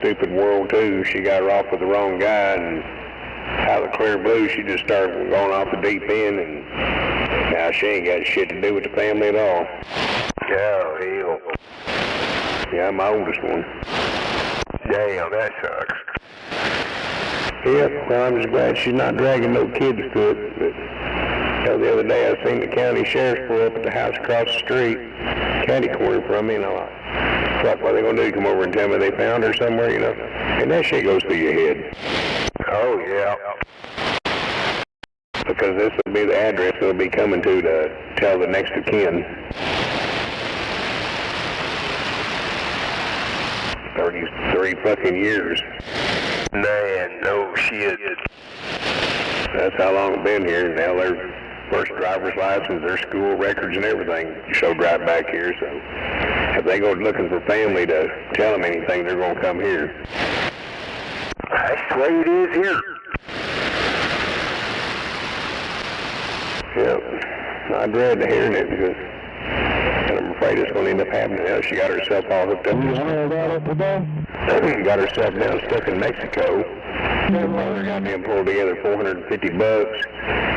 stupid world too. She got her off with the wrong guy, and out of the clear blue, she just started going off the deep end, and now she ain't got shit to do with the family at all. Oh, hell. Yeah, I'm my oldest one. Damn, that sucks. Yeah, well, I'm just glad she's not dragging no kids to it. But the other day I seen the county sheriff pull up at the house across the street, catty corner from me, and I'm like, fuck, what are they gonna do? Come over and tell me they found her somewhere, you know? And that shit goes through your head. Oh, yeah. Because this will be the address they'll be coming to tell the next of kin. 33 fucking years. Man, no shit. That's how long it's been here. Now their first driver's license, their school records and everything showed right back here. So if they go looking for family to tell them anything, they're going to come here. That's the way it is here. Yep. I dread hearing it because I'm afraid it's going to end up happening. Now she got herself all hooked up. Got herself down stuck in Mexico. Her mother got him pulled together $450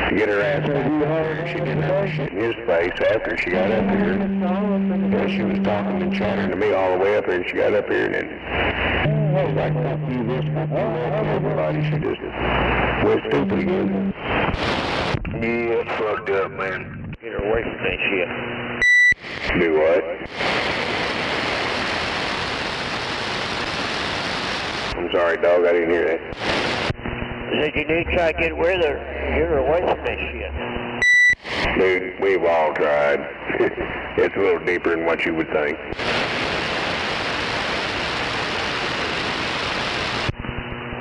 to get her ass back there. She didn't have shit in his face after she got up here. And she was talking and chattering to me all the way up here, and she got up here and then she's like, fuck you this, fuck you that, and everybody. She just went stupid again. Yeah, it's fucked up, man. Get her away from that shit. Do what? I'm sorry, dog, I didn't hear that. I said you need to try to get with her. Get her away from that shit. Dude, we've all tried. It's a little deeper than what you would think.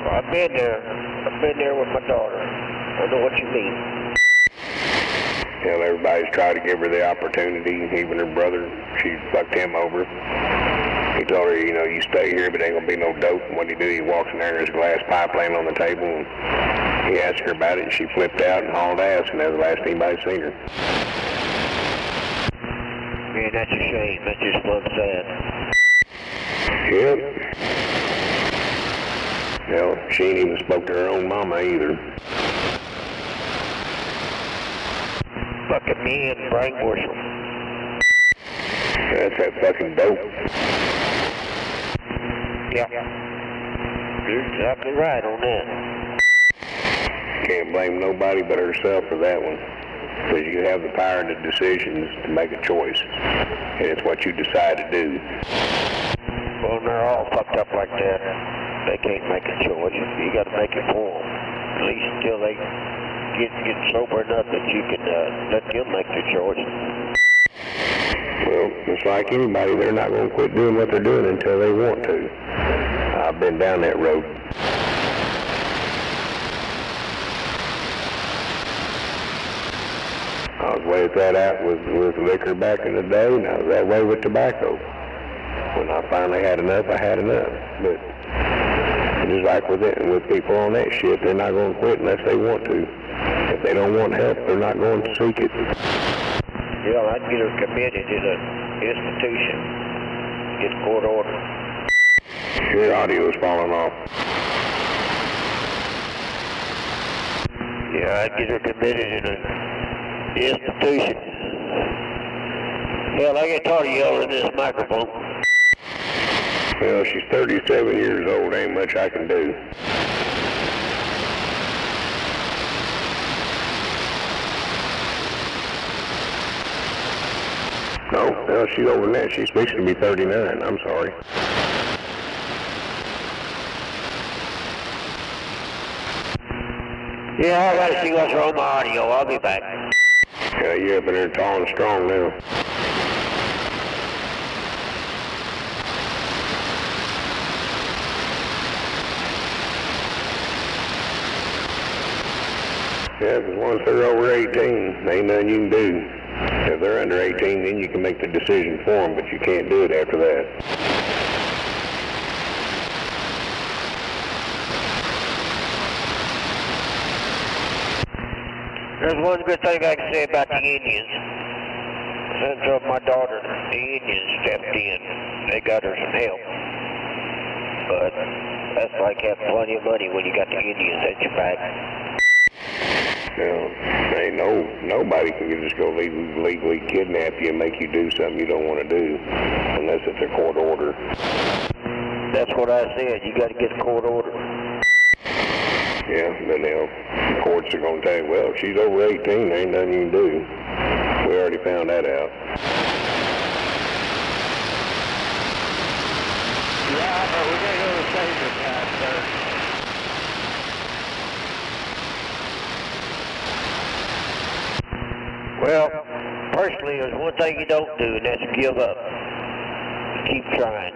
Well, I've been there with my daughter. I know what you mean. Hell, everybody's tried to give her the opportunity, even her brother. She fucked him over. He told her, you know, you stay here, but ain't gonna be no dope. And what he do, he walks in there and there's a glass pipe laying on the table. And he asked her about it, and she flipped out and hauled ass, and that was the last anybody seen her. Man, that's a shame. That's just plumb sad. Yep. Hell, she ain't even spoke to her own mama either. Fucking me and brain bushel. That's that fucking dope. Yeah. You're exactly right on that. Can't blame nobody but herself for that one. Because you have the power and the decisions to make a choice. And it's what you decide to do. Well, they're all fucked up like that. They can't make a choice. You got to make it for them. At least until they get sober enough that you can let them make their choice. Well, it's like anybody, they're not going to quit doing what they're doing until they want to. I've been down that road. I was way that out with liquor back in the day, and I was that way with tobacco. When I finally had enough, I had enough. But just like with people on that shit, they're not going to quit unless they want to. If they don't want help, they're not going to seek it. Yeah, I'd get her committed to the institution. Get court order. Your audio's falling off. Yeah, I'd get her committed in the institution. Hell, I get tired of yelling in this microphone. Well, she's 37 years old. Ain't much I can do. No, well, she's over that. She's fixing to be 39. I'm sorry. Yeah, I gotta see what's wrong with my audio. I'll be back. Yeah, you're up in there tall and strong now. Yeah, because once they're over 18, ain't nothing you can do. If they're under 18, then you can make the decision for them, but you can't do it after that. There's one good thing I can say about the Indians. Since my daughter, the Indians stepped in, they got her some help. but that's like having plenty of money when you got the Indians at your back. Well, ain't nobody can just go legally kidnap you and make you do something you don't want to do, unless it's a court order. That's what I said. You got to get a court order. Yeah, but the courts are going to tell you, well, if she's over 18, there ain't nothing you can do. We already found that out. Yeah, but we gotta go to the safer side, sir. Well, personally, there's one thing you don't do, and that's give up. You keep trying.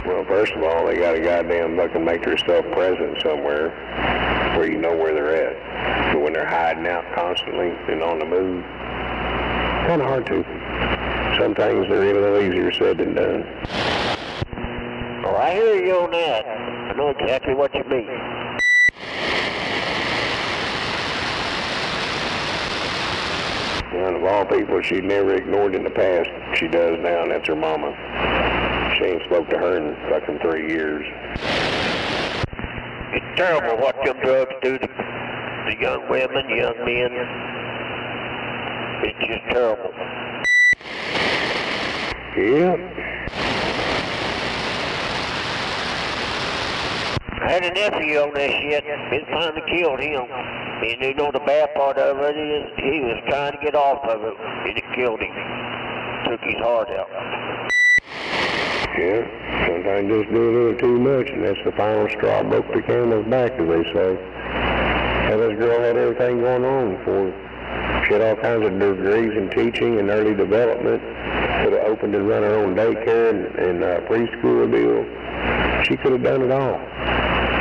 Well, first of all, they got to goddamn fucking make herself present somewhere where you know where they're at. But when they're hiding out constantly and on the move, kind of hard to. Some things are even a little easier said than done. Well, I hear you on that. I know exactly what you mean. One of all people she'd never ignored in the past, she does now, and that's her mama. She ain't spoke to her in fucking 3 years. It's terrible what them drugs do to the young women, young men. It's just terrible. Yeah. I had a nephew on that shit. It finally killed him. And you know the bad part of it is he was trying to get off of it, and it killed him. Took his heart out. Yeah, sometimes just do a little too much, and that's the final straw broke the camel's back, as they say. And this girl had everything going on for her. She had all kinds of degrees in teaching and early development. Could have opened and run her own daycare and preschool deal. She could have done it all.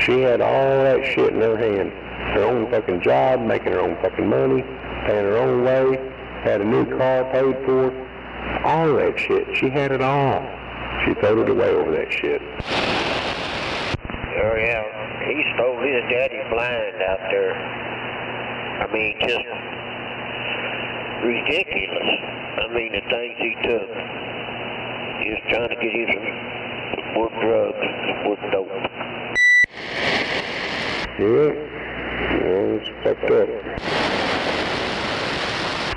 She had all that shit in her hand. Her own fucking job, making her own fucking money, paying her own way, had a new car paid for, all that shit. She had it all. She throwed it away over that shit. Oh yeah, he stole his daddy blind out there. I mean, just ridiculous. I mean, the things he took. He was trying to get him some more drugs, some more dope. Yeah, well, it's fucked up.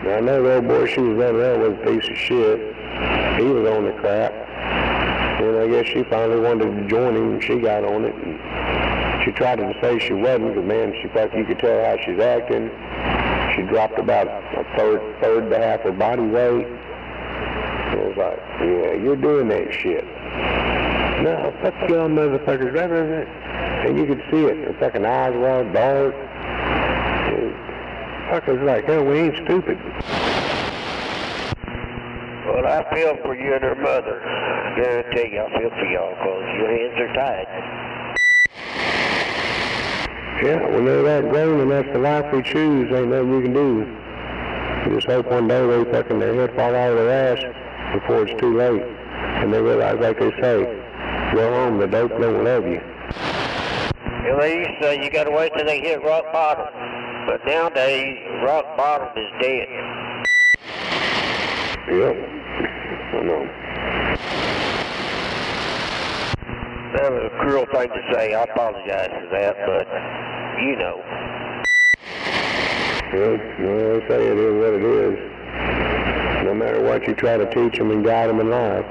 Now, I know the old boy she was running around with a piece of shit. He was on the crap. And I guess she finally wanted to join him, and she got on it. And she tried to say she wasn't, but man, she thought you could tell how she's acting. She dropped about a third to half her body weight. And it was like, yeah, you're doing that shit. No, fuck y'all motherfuckers. And you could see it. Her fucking eyes were all dark. Fuckers like, oh, we ain't stupid. Well, I feel for you and her mother. I guarantee you I feel for y'all because your hands are tied. Yeah, when they're that grown and that's the life we choose, ain't nothing you can do. You just hope one day they fucking their head fall out of their ass before it's too late. And they realize, like they say, go home, the dope don't love you. Well, they used to say you gotta wait till they hit rock bottom. But nowadays, rock bottom is dead. Yep, I know. That was a cruel thing to say. I apologize for that, but you know. Well, they say it is what it is. No matter what you try to teach them and guide them in life,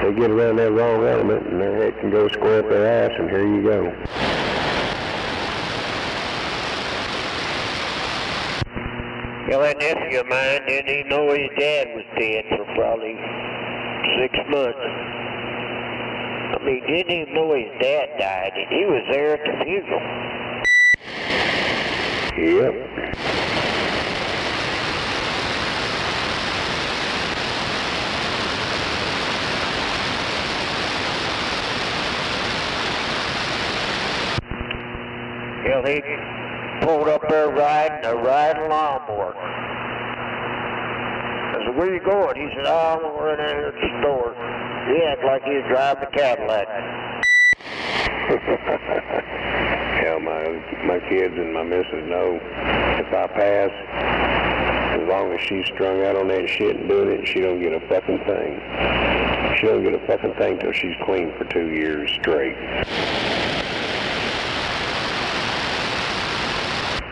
they get around that wrong element and their head can go square up their ass, and here you go. Yeah, that nephew of mine didn't even know his dad was dead for probably 6 months. I mean, didn't even know his dad died, and he was there at the funeral. Yep. Hell, he pulled up there riding a lawnmower. I said, where you going? He said, oh, I'm going to run out of the store. He acted like he was driving a Cadillac. Hell, my kids and my missus know if I pass, as long as she's strung out on that shit and doing it, she don't get a fucking thing. She don't get a fucking thing till she's clean for 2 years straight.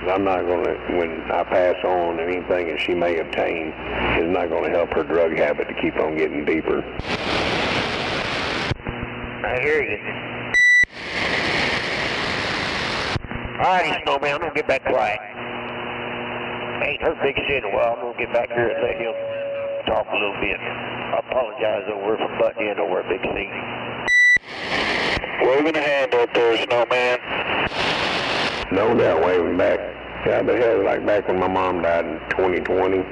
I'm not gonna, when I pass on, anything that she may obtain is not gonna help her drug habit to keep on getting deeper. I hear you. Alrighty, Snowman, I'm gonna get back quiet. Ain't heard Big C in a while. I'm gonna get back here and let him talk a little bit. I apologize over for butting in over Big C. We're gonna handle it there, Snowman. No doubt, waving back. Yeah, but hell, like back when my mom died in 2020.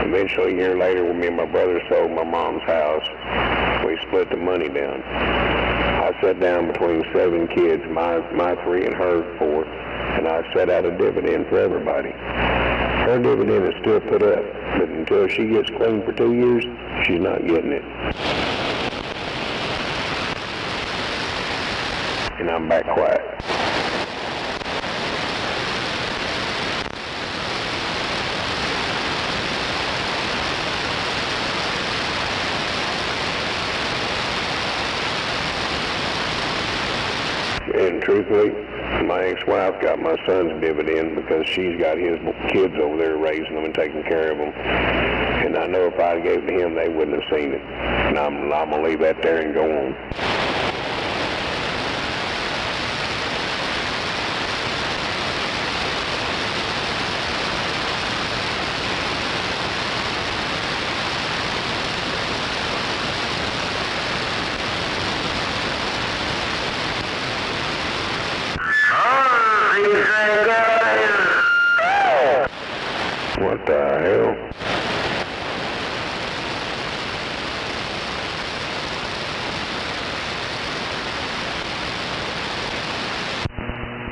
Eventually, a year later, when me and my brother sold my mom's house, we split the money down. I sat down between 7 kids, my 3 and her 4, and I set out a dividend for everybody. Her dividend is still put up, but until she gets clean for 2 years, she's not getting it. And I'm back quiet. And truthfully, my ex-wife got my son's dividend because she's got his kids over there raising them and taking care of them. And I know if I gave it to him, they wouldn't have seen it. And I'm going to leave that there and go on. What the hell?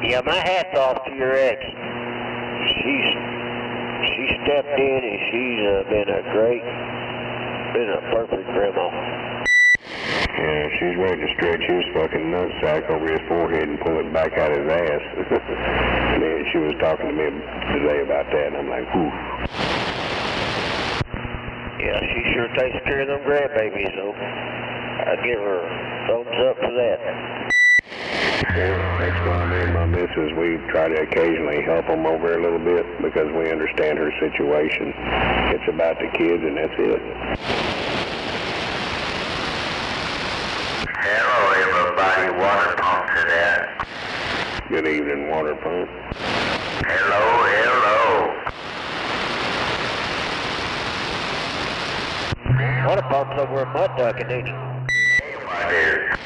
Yeah, my hat's off to your ex. She stepped in and she's been a perfect grandma. Yeah, she's ready to stretch his fucking nutsack over his forehead and pull it back out his ass. Man, she was talking to me today about that, and I'm like, whew. Yeah, she sure takes care of them grandbabies, so I give her a thumbs up for that. Yeah, that's why me and my missus, we try to occasionally help them over a little bit because we understand her situation. It's about the kids, and that's it. Hello, everybody. Water pump to that. Good evening, water pump. Hello, hello. Water pump's over at Mud Ducking, ain't it? Right here.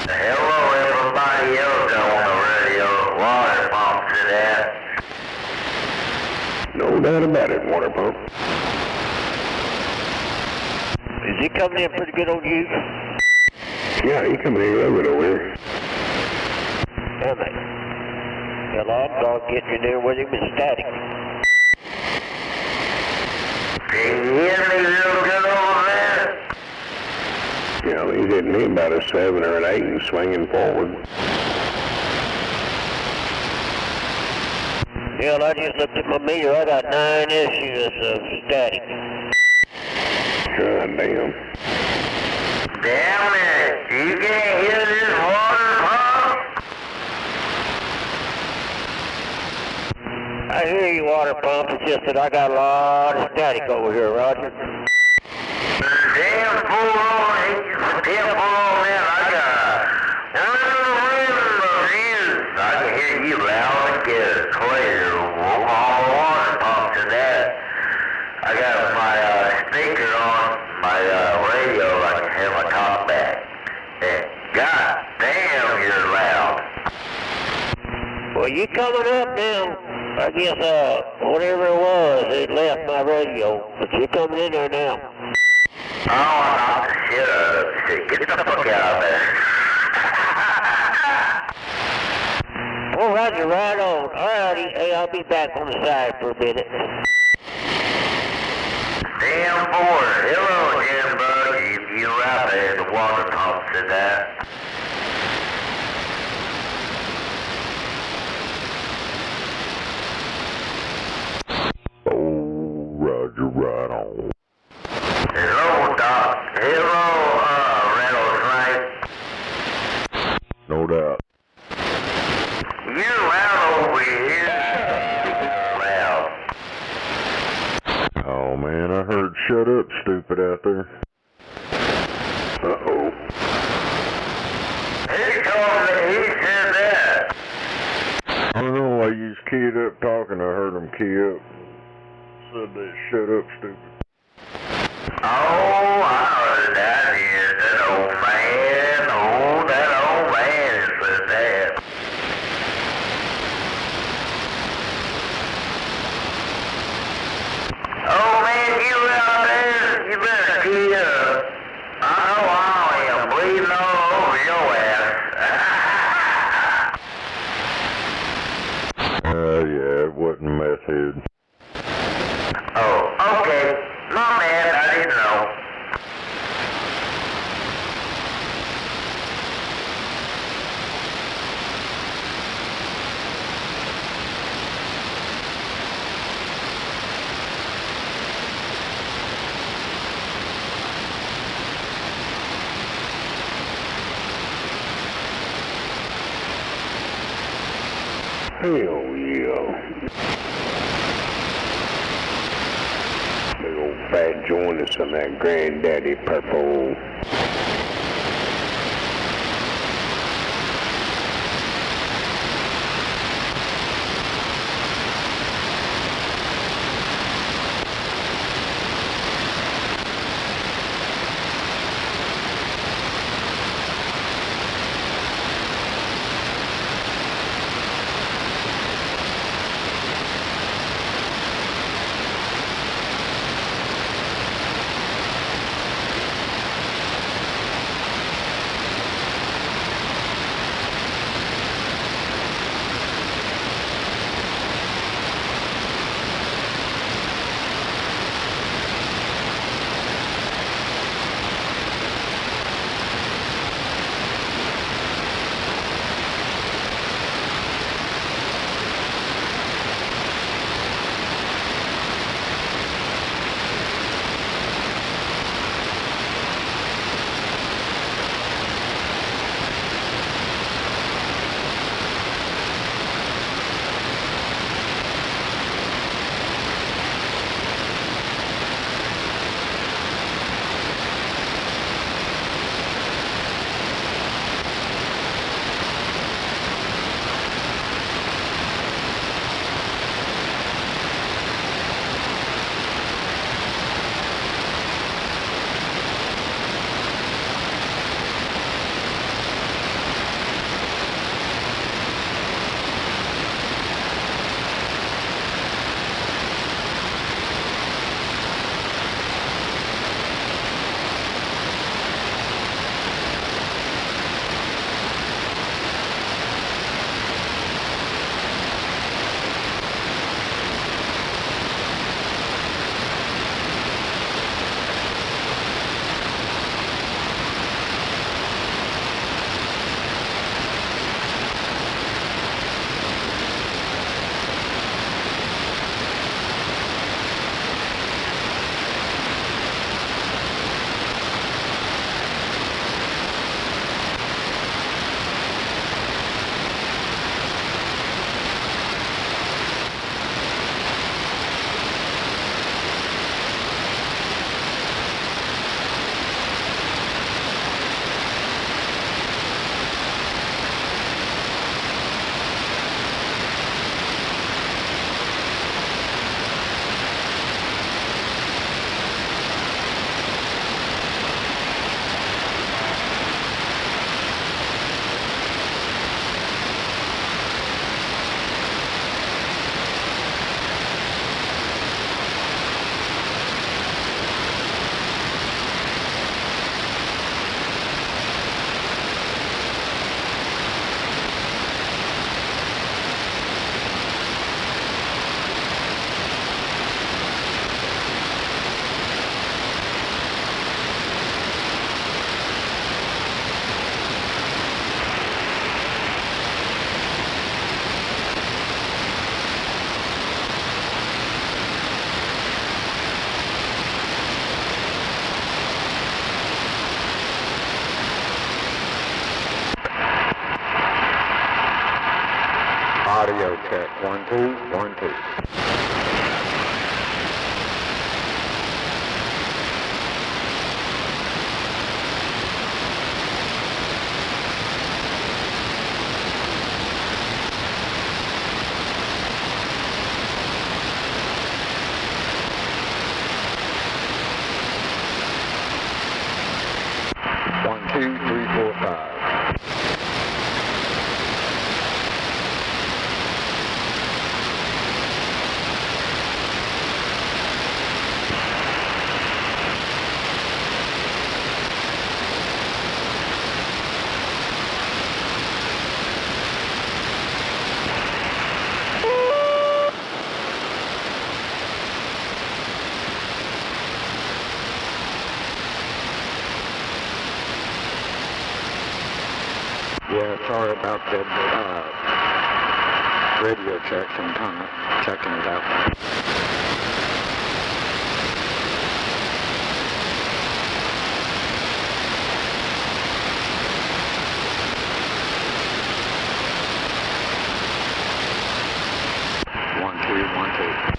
Hello, everybody else on the radio. Water pump to that. No doubt about it, water pump. Is he coming in pretty good on you? Yeah, he coming in over over here. Damn it. Hell, I'm gonna get you there with him in static. Can you hear me real good over there? Yeah, he's hitting me about a 7 or an 8 and swinging forward. Hell, I just looked at my meter. I got 9 issues of static. God damn. Damn it. You can't hear this water pump? I hear you, water pump. It's just that I got a lot of static over here, Roger. Damn fool on it. Damn fool on that. I can hear you loud and clear. Water pump to that. I got my speaker on my radio. I can hear my talk back. And God damn, you're loud. Well, you coming up now. I guess, whatever it was, it left my radio. But you're coming in there now. Oh, knock the shit out of it. Get the fuck out of there. Well, Roger, right on. Alrighty, hey, I'll be back on the side for a minute. Damn bored. Hello, Jim. said that. Oh, Roger, right on. Hello, Doc. Hello, Reynolds, mate. No doubt. You loud over here. Loud. Oh, man, I heard shut up, stupid, out there. Uh-oh. He told me he said that. I don't know, I used keyed up talking, I heard him key up. Said that shut up, stupid. Oh, I heard that is that old man. Oh, that old man said that. Oh man, you out there, you better key up. I know I am bleeding all over your ass. Yeah, it wasn't meth head. Oh, okay. My man, I didn't know. Hell yeah. Big old fat joint of some of that granddaddy purple. 1, 2. One, two, three, four, five. Yeah, sorry about the radio checks. I'm kind of checking it out. One, two, 1, 2.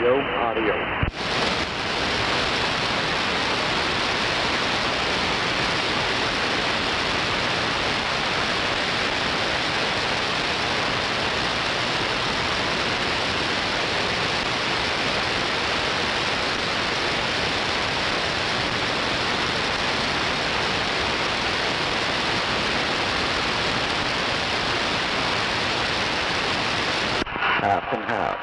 Audio. Half and half.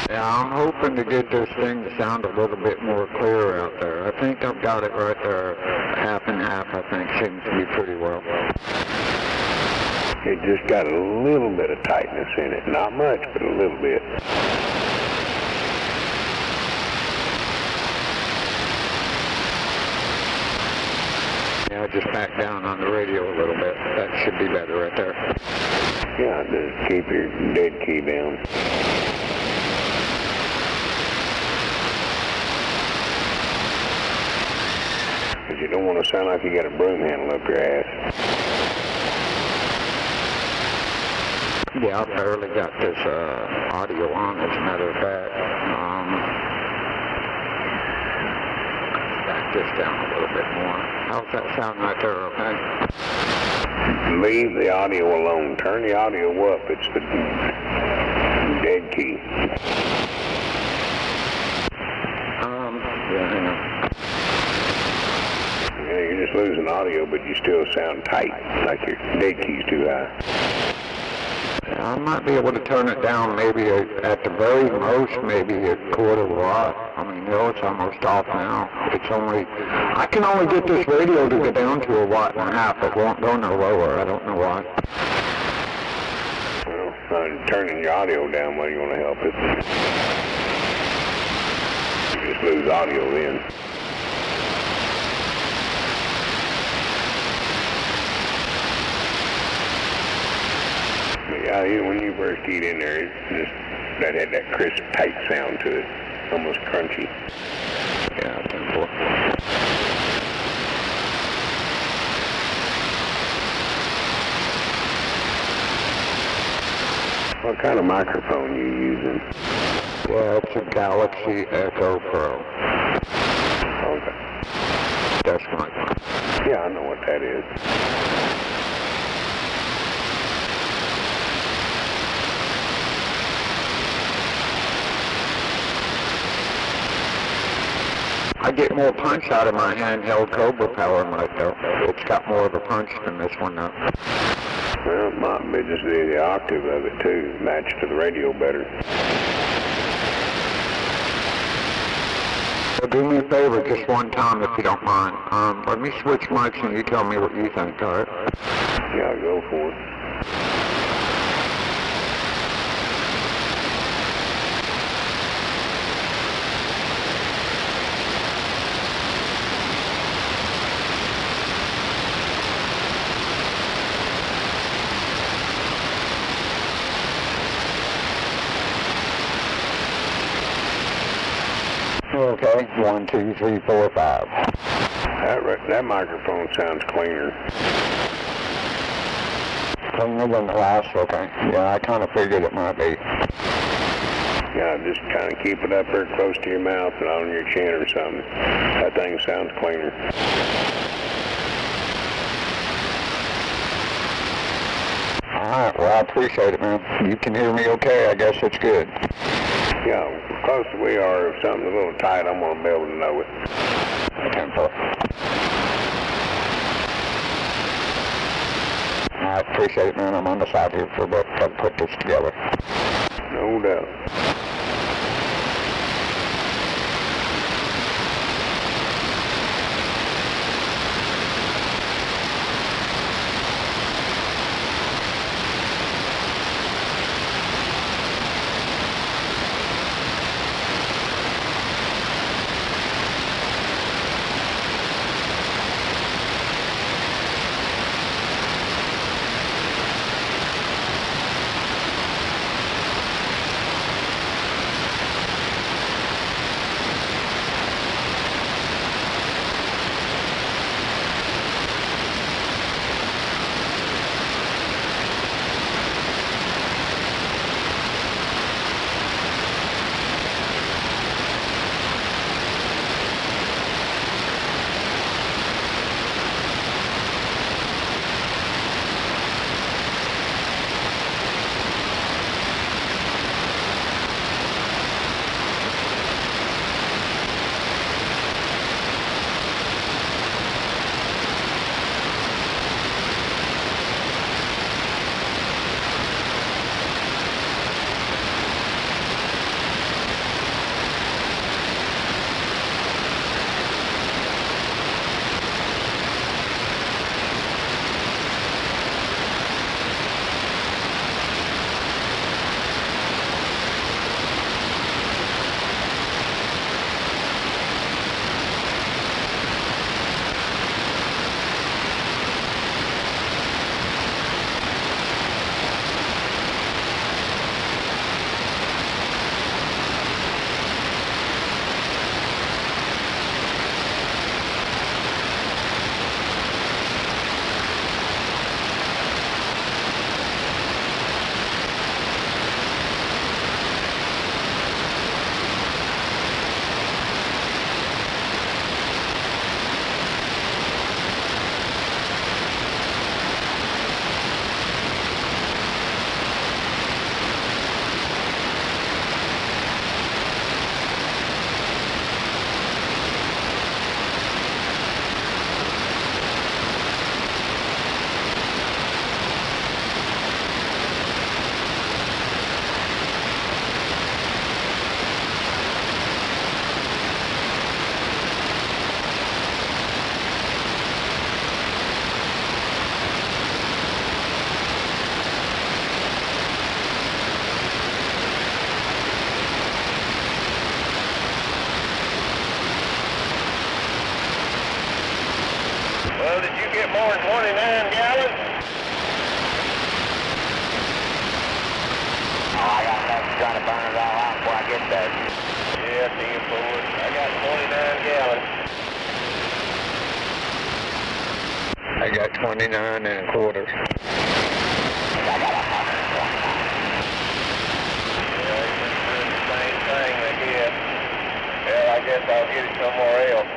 Yeah, I'm hoping to get this thing to sound a little bit more clear out there. I think I've got it right there. Half and half, I think, seems to be pretty well. It just got a little bit of tightness in it. Not much, but a little bit. Yeah, just back down on the radio a little bit. That should be better right there. Yeah, just keep your dead key down. You don't want to sound like you got a broom handle up your ass. Yeah, I barely got this audio on, as a matter of fact. Back this down a little bit more. How's that sound right there, okay? Leave the audio alone. Turn the audio up. It's the dead key. Yeah, hang on. Yeah, you're just losing audio, but you still sound tight, like your dead key's too high. I might be able to turn it down maybe at the very most, maybe a quarter watt. I mean, it's almost off now. I can only get this radio to get down to 1.5 watts. It won't go no lower. I don't know why. Well, turning your audio down when you want to help it. You just lose audio then. Yeah, when you first keyed in there, that had that crisp, tight sound to it, almost crunchy. Yeah, 10-4. What kind of microphone you using? Yeah, it's a Galaxy Echo Pro. Okay. That's my one. Yeah, I know what that is. I I get more punch out of my handheld Cobra power mic though. It's got more of a punch than this one though. Well, it might be just the octave of it too, matched to the radio better. Well, do me a favor just one time if you don't mind. Let me switch mics and you tell me what you think, alright? Yeah, go for it. Okay, 1, 2, 3, 4, 5. That microphone sounds cleaner. Cleaner than the last, okay. Yeah, I kind of figured it might be. Yeah, just kind of keep it up there close to your mouth and on your chin or something. That thing sounds cleaner. Alright, well I appreciate it, man. You can hear me okay, I guess it's good. Yeah, as close as we are, if something's a little tight, I'm going to be able to know it. 10-4. I appreciate it, man. I'm on the side here for both to put this together. No doubt. more than 29 gallons? Oh, I got enough to try to burn it all out before I get there. Yeah, 10-4. I got 29 gallons. I got 29 and a quarter. I got 129. Yeah, it's just doing the same thing, I guess. Well, I guess I'll get it somewhere else.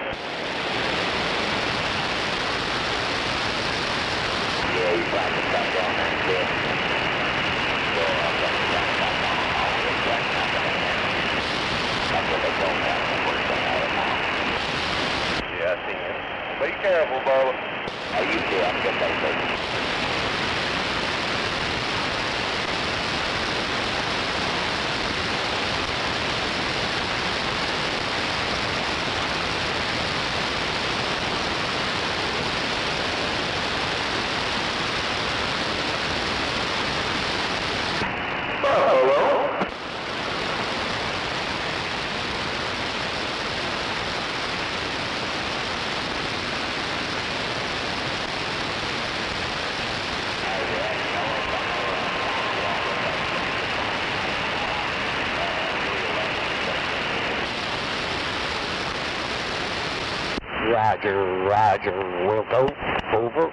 Yeah, you probably cut down that bit. So I'll cut it down back on. I'll get right back in there. That's what they told me. That's the first thing I would know. Roger, Roger. We'll go. Over.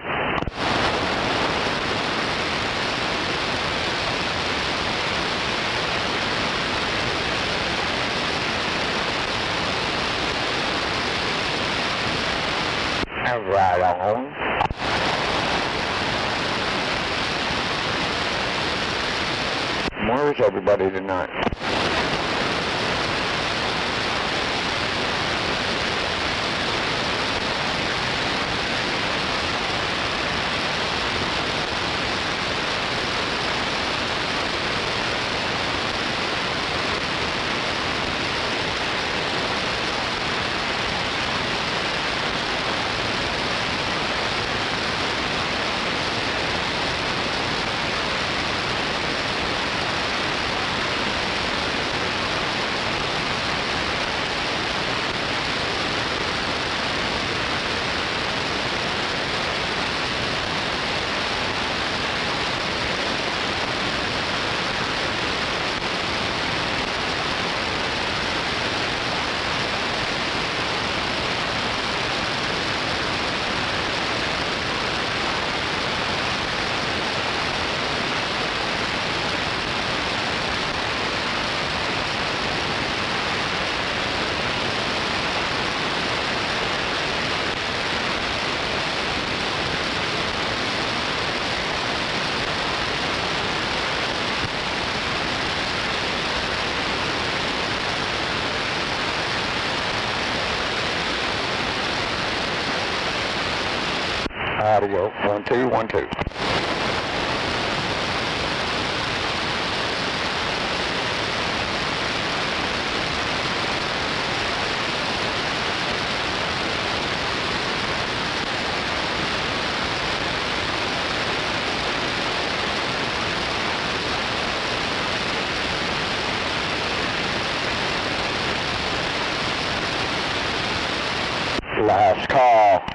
Right on. Where is everybody tonight? Audio, 1, 2, 1, 2. Last call.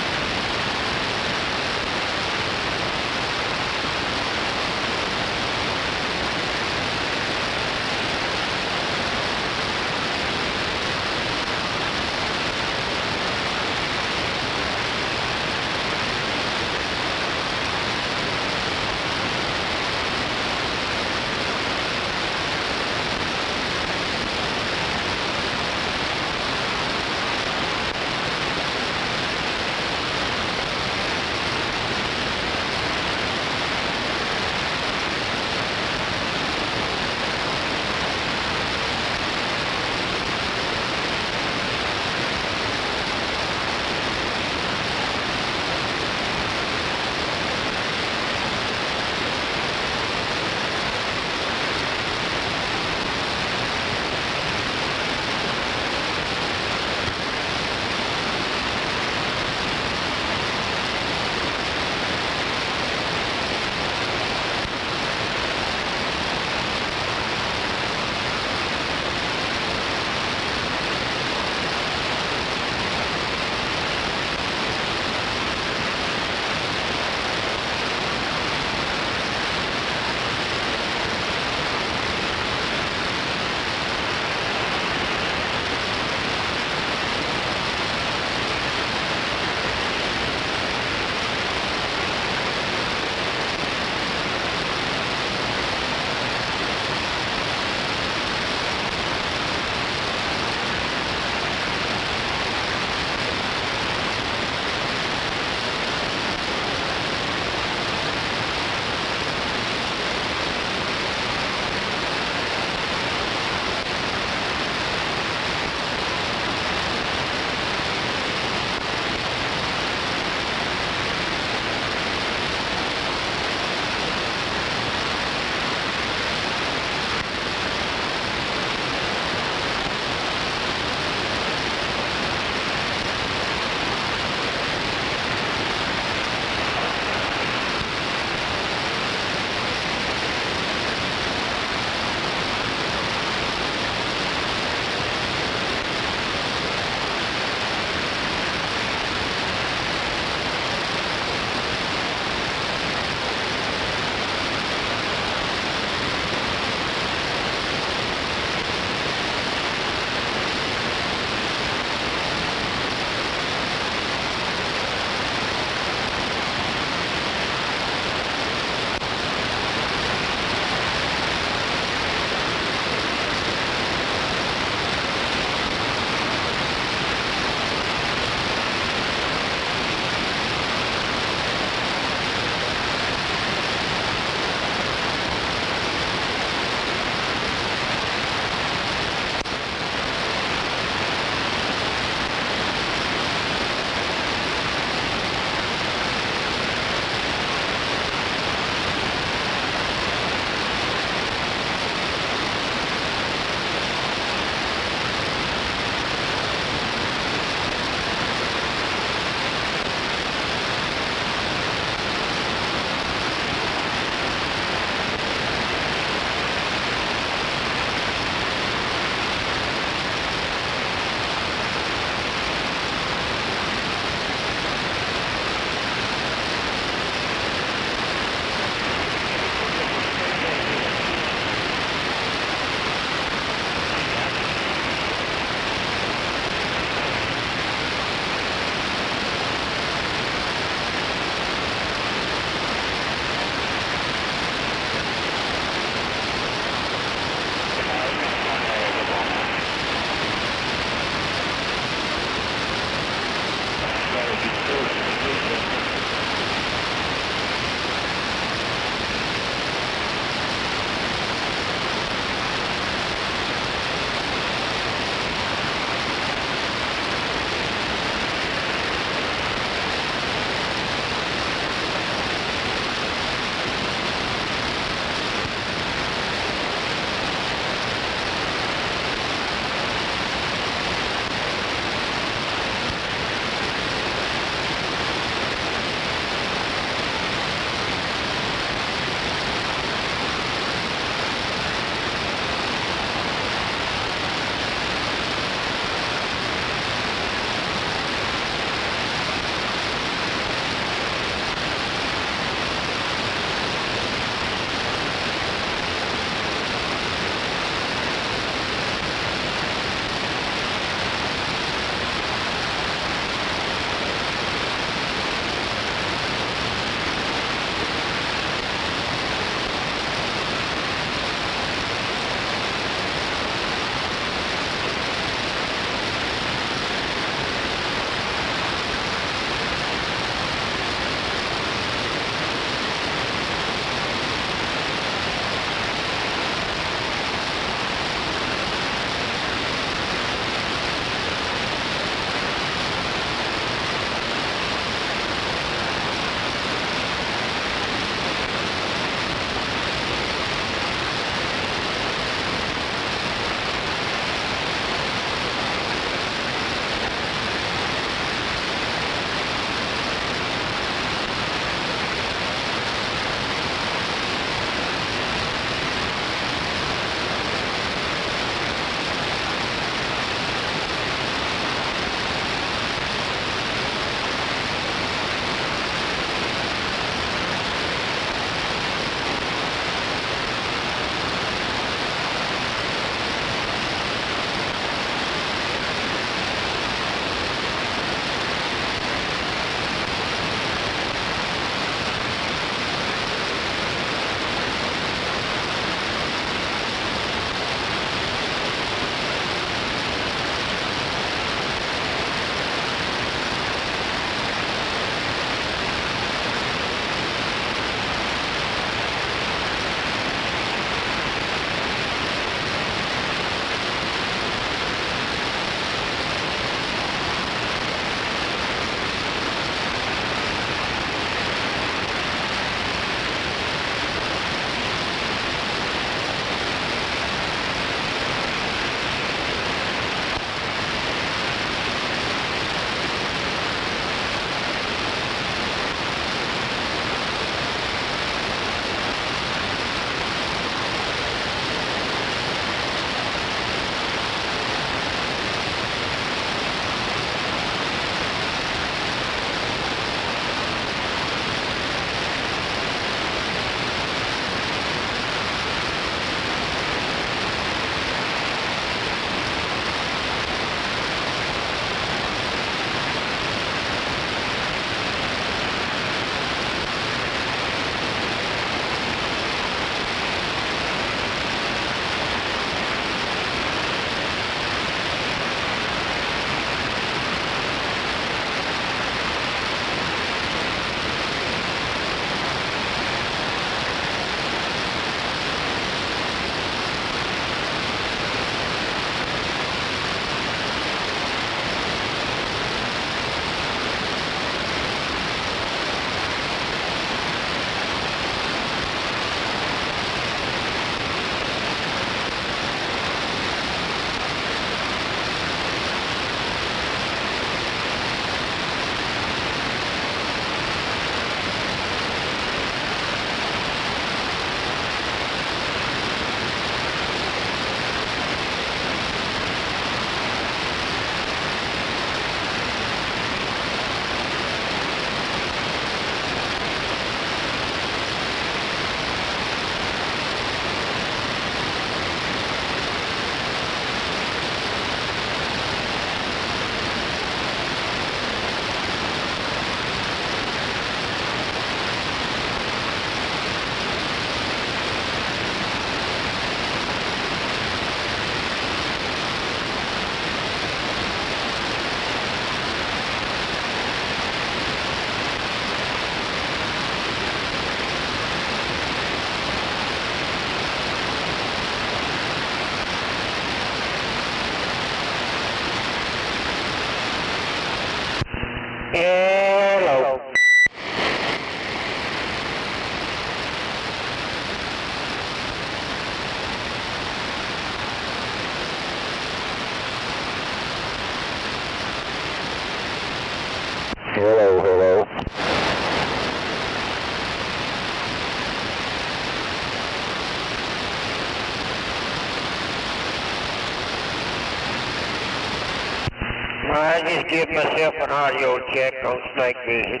I just give myself an audio check on Snake Vision.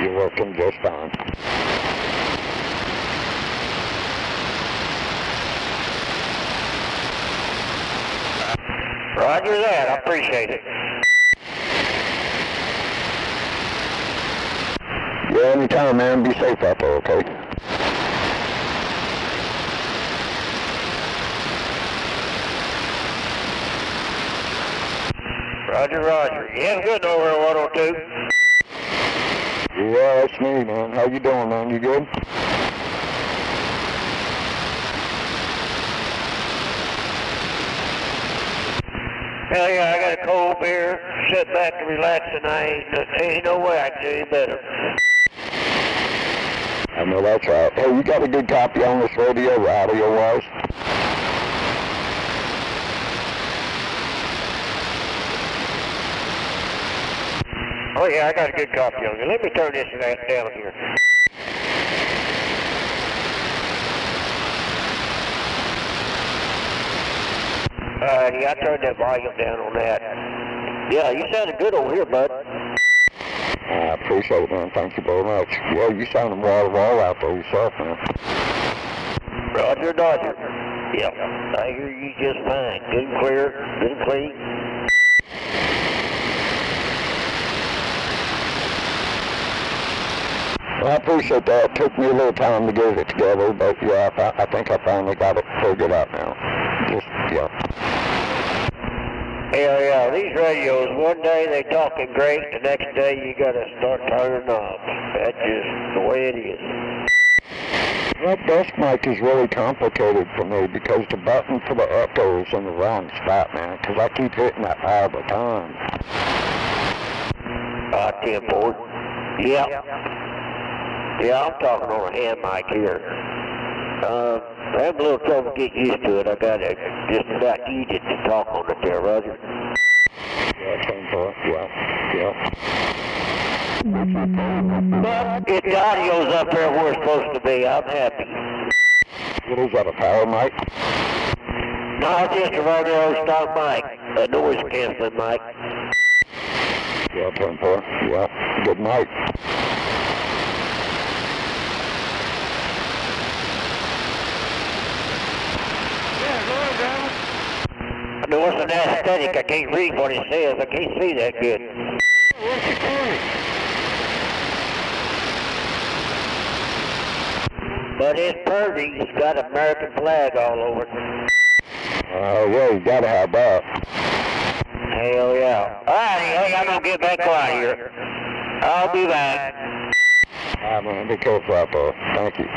You're working just fine. Roger that, I appreciate it. Yeah, anytime, man. Be safe out there, okay? Roger, roger. You have a good over at 102? Yeah, that's me, man. How you doing, man? You good? Hell yeah, I got a cold beer, sit back and relax, and ain't no way I can do any better. I know that's right. Hey, you got a good copy on this radio, audio-wise? Oh yeah, I got a good copy on you. Let me turn this down here. Yeah, I turned that volume down on that. Yeah, you sounded good over here, bud. I appreciate it, man. Thank you very much. Yeah, you sounding wall to wall out there yourself, man. Roger, Dodger. Yeah, I hear you just fine. Good and clear, good and clean. Well, I appreciate that. It took me a little time to get it together, but yeah, I think I finally got it figured out now. Just, yeah. Hell yeah, these radios, one day they talking great, the next day you gotta start turning off. That's just the way it is. That desk mic is really complicated for me because the button for the echo is in the wrong spot, man, because I keep hitting that all the time. 10-4. Yeah. Yeah, I'm talking on a hand mic here. I have a little trouble getting used to it. I got it just about easy to talk on it there, Roger. Yeah, 10-4. Yeah. But if the audio's up there where it's supposed to be, I'm happy. What is that, a power mic? No, it's just a regular stock mic, a noise canceling mic. Yeah, 10-4. Yeah, good night. I know it's an aesthetic. I can't read what it says. I can't see that good. What's it calling? But it's pretty. It's got an American flag all over it. Yeah, you gotta have that. Hell yeah. Alright, hey, I'm gonna get back quiet here. I'll be back. Alright, man, be careful out there. Thank you.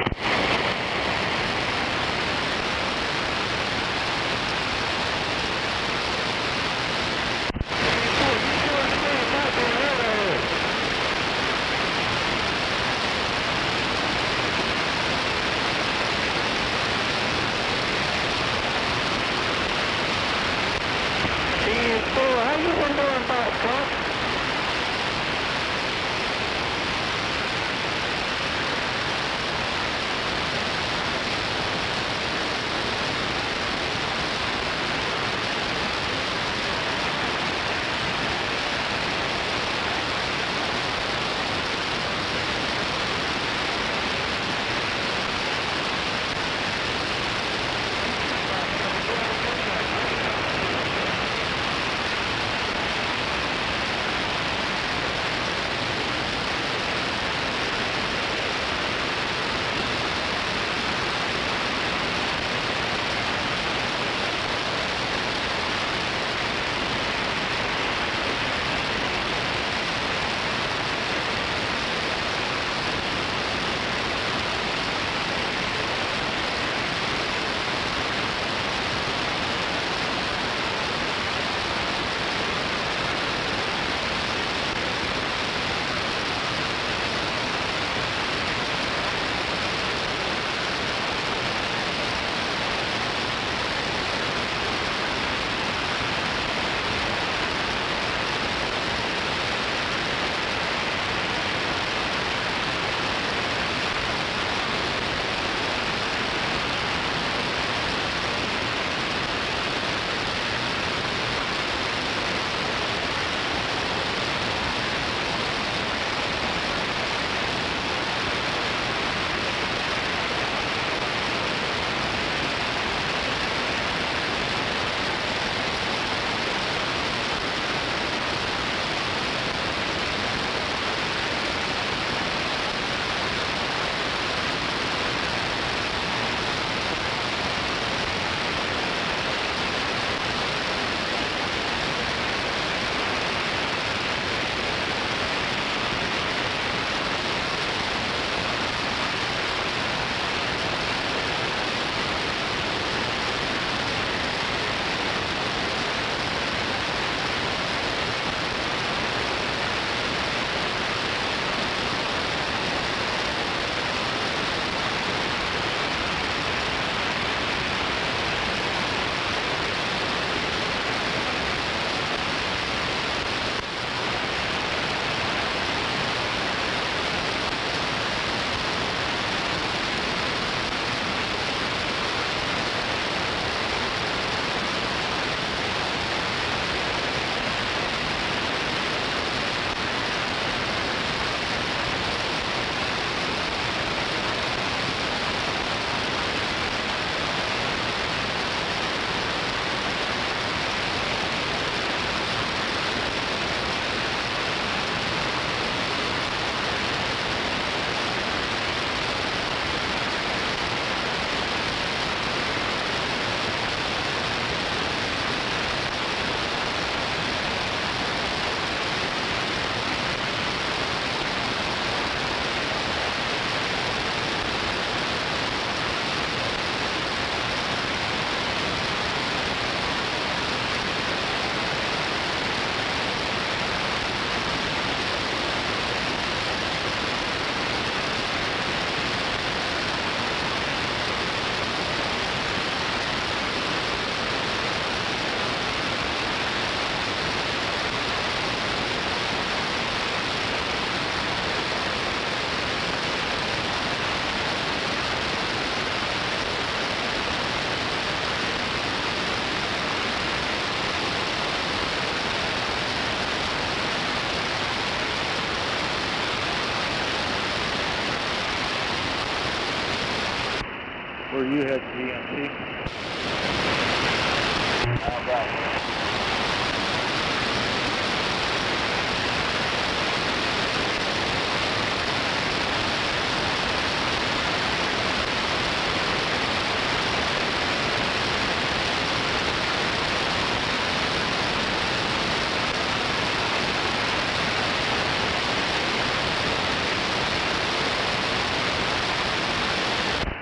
Where you headed, GMC?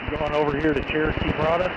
Going over here to Cherokee Product?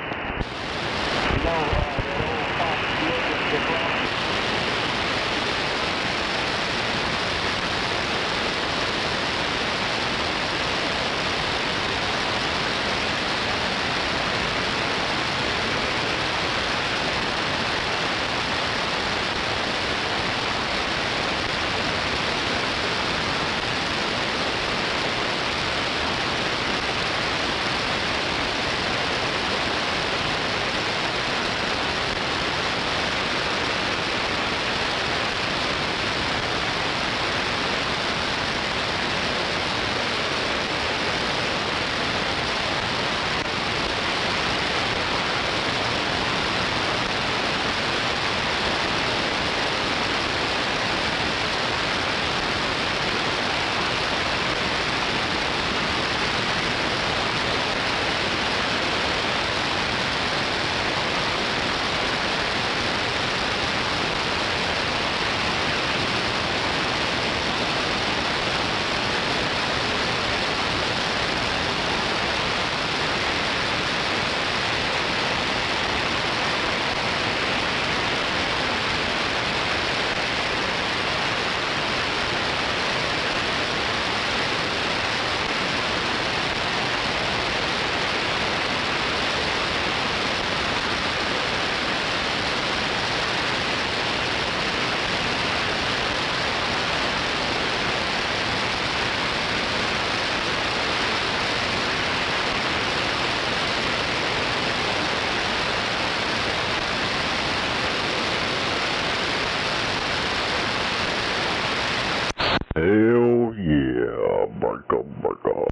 Hell yeah, barka barka.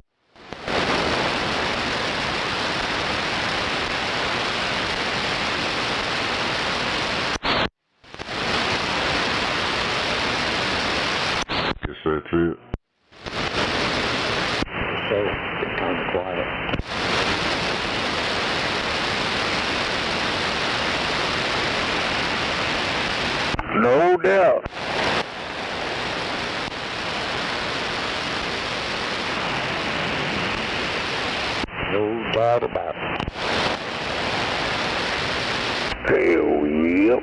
Guess that's it. So, it's kind of quiet. No doubt. No doubt about it. Hell yep.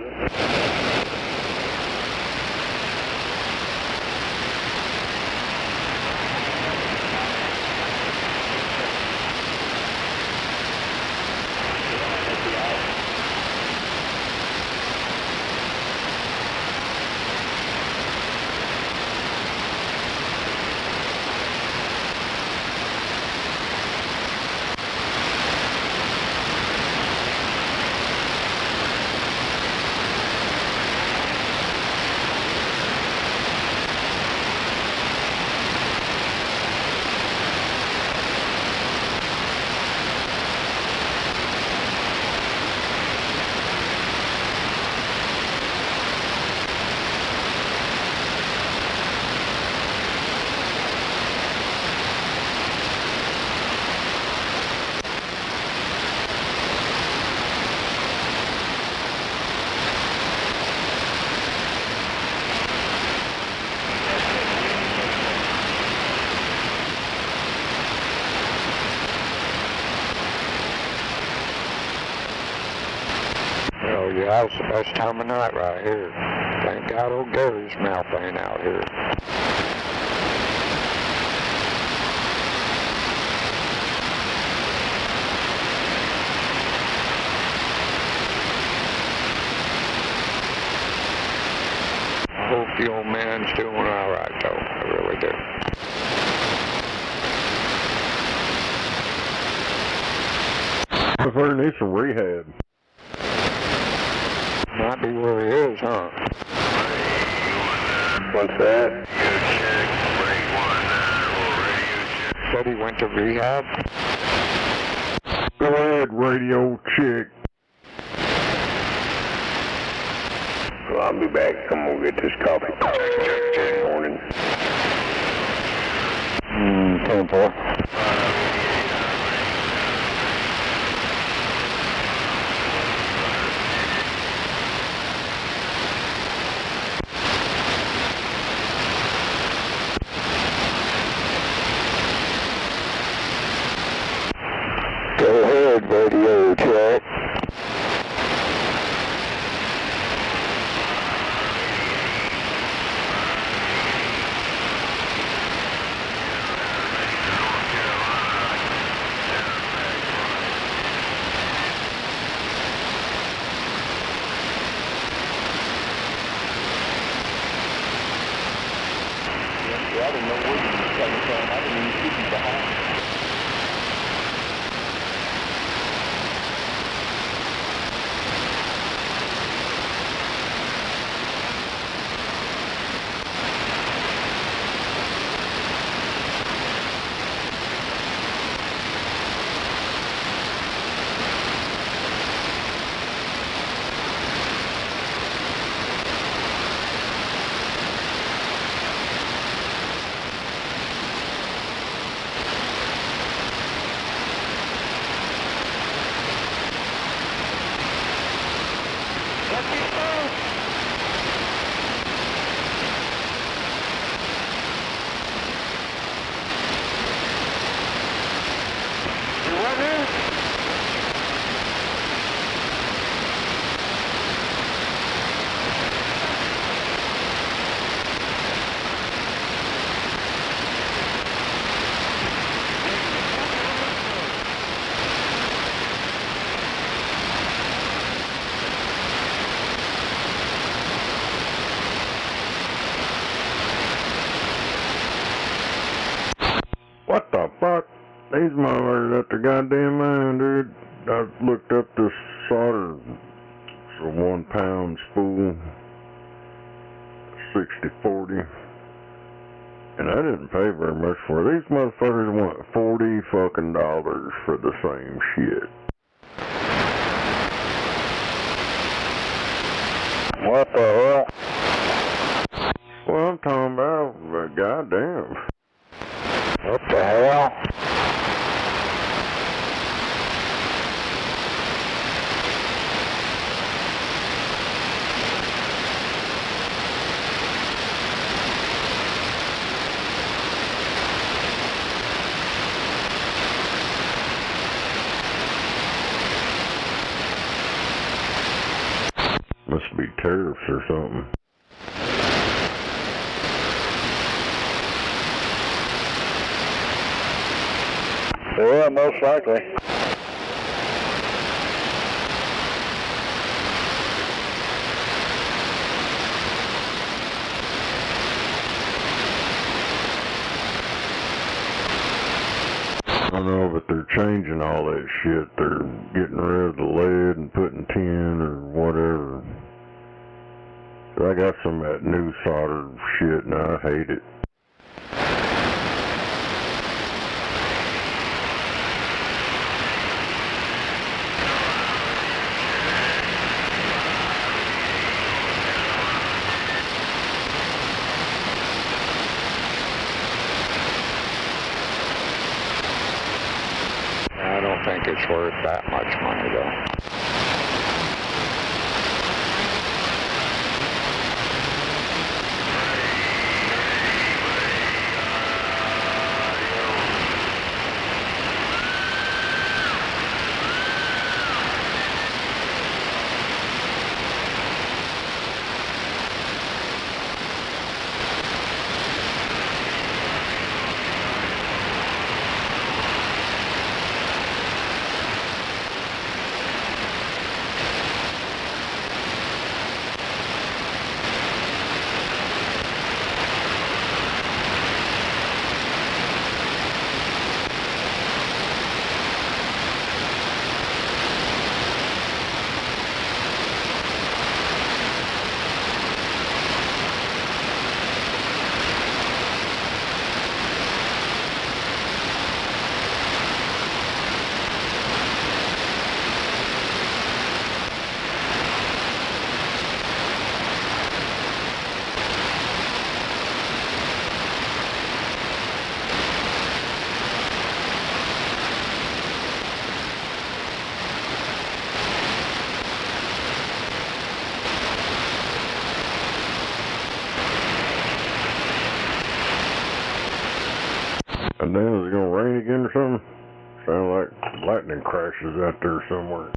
Oh yeah, it's the best time of night right here. Thank God old Gary's mouth ain't out here. I hope the old man's doing all right though, I really do. I heard he needs some rehab. Might be where he is, huh? What's that? Said he went to rehab? Go ahead. dead radio chick. Well, I'll be back. I'm gonna get this coffee this morning. 10-4. Go ahead, radio check. I didn't know where you were coming from. I didn't even see you behind. What the fuck? These motherfuckers out their goddamn mind, dude. I looked up this solder. It's a 1 pound spool. 60-40. And I didn't pay very much for it. These motherfuckers want $40 fucking for the same shit. What the hell? Well, I'm talking about, but goddamn. What the hell? Must be tariffs or something. Yeah, most likely. I know, but they're changing all that shit. They're getting rid of the lead and putting tin or whatever. So I got some of that new solder shit and I hate it. I don't think it's worth that much money, though. And then is it gonna rain again or something? Sound like lightning crashes out there somewhere.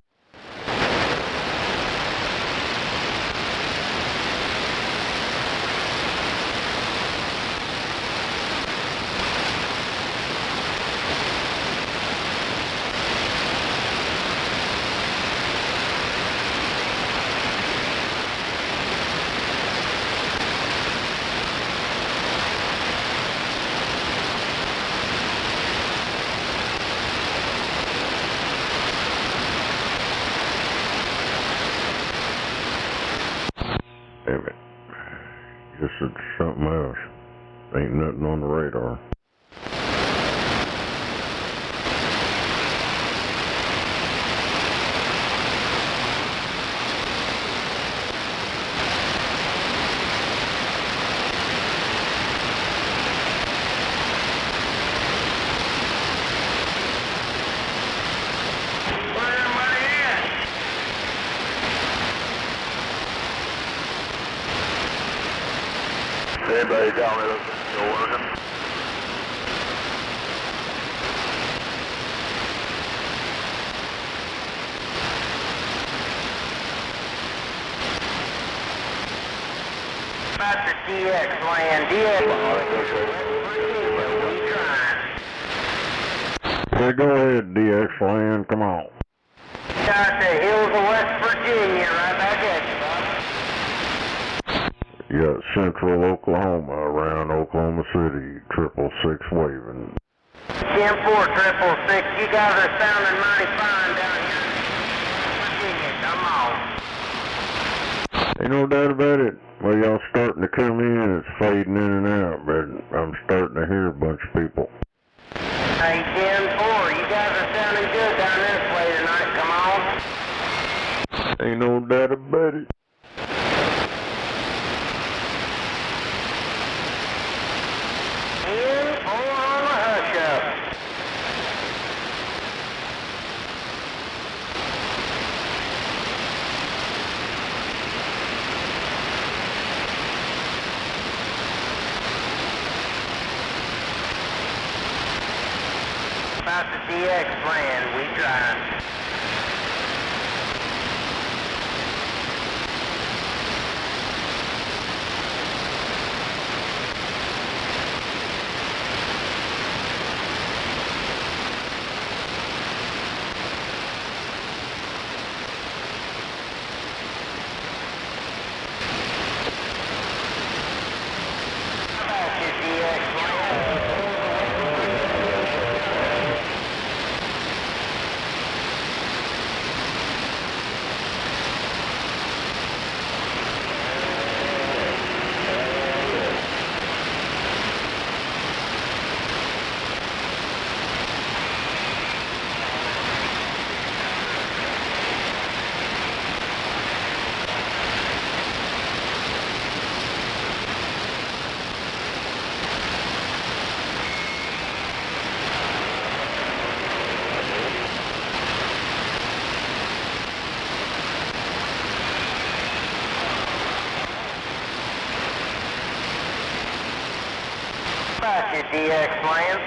Damn it. Guess it's something else. Ain't nothing on the radar. Anybody down there still working? About the DX land, DX. Yeah, go ahead, DX land, come on. Got the hills of West Virginia right back at you, You got central Oklahoma around Oklahoma City, 666 waving. 10-4-666, you guys are sounding mighty fine down here. Virginia, come on. Ain't no doubt about it. Well, y'all starting to come in, it's fading in and out, but I'm starting to hear a bunch of people. Hey, 10-4, you guys are sounding good down this way tonight, come on. Ain't no doubt about it. About the DX plan, we tried. About the DX plan. About your DX plan.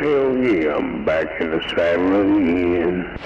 Hell yeah, I'm back in the saddle again.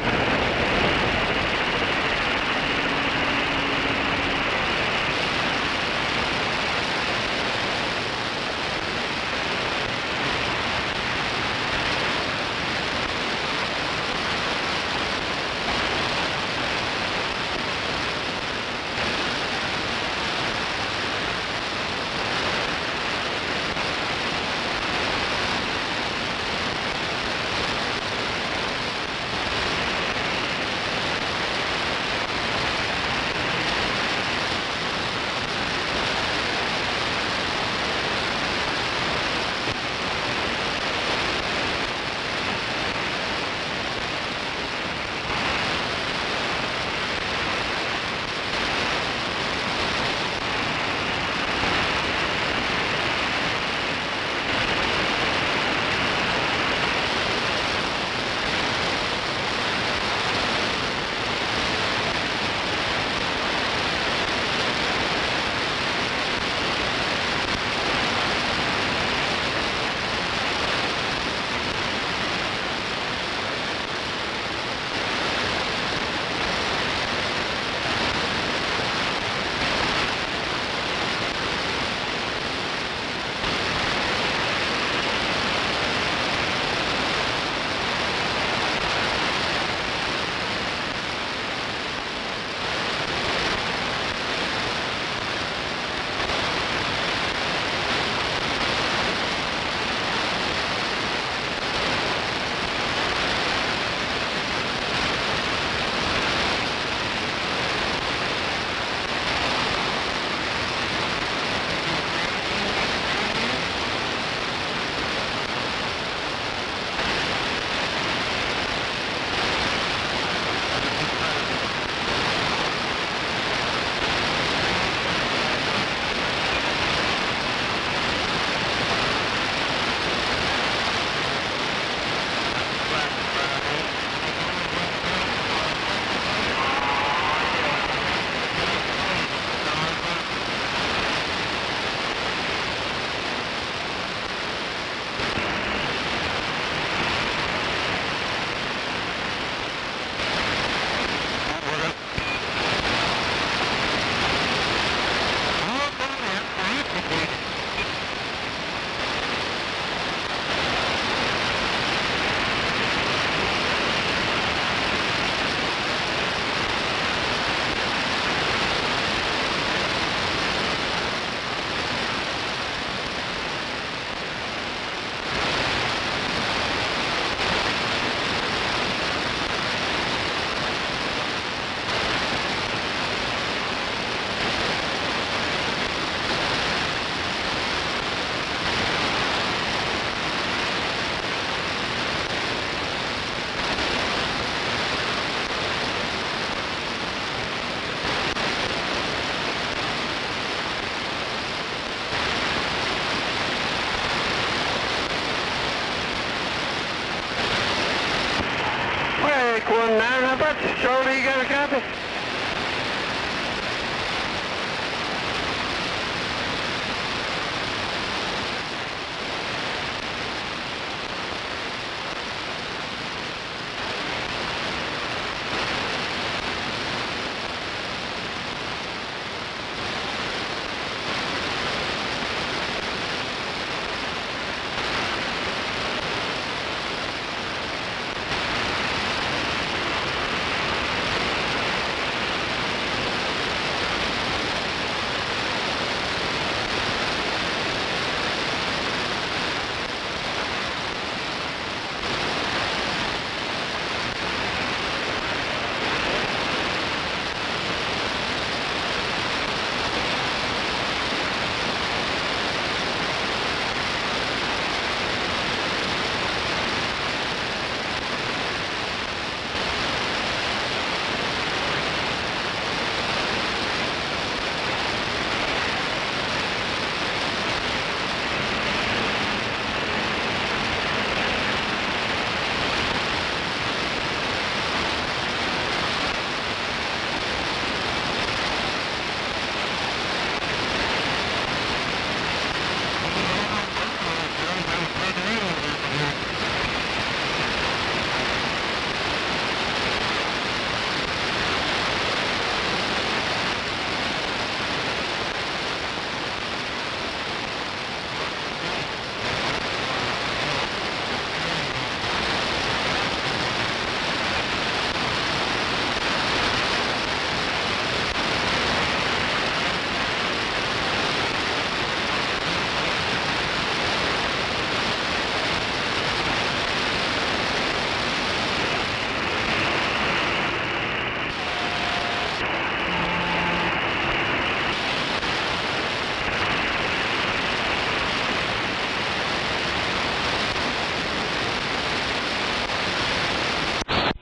How about you, Charlie? You got a copy?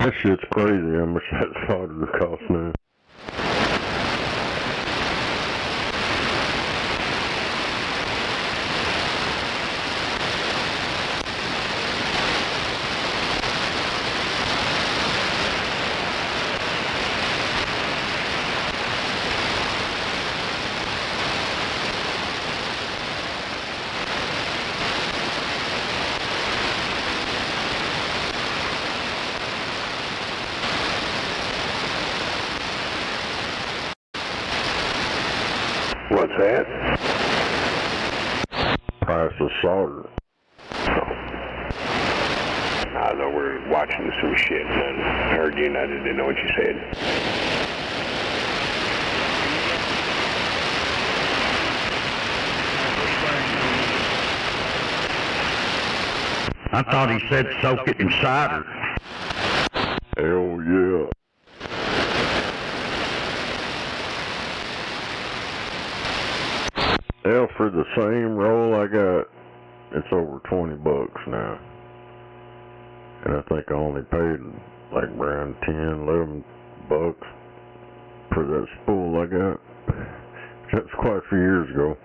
That shit's crazy how much that solder costs now. What's that? Price of solder. I thought we were watching some shit and I heard you and I didn't know what you said. I thought he said soak it in cider. Hell yeah. Hell, for the same roll I got, it's over 20 bucks now. And I think I only paid like around 10, 11 bucks for that spool I got. That's quite a few years ago.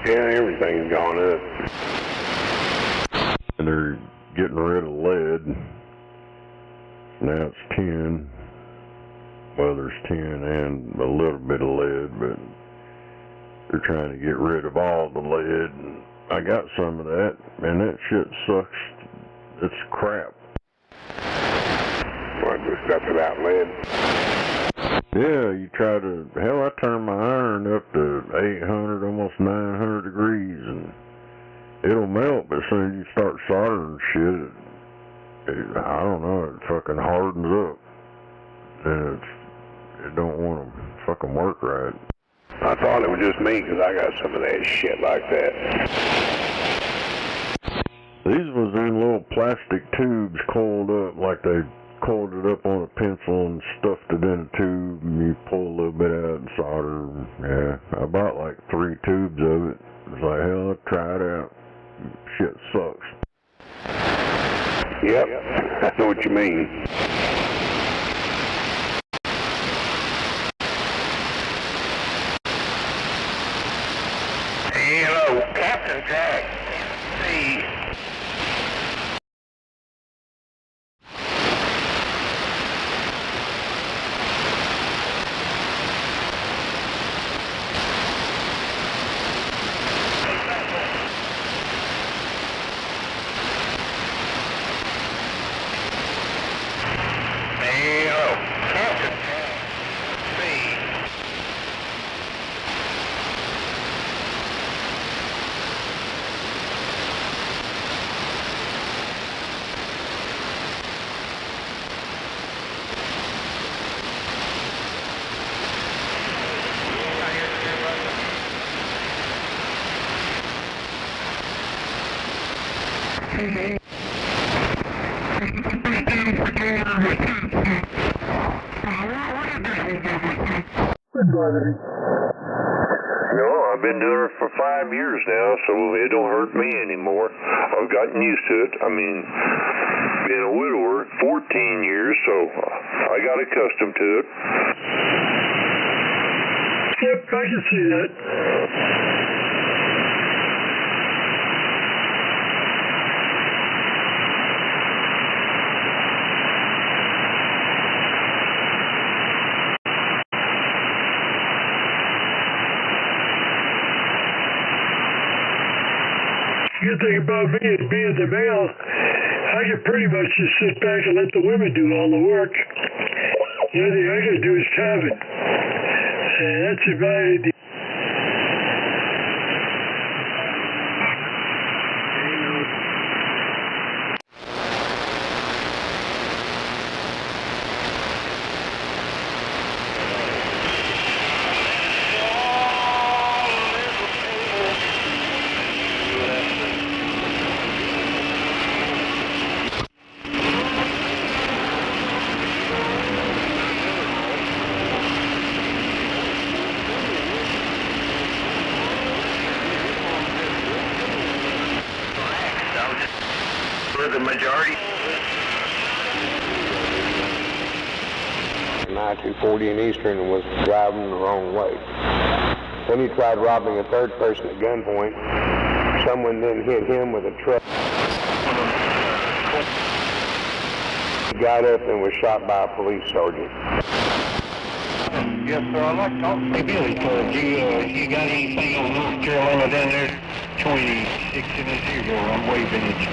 Yeah, everything's gone up. And they're getting rid of lead. Now it's tin. Well, there's tin and a little bit of lead, but they're trying to get rid of all the lead. And I got some of that, and that shit sucks. It's crap. What, the stuff without lead? Yeah, you try to, hell, I turned my iron up to 800, almost 900 degrees, and it'll melt, but as soon as you start soldering shit, I don't know, it fucking hardens up, and it don't want to fucking work right. I thought it was just me because I got some of that shit like that. These was in little plastic tubes coiled up, like they coiled it up on a pencil and stuffed it in a tube, and you pull a little bit out and solder. Yeah, I bought like 3 tubes of it. It's like, hell, I'll try it out. Shit sucks. Yep, I know what you mean. Hello, Captain Jack. See. Hello, Captain Jack. See. No, I've been doing it for 5 years now, so it don't hurt me anymore. I've gotten used to it. I mean, being a widower 14 years, so I got accustomed to it. Yep, I can see that. Good thing about me is being the male, I can pretty much just sit back and let the women do all the work. The only thing I gotta do is time it. And that's about it. already... I-240 in Eastern and was driving the wrong way. Then he tried robbing a third person at gunpoint. Someone then hit him with a truck. He got up and was shot by a police sergeant. Yes, sir. I'd like to talk to you, Billy. You got anything on North Carolina down there? 26 in this year, I'm waving at you.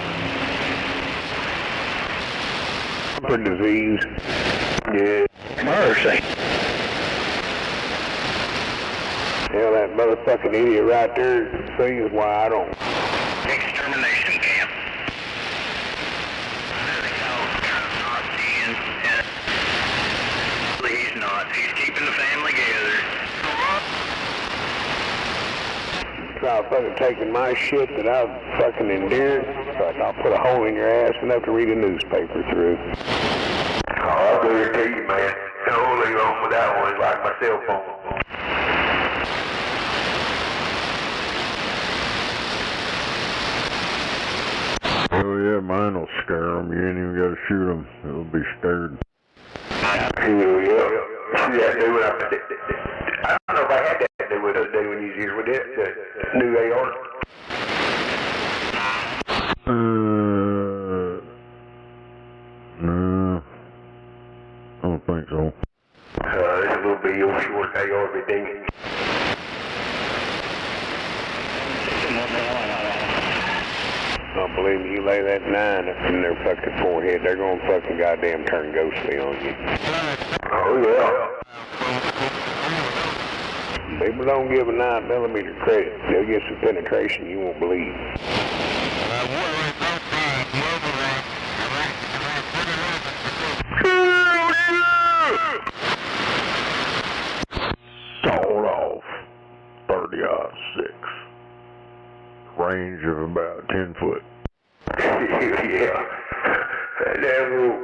For disease. Yeah. Mercy. Hell, that motherfucking idiot right there sees why I don't. Extermination camp. He's not. He's keeping the family together. Try fucking taking my shit that I've fucking endured, but I'll put a hole in your ass enough to read a newspaper through. Oh, I'll guarantee you, man. The only wrong with that one is like my cell phone. Oh yeah, mine will scare them. You ain't even got to shoot them. It'll be scared. Hell yeah. See that dude? I don't know if I had that dude with us day when you was here with it. The new AR. No. I don't think so. This little bit of short AR everything. Don't believe me, you lay that 9 up in their fucking forehead, they're gonna fucking goddamn turn ghostly on you. Oh yeah. People don't give a 9mm credit. They'll get some penetration you won't believe. Sawed off. 30-06. Range of about 10 foot. Yeah. That little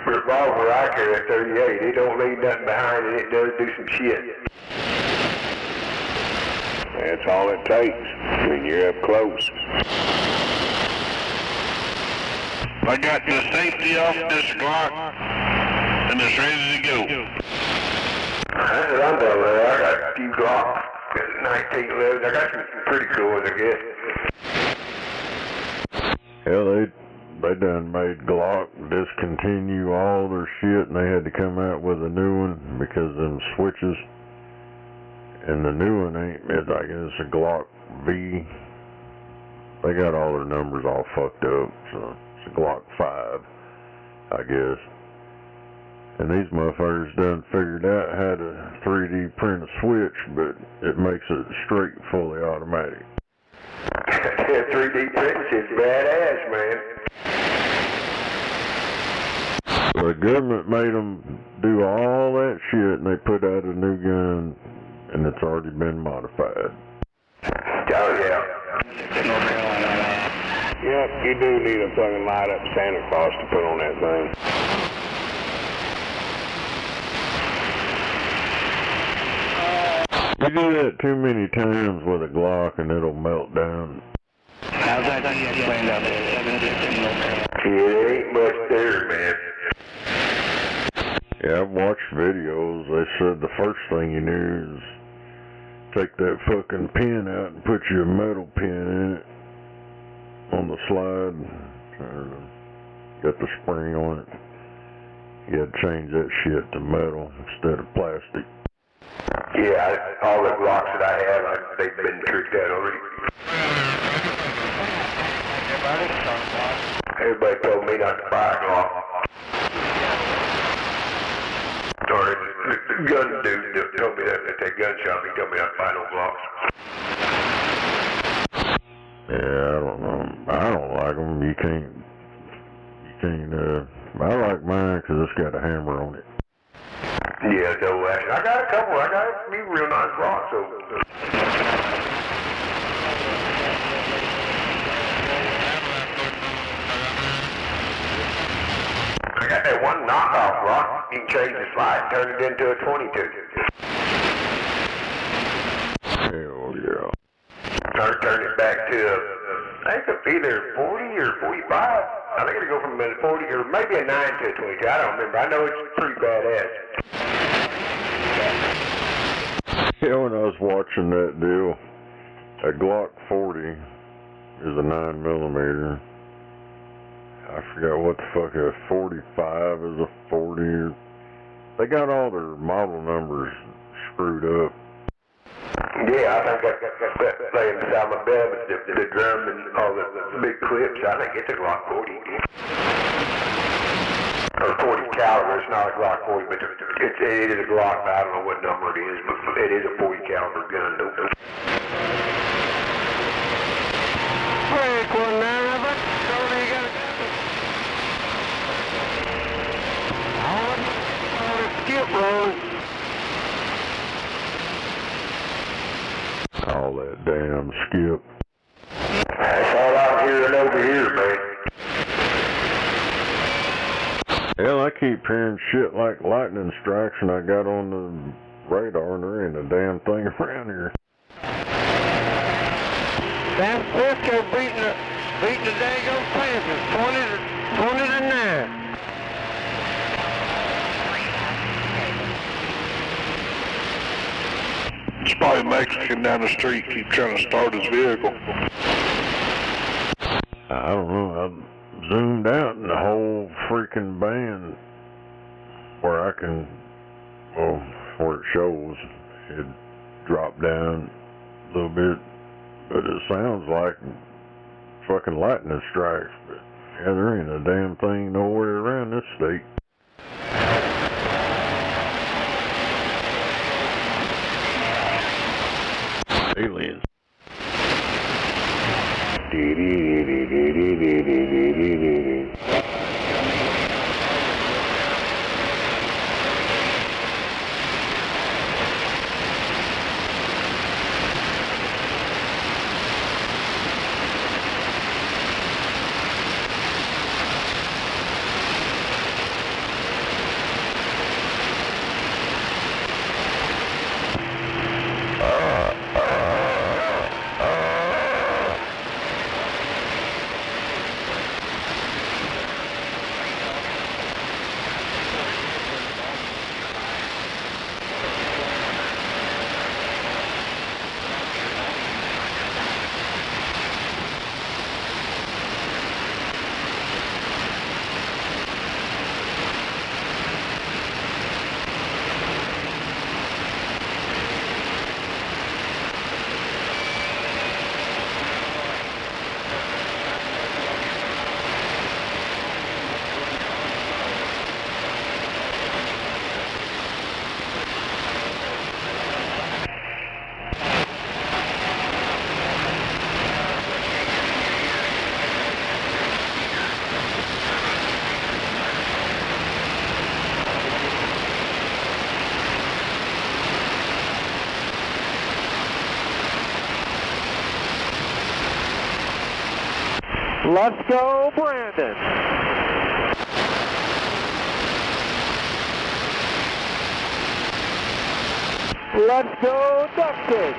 revolver I carry at 38, it don't leave nothing behind it. It does do some shit. That's all it takes when you're up close. I got the safety off this Glock, and it's ready to go. That's what I'm doing. I got a few Glocks, 1911. I got some pretty cool ones, I guess. Hell, they done made Glock discontinue all their shit, and they had to come out with a new one because of them switches. And the new one ain't, it's a Glock V. They got all their numbers all fucked up, so it's a Glock 5, I guess. And these motherfuckers done figured out how to 3D print a switch, but it makes it straight fully automatic. 3D printing is badass, man. The government made them do all that shit, and they put out a new gun, and it's already been modified. Oh, yeah. Yep, you do need a fucking light up Santa Claus to put on that thing. You do that too many times with a Glock, and it'll melt down. How's that planned out there? It ain't much there, man. Yeah, I've watched videos. They said the first thing you do is take that fucking pin out and put your metal pin in it on the slide. Got the spring on it. You had to change that shit to metal instead of plastic. Yeah, all the Glocks that I have, they've been tricked out already. Everybody told me not to buy a Glock. Or the gun dude told me that at that gun shop, he told me not to buy no Glocks. Yeah, I don't know. I don't like them. You can't, I like mine because it's got a hammer on it. Yeah, double action. I got a couple. I got a few real nice Glocks, so. I got that one knockoff Glock. You can change the slide and turn it into a 22. Hell yeah. Turn it back to I think it's either 40 or 45. I think it'll go from a 40 or maybe a 9 to a 22. I don't remember. I know it's pretty badass. Yeah, when I was watching that deal, a Glock 40 is a 9mm. I forgot what the fuck a 45 is a 40. They got all their model numbers screwed up. Yeah, I think that laying beside my bed with the drum and all the big clips. I think it's a Glock 40. Or 40 caliber. It's not a Glock 40, but it is a Glock. I don't know what number it is, but it is a 40 caliber gun. Break one there, Robert. So you got to skip rolling. All that damn skip. That's all I'm hearing over here, man. Hell, I keep hearing shit like lightning strikes, and I got on the radar, and there ain't a damn thing around here. San Francisco beating the daggone Panthers 20 to 9. It's probably a Mexican down the street keep trying to start his vehicle. I don't know. I zoomed out, and the whole freaking band where I can, well, where it shows, it dropped down a little bit, but it sounds like fucking lightning strikes. But yeah, there ain't a damn thing nowhere around this state. Aliens. Let's go, Brandon. Let's go, Dustin.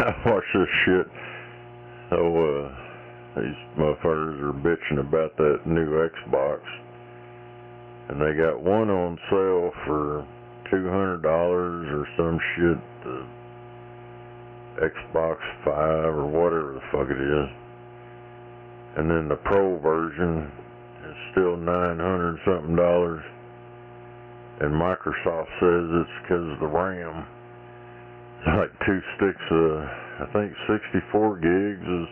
I watch this shit. So, these motherfuckers are bitching about that new Xbox. And they got one on sale for $200 or some shit. The Xbox 5 or whatever the fuck it is. And then the Pro version is still $900 something. And Microsoft says it's because of the RAM. Like 2 sticks of, I think 64 gigs is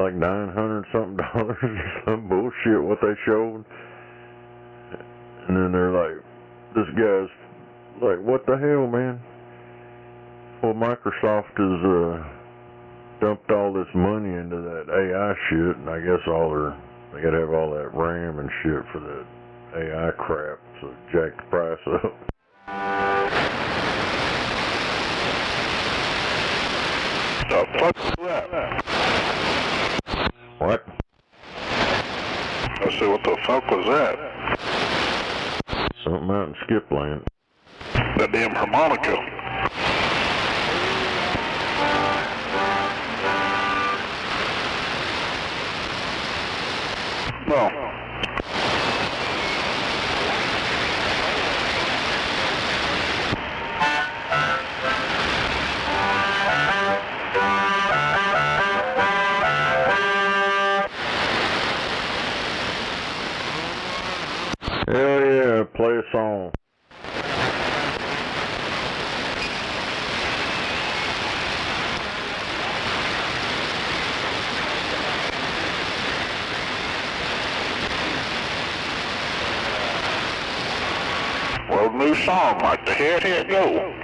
like $900 something or some bullshit what they showed. And then they're like, this guy's like, what the hell, man? Well, Microsoft has dumped all this money into that AI shit, and I guess they gotta have all that RAM and shit for that AI crap, so jack the price up. The fuck was that? What? I said, what the fuck was that? Something out in Skipland. That damn harmonica. No. Hell yeah, play a song. Well, new song, like the Here It Go.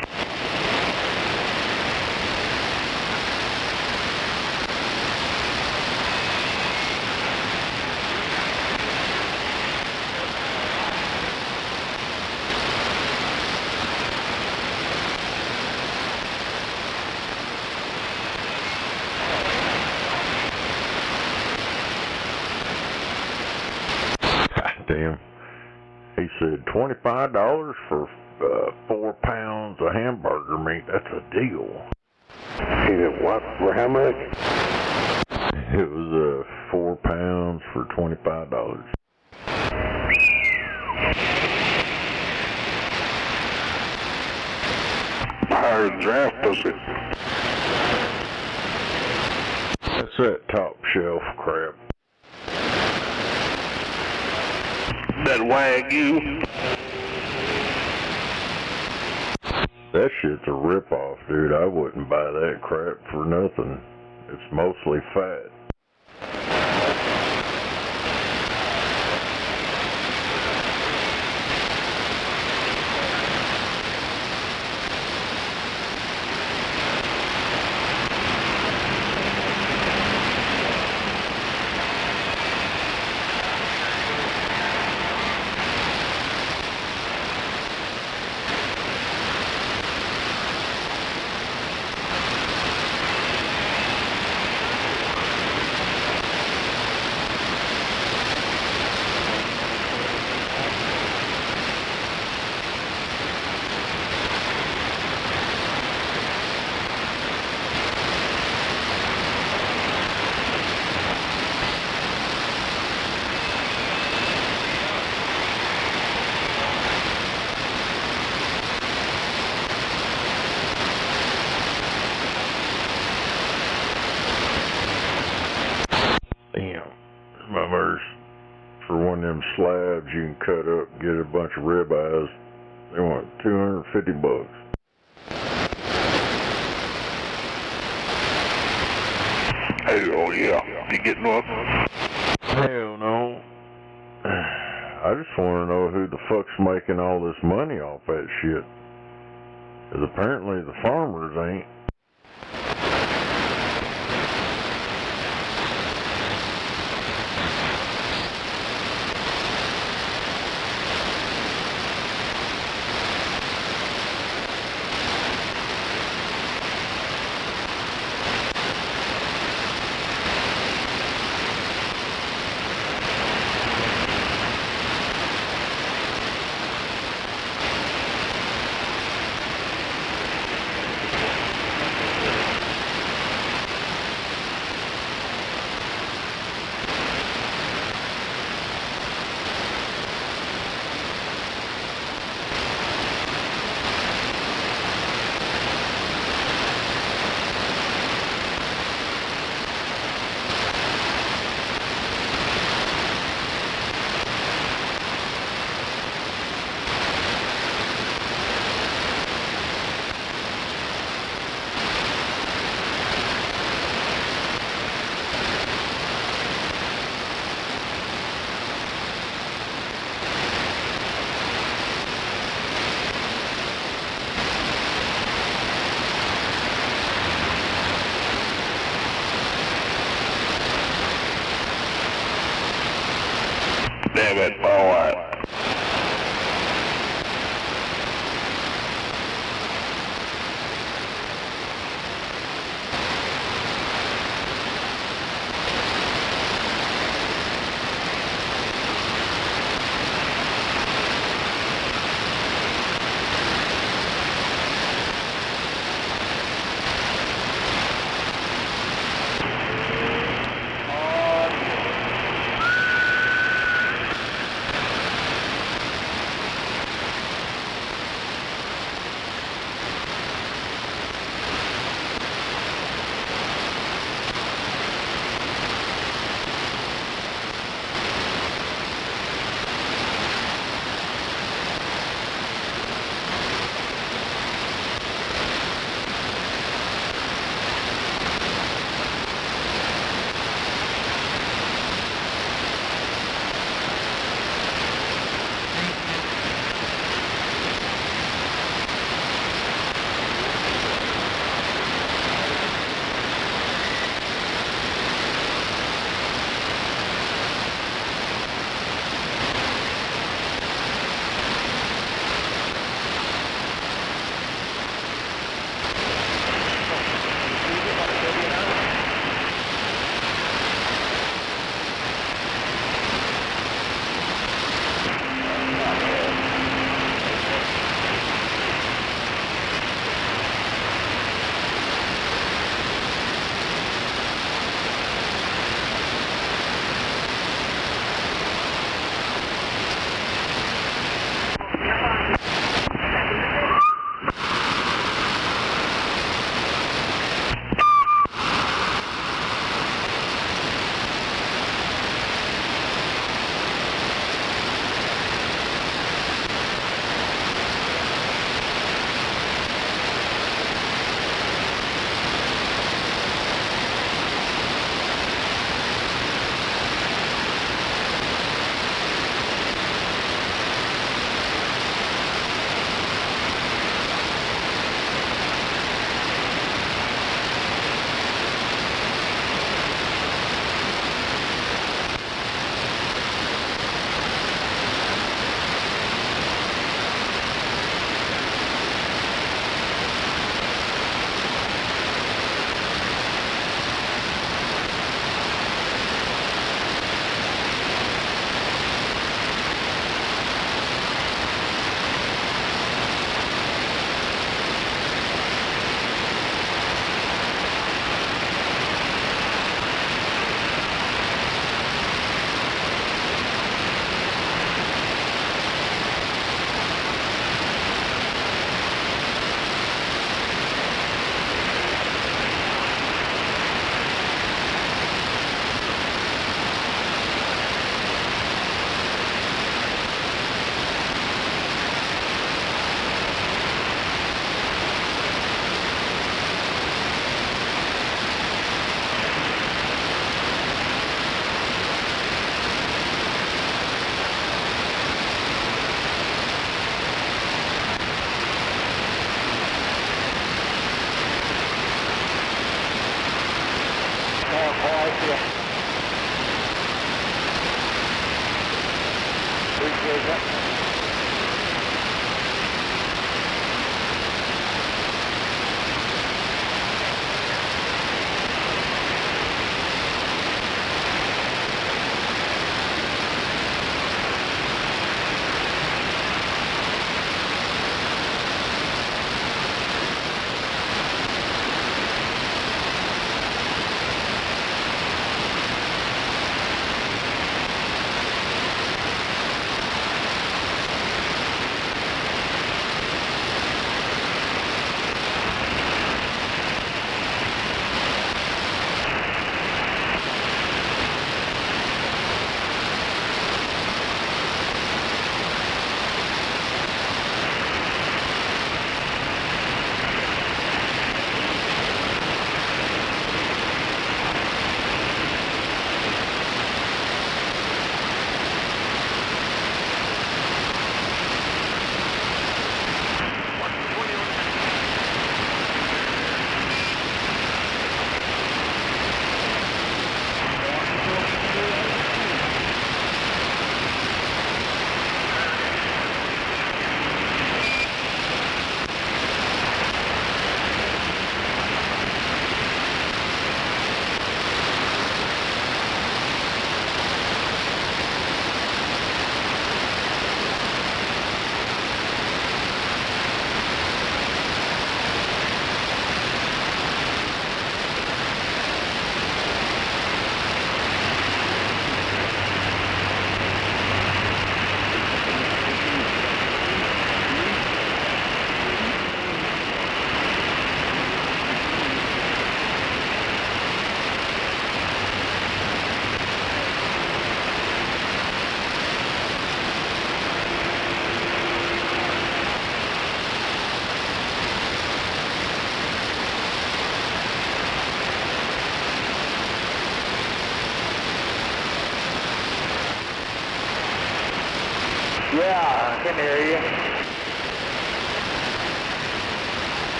Damn. He said $25 for 4 pounds of hamburger meat. That's a deal. He said, what? For how much? It was 4 pounds for $25. Higher than draft pussy. That's that top shelf crap. That Wagyu. That shit's a ripoff, dude. I wouldn't buy that crap for nothing. It's mostly fat. For one of them slabs you can cut up and get a bunch of ribeyes, they want $250. Hell yeah. You getting one? Hell no. I just want to know who the fuck's making all this money off that shit. 'Cause apparently the farmers ain't. it. All right.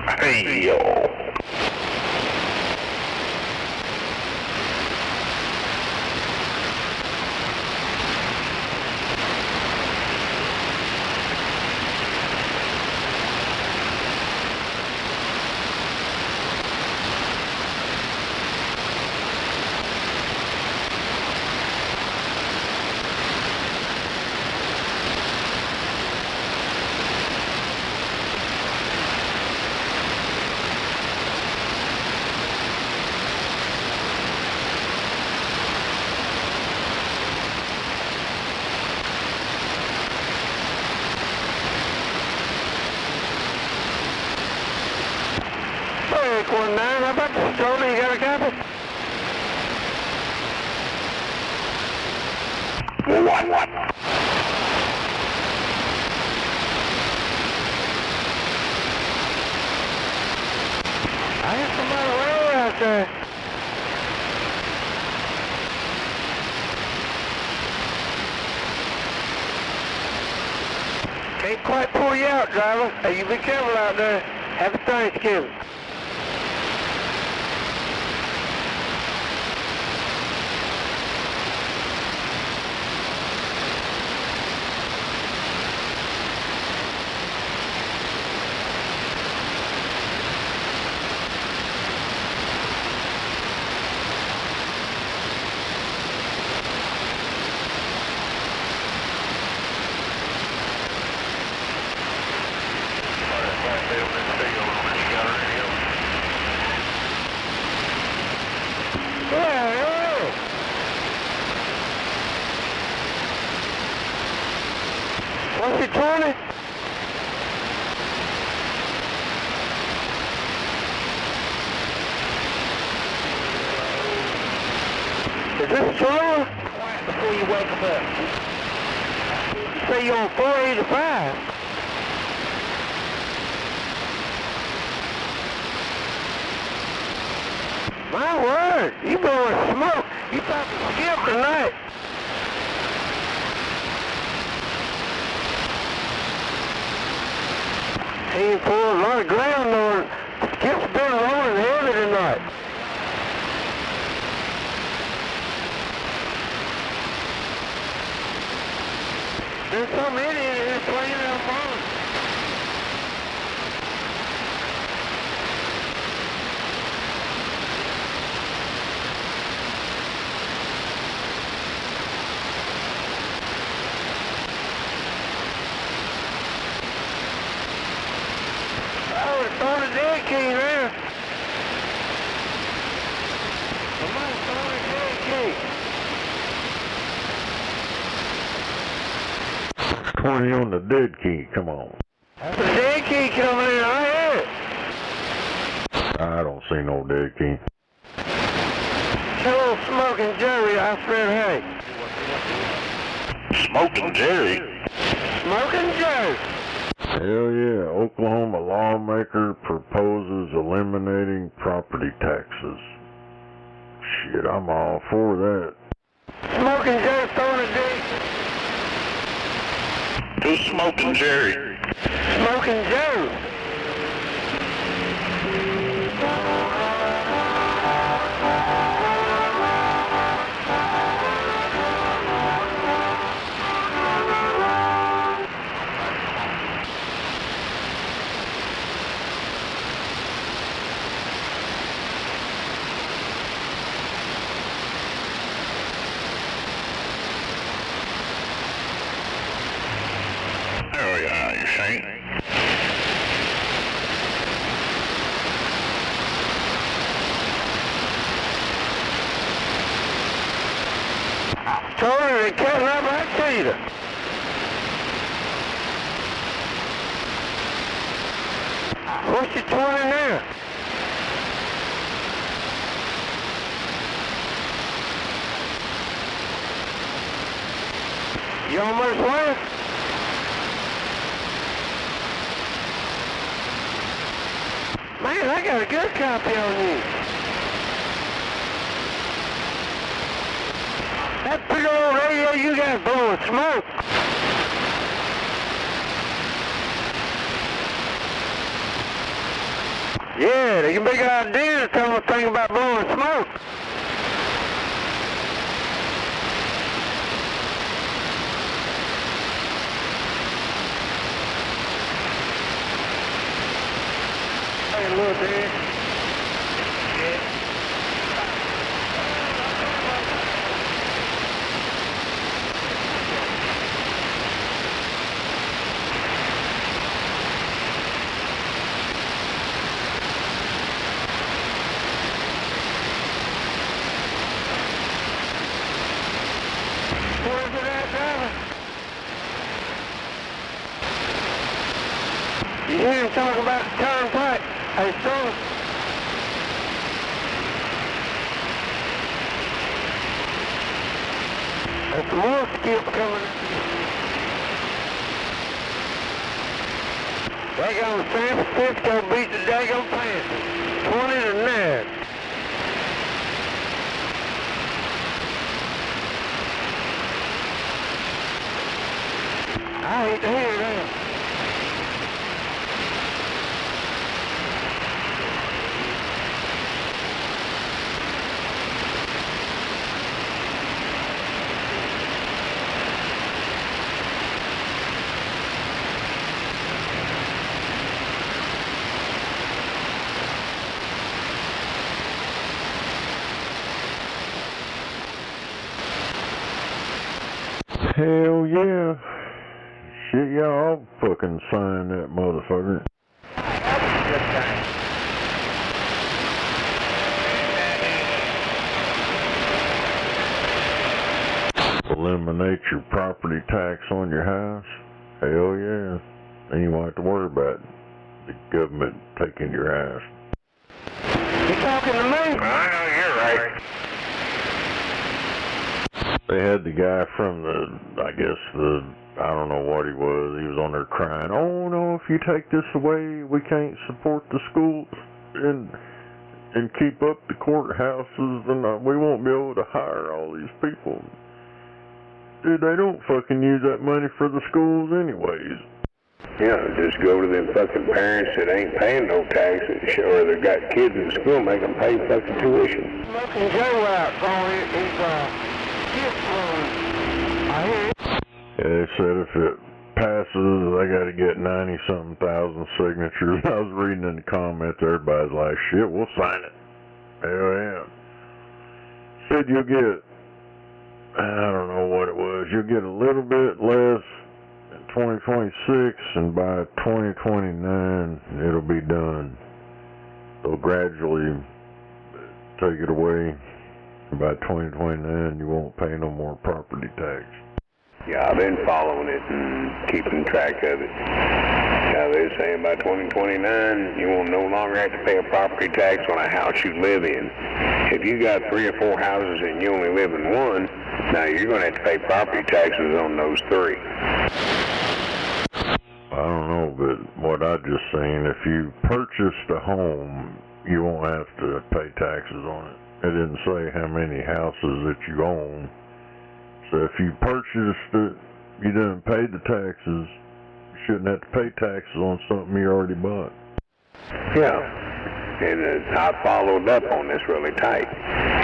Hey, yo. Nake 19, how about the Tony? You got a copy? What? I got somebody way out there. Can't quite pull you out, driver. Hey, you be careful out there. Happy Thanksgiving. What's it, 20? Is this slower? Before you wake up. You say you're on 485. My word, you blowing smoke. You about to skip tonight. He ain't pulling a lot of ground on. Skip's been rolling heavy tonight. There's some idiot here playing out phone. I would have thrown a dead key there. Somebody thrown a dead key. 20 on the dead key, come on. That's a dead key coming in, I hear it. I don't see no dead key. Hello, Smoking Jerry, I said hey. Smoking Jerry. Smoking Jerry. Hell yeah, Oklahoma lawmaker proposes eliminating property taxes. Shit, I'm all for that. Smoking Jerry throwing a dead Who's Smoking Jerry? Smoking Jerry. Oh yeah, you see? Tony, they cutting up right to you. What's your 20 now? You almost left? Man, I got a good copy on you. That big old radio you got blowing smoke. making big ideas, tell them thing about blowing smoke. Hey, a little bit. Where's it at, driver? You hear him talking about the turnpike? Hey, son. There's some more skip coming. Daggone San Francisco beats the daggone Panthers. 20 to 9. I hate to hear that. Hell yeah. Shit, y'all fucking sign that motherfucker. Eliminate your property tax on your house. Hell yeah. Then you won't have to worry about the government taking your ass. You talking to me? I know you're right. They had the guy from I don't know what he was on there crying, oh no, if you take this away, we can't support the schools and keep up the courthouses, and we won't be able to hire all these people. Dude, they don't fucking use that money for the schools anyways. Yeah, just go to them fucking parents that ain't paying no taxes, or they've got kids in school, make them pay fucking tuition. Smoking Joe out, calling he's skip I hear it. Yeah, they said if it passes, they got to get 90-something thousand signatures. I was reading in the comments, everybody's like, shit, we'll sign it. Hell yeah. Said you'll get, I don't know what it was, you'll get a little bit less in 2026, and by 2029, it'll be done. They'll gradually take it away. By 2029, you won't pay no more property tax. Yeah, I've been following it and keeping track of it. Yeah, they're saying by 2029, you will no longer have to pay a property tax on a house you live in. If you got 3 or 4 houses and you only live in one, now you're going to have to pay property taxes on those 3. I don't know, but what I just seen, if you purchased a home, you won't have to pay taxes on it. It didn't say how many houses that you own. So if you purchased it, you didn't pay the taxes, you shouldn't have to pay taxes on something you already bought. Yeah, and I followed up on this really tight.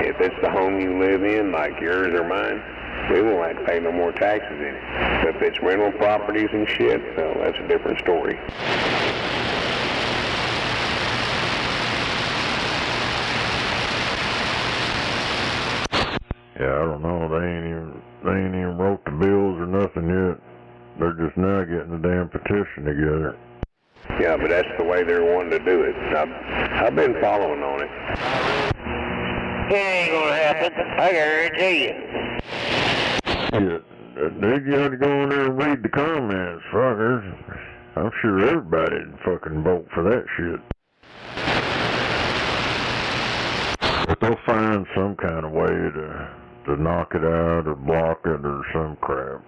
If it's the home you live in, like yours or mine, we won't have to pay no more taxes in it. But if it's rental properties and shit, well, that's a different story. Yeah, I don't know. They ain't even wrote the bills or nothing yet. They're just now getting the damn petition together. Yeah, but that's the way they're wanting to do it. I've been following on it. It ain't gonna happen, I guarantee you. Yeah, dude, you ought to go in there and read the comments, fuckers. I'm sure everybody'd fucking vote for that shit. But they'll find some kind of way to knock it out or block it or some crap.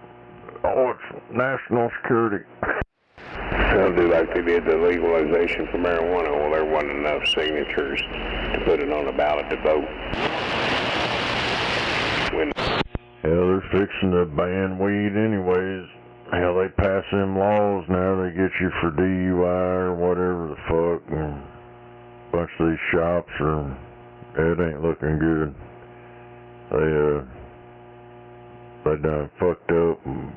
Oh, it's national security. They'll do like they did the legalization for marijuana. Well, there wasn't enough signatures to put it on the ballot to vote. Hell, they're fixing to ban weed anyways. Hell, they pass them laws now. They get you for DUI or whatever the fuck. And bunch of these shops it ain't looking good. They done fucked up and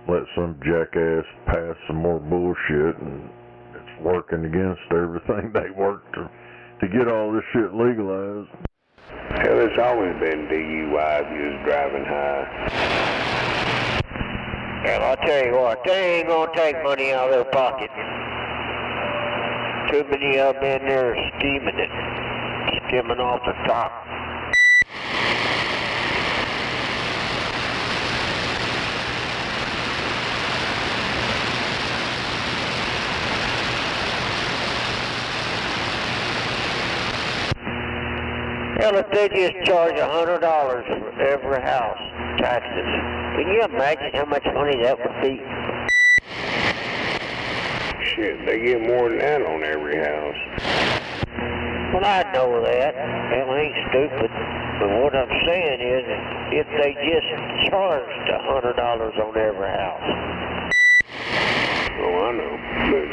let some jackass pass some more bullshit, and it's working against everything they worked to get all this shit legalized. Hell, it's always been DUI if you was driving high. And I'll tell you what, they ain't gonna take money out of their pocket. Too many of them in there steaming it, skimming off the top. Hell, if they just charge $100 for every house, taxes, can you imagine how much money that would be? Shit, they get more than that on every house. Well, I know that. Hell, I ain't stupid. But what I'm saying is, if they just charged $100 on every house. Oh, I know. But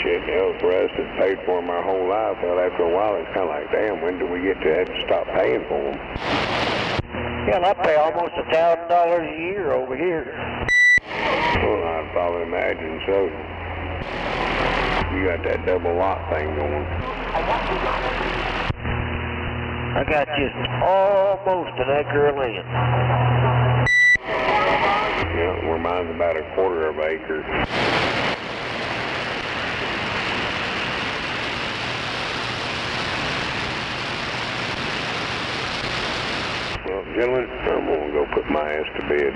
shit, hell, for us that paid for them our whole life, hell, after a while, it's kind of like, damn, when do we get to have to stop paying for them? Hell, I pay almost $1,000 a year over here. Well, I'd probably imagine so. You got that double lot thing going. I got just almost an acre of land. Yeah, where mine's about a quarter of an acre. Well, gentlemen, I'm going to go put my ass to bed.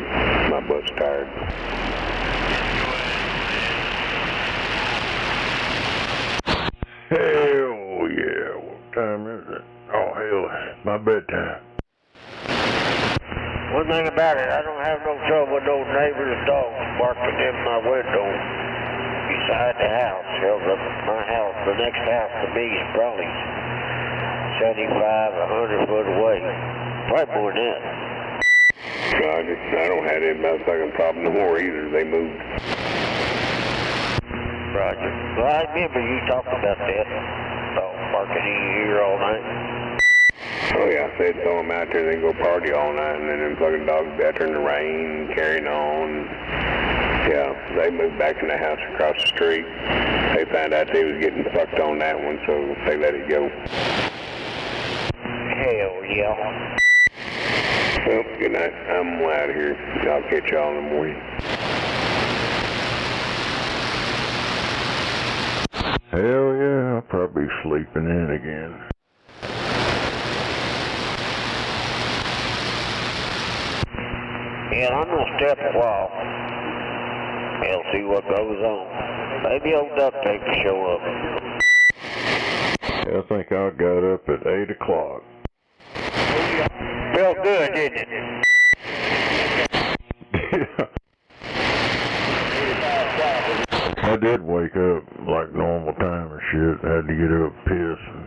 My butt's tired. Hell yeah, what time is it? Oh hell, my bedtime. One thing about it, I don't have no trouble with those neighbors' dogs barking in my window beside the house. Hell, my house, the next house to me is probably 75, 100 foot away. Probably more than that. I don't have that motherfucking problem no more either. They moved. Roger. Well, I remember you talking about that. Dog barking in your ear all night. Oh yeah, I said throw them out there, they go party all night, and then them fucking dogs be out there in the rain, carrying on. Yeah, they moved back in the house across the street. They found out they was getting fucked on that one, so they let it go. Hell yeah. Well, good night. I'm out of here. I'll catch y'all in the morning. Hell yeah, I'll probably be sleeping in again. Yeah, I'm gonna step a while. Hell, see what goes on. Maybe old duct tape will show up. I think I got up at 8 o'clock. Felt good, didn't it? I did wake up like normal time and shit. I had to get up piss. And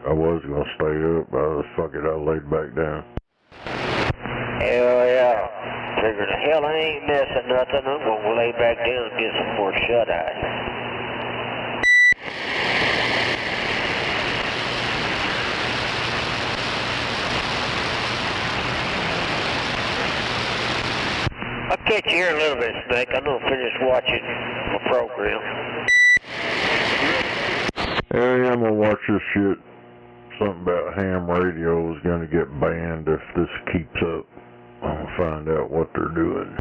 I was gonna stay up, but fuck it, I laid back down. Hell yeah. Figured the hell I ain't missing nothing. I'm gonna lay back down and get some more shut-eye. I'll catch you here in a little bit, Snake. I'm gonna finish watching my program. Hey, I'm gonna watch this shit. Something about ham radio is gonna get banned if this keeps up. I'm gonna find out what they're doing.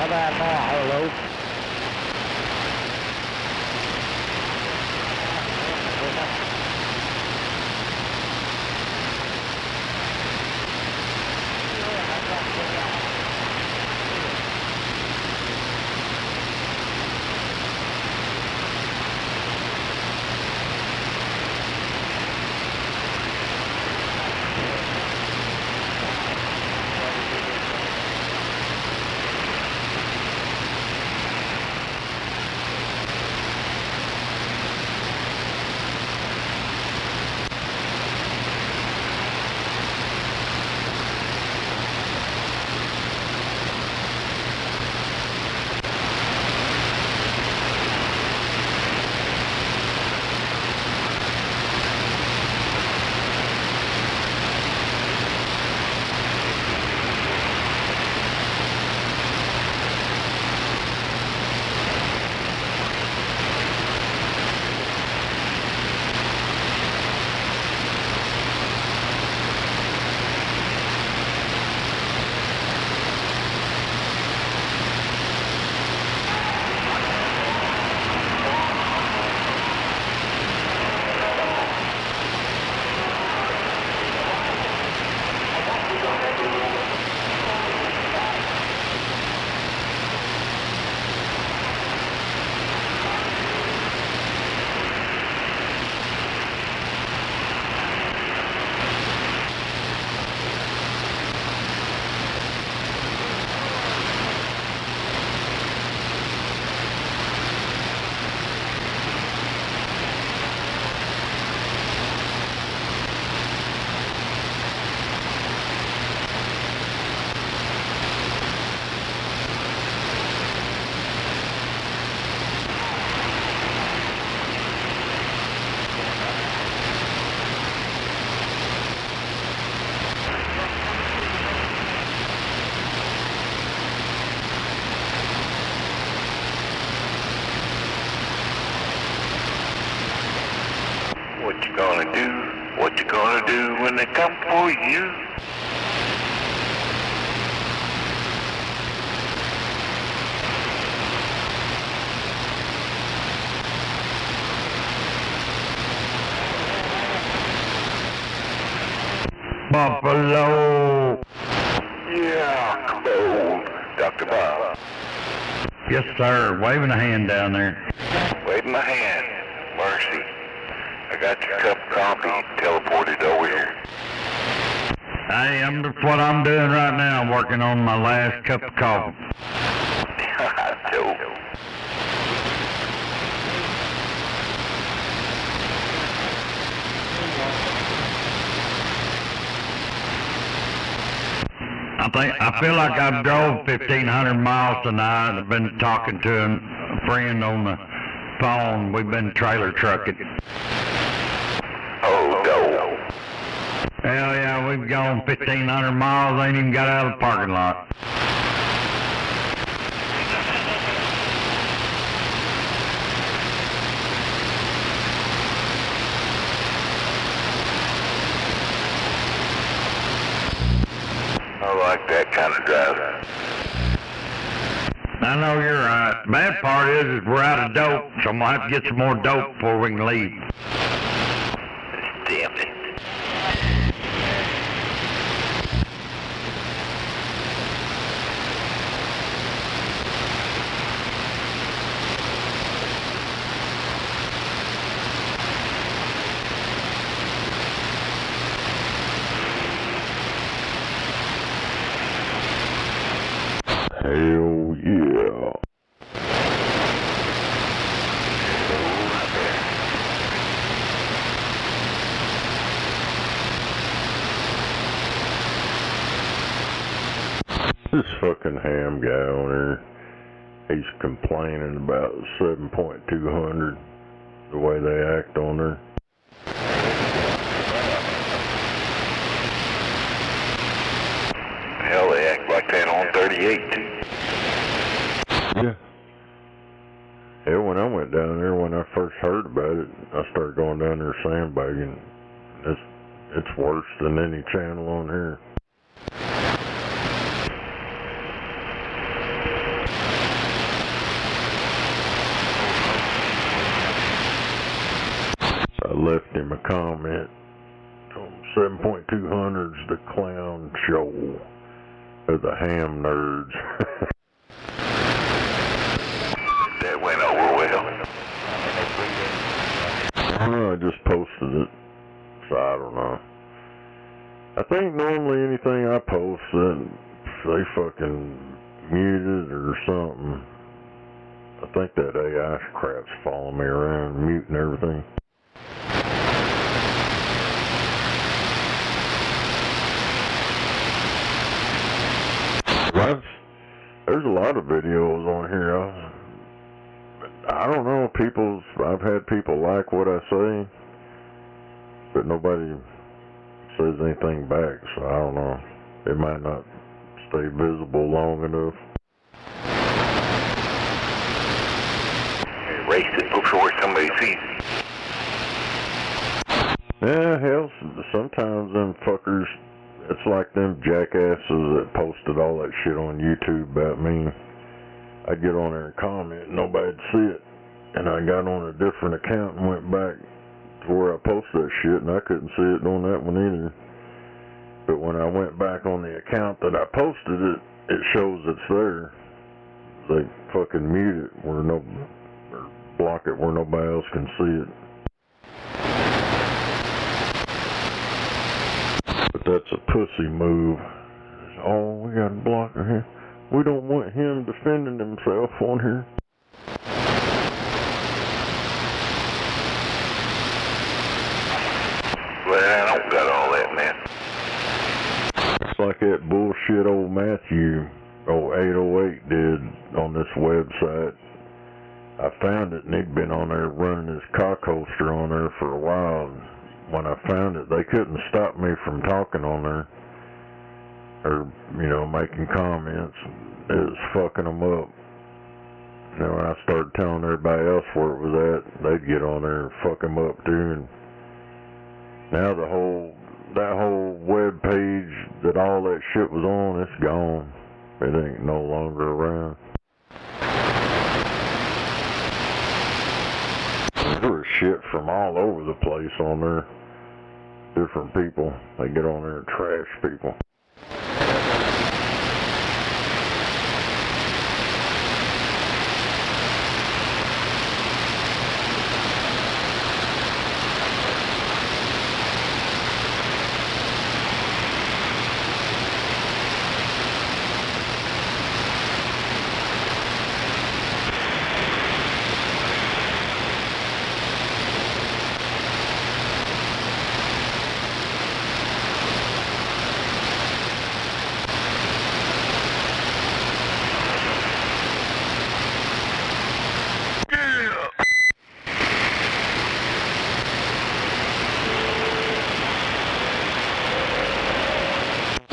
How about now? Hello? What you gonna do? What you gonna do when they come for you? Buffalo. Yeah, come on, Dr. Bob. Yes, sir. Waving a hand down there. Waving my hand. Mercy. I got your cup of coffee teleported over here. Hey, that's what I'm doing right now. I'm working on my last cup of coffee. Joe. I feel like I've drove 1,500 miles tonight. I've been talking to a friend on the phone. We've been trailer trucking. Oh, no. Hell yeah, we've gone 1,500 miles. Ain't even got out of the parking lot. I like that kind of driving. I know you're right. Bad part is we're out of dope, so I'm gonna have to get some more dope before we can leave. Damn it. Hell yeah. This fucking ham guy on there, he's complaining about 7.200, the way they act on there. Hell, they act like that on 38 too. Yeah. Yeah, when I went down there, when I first heard about it, I started going down there sandbagging. It's worse than any channel on here. left him a comment on 7.200's The Clown Show of the Ham Nerds. That went over well. I just posted it, so I don't know. I think normally anything I post, they fucking muted or something. I think that AI crap's following me around, muting everything. There's a lot of videos on here. I don't know, I've had people like what I say, but nobody says anything back, so I don't know. It might not stay visible long enough. Erase it before somebody sees it. Yeah, hell, sometimes them fuckers, it's like them jackasses that posted all that shit on YouTube about me. I'd get on there and comment, nobody'd see it. And I got on a different account and went back to where I posted that shit, and I couldn't see it on that one either. But when I went back on the account that I posted it, it shows it's there. They fucking mute it or block it where nobody else can see it. But that's a pussy move. Oh, we got a blocker here. We don't want him defending himself on here. Well, I don't got all that, man. It's like that bullshit old Matthew, 808 did on this website. I found it and he'd been on there running his cock holster on there for a while. And when I found it, they couldn't stop me from talking on there. Or, making comments. It was fucking them up. When I started telling everybody else where it was at, they'd get on there and fuck them up too. And now that whole web page that all that shit was on, it's gone. It ain't no longer around. There was shit from all over the place on there. Different people. They get on there and trash people.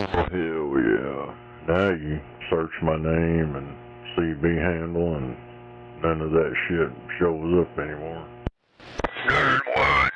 Hell yeah. Now you search my name and CB handle and none of that shit shows up anymore. Nerd one.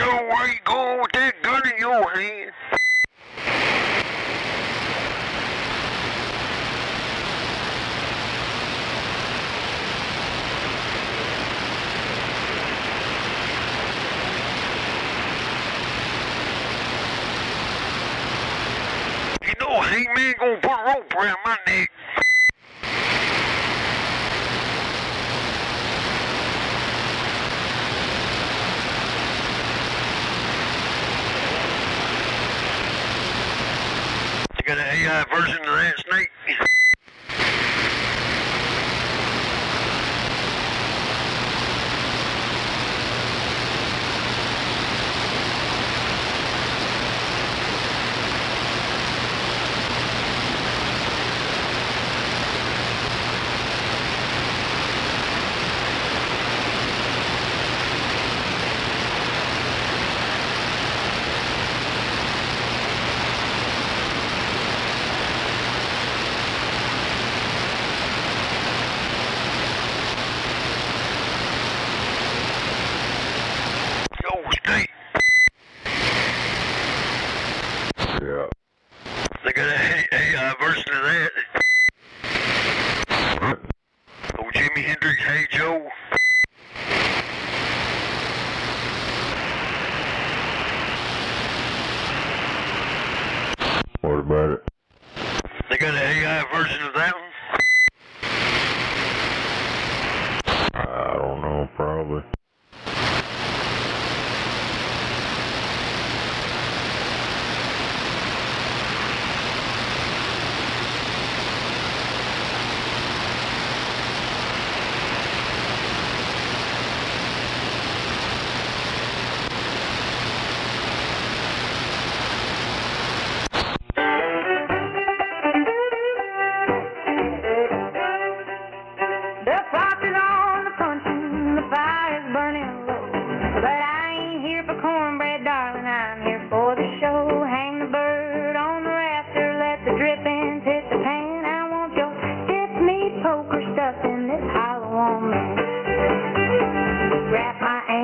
Joe, where you going with that gun in your hand? You know, Hangman gonna put a rope around my neck. You got an AI version of that, Snake? Yeah. They got a AI version of that. Oh, Jimi Hendrix, Hey Joe. What about it? They got an AI version of that one? I don't know, probably.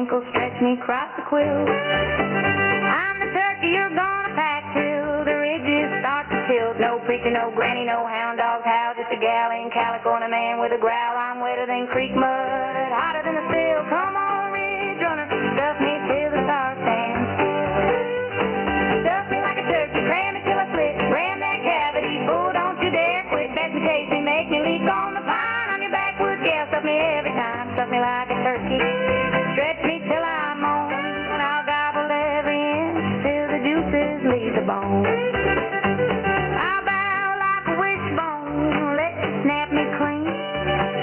Stretch me across the quilt. I'm the turkey you're gonna pack till the ridges start to tilt. No preacher, no granny, no hound dog howl, just a gal in calico and a man with a growl. I'm wetter than creek mud, hotter than the steel. Come on, ridge runner, stuff me till the stars stand still. Stuff me like a turkey, cram it till I split, ram that cavity, bull, don't you dare quit. Bet me, taste me, make me leak on the pine. I'm your backwoods gal, stuff me every time, stuff me like a turkey. Stretch me till I'm on, I'll gobble every inch till the juices leave the bone. I'll bow like a wishbone, let you snap me clean.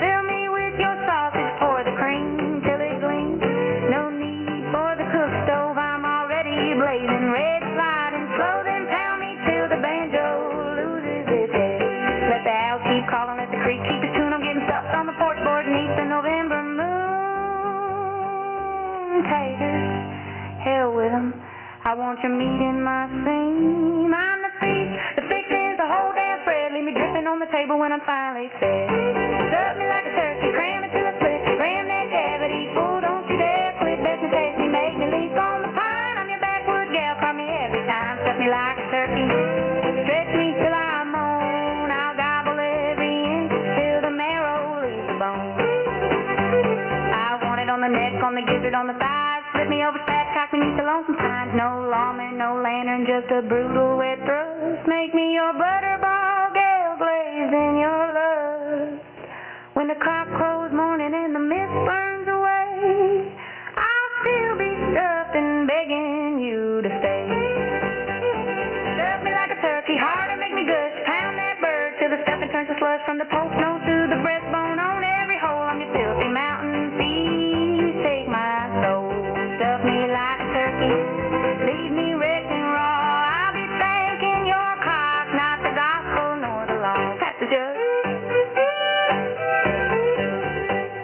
Fill me with your sausage, pour the cream till it gleams. No need for the cook stove, I'm already blazing. Red sliding slow, then pound me till the banjo loses its head. Let the owls keep calling, let the creek keep its tune. I'm getting stuffed on the porch board beneath the November moon. Taters, hell with 'em. I want your meat in my seam. I'm the feast, the fixin's the whole damn spread. Leave me dripping on the table when I'm finally fed. Stuff me like a turkey, cram it till I split. Ram that cavity, fool, don't you dare quit. Best me taste me, make me leap on the pine. I'm your backwoods gal, call me every time. Stuff me like a turkey, stretch me till I'm on. I'll gobble every inch till the marrow leaves the bone. I want it on the neck, on the gizzard, on the thighs. Flip me over fat, cock me neath the lonesome pines. No lawman, no lantern, just a brutal wet thrust. Make me your butterball gal, glaze in your lust. When the cock crows morning and the mist burns away, I'll still be stuffed and begging you to stay. Stuff me like a turkey, harder, make me gush. Pound that bird till the stuffing turns to slush. From the poke nose to the breastbone, on every hole. I'm your filthy mountain feast, take my soul. Stuff me like a turkey, leave me wrecked and raw. I'll be thanking your cock, not the gospel nor the law. Pass the jug,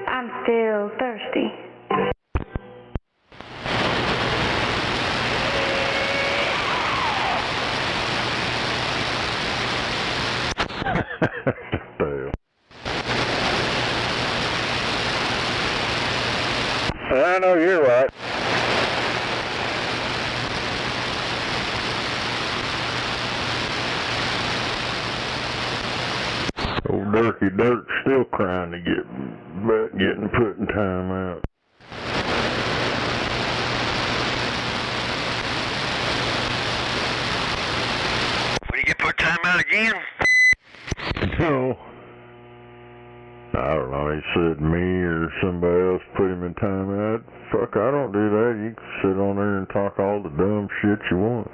I'm still thirsty. I know you're right. Turkey Dirk's still crying to get getting put in timeout. Will you get put timeout again? No. I don't know, he said me or somebody else put him in timeout. Fuck, I don't do that. You can sit on there and talk all the dumb shit you want.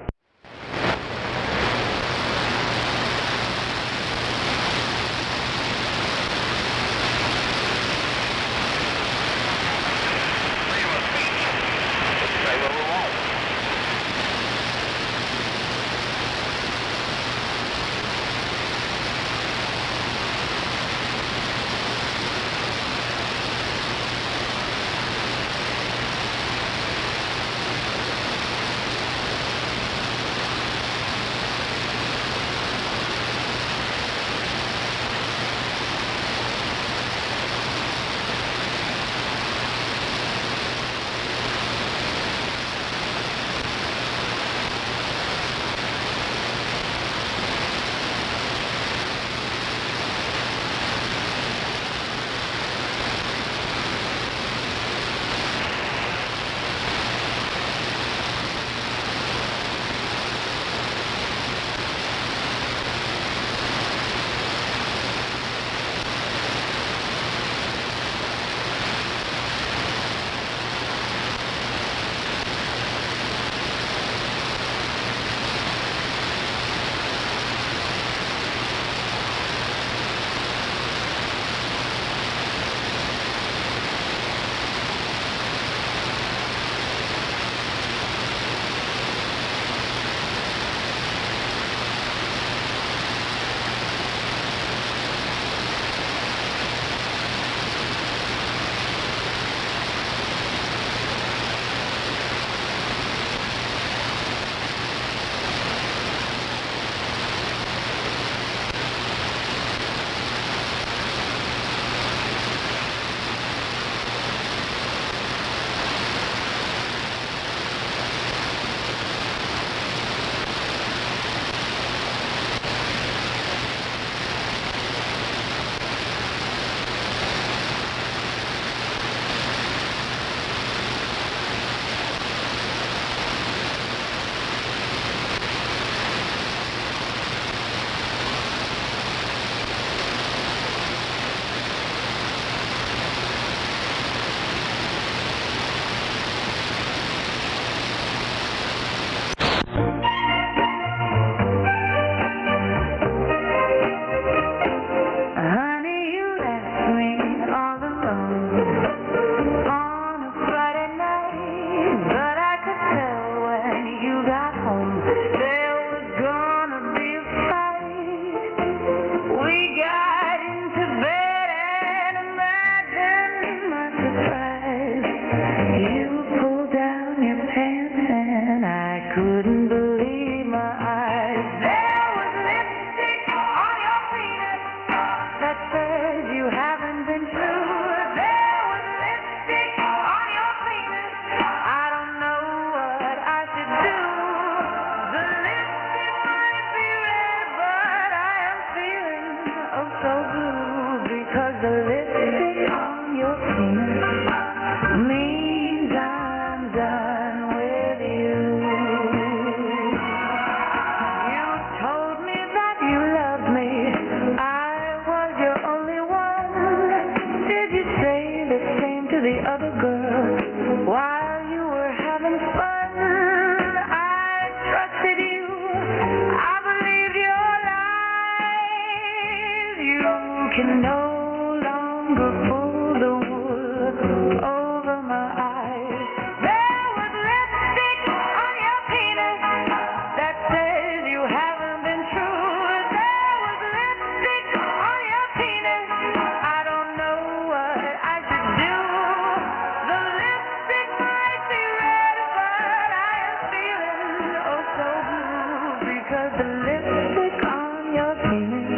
The lipstick on your penis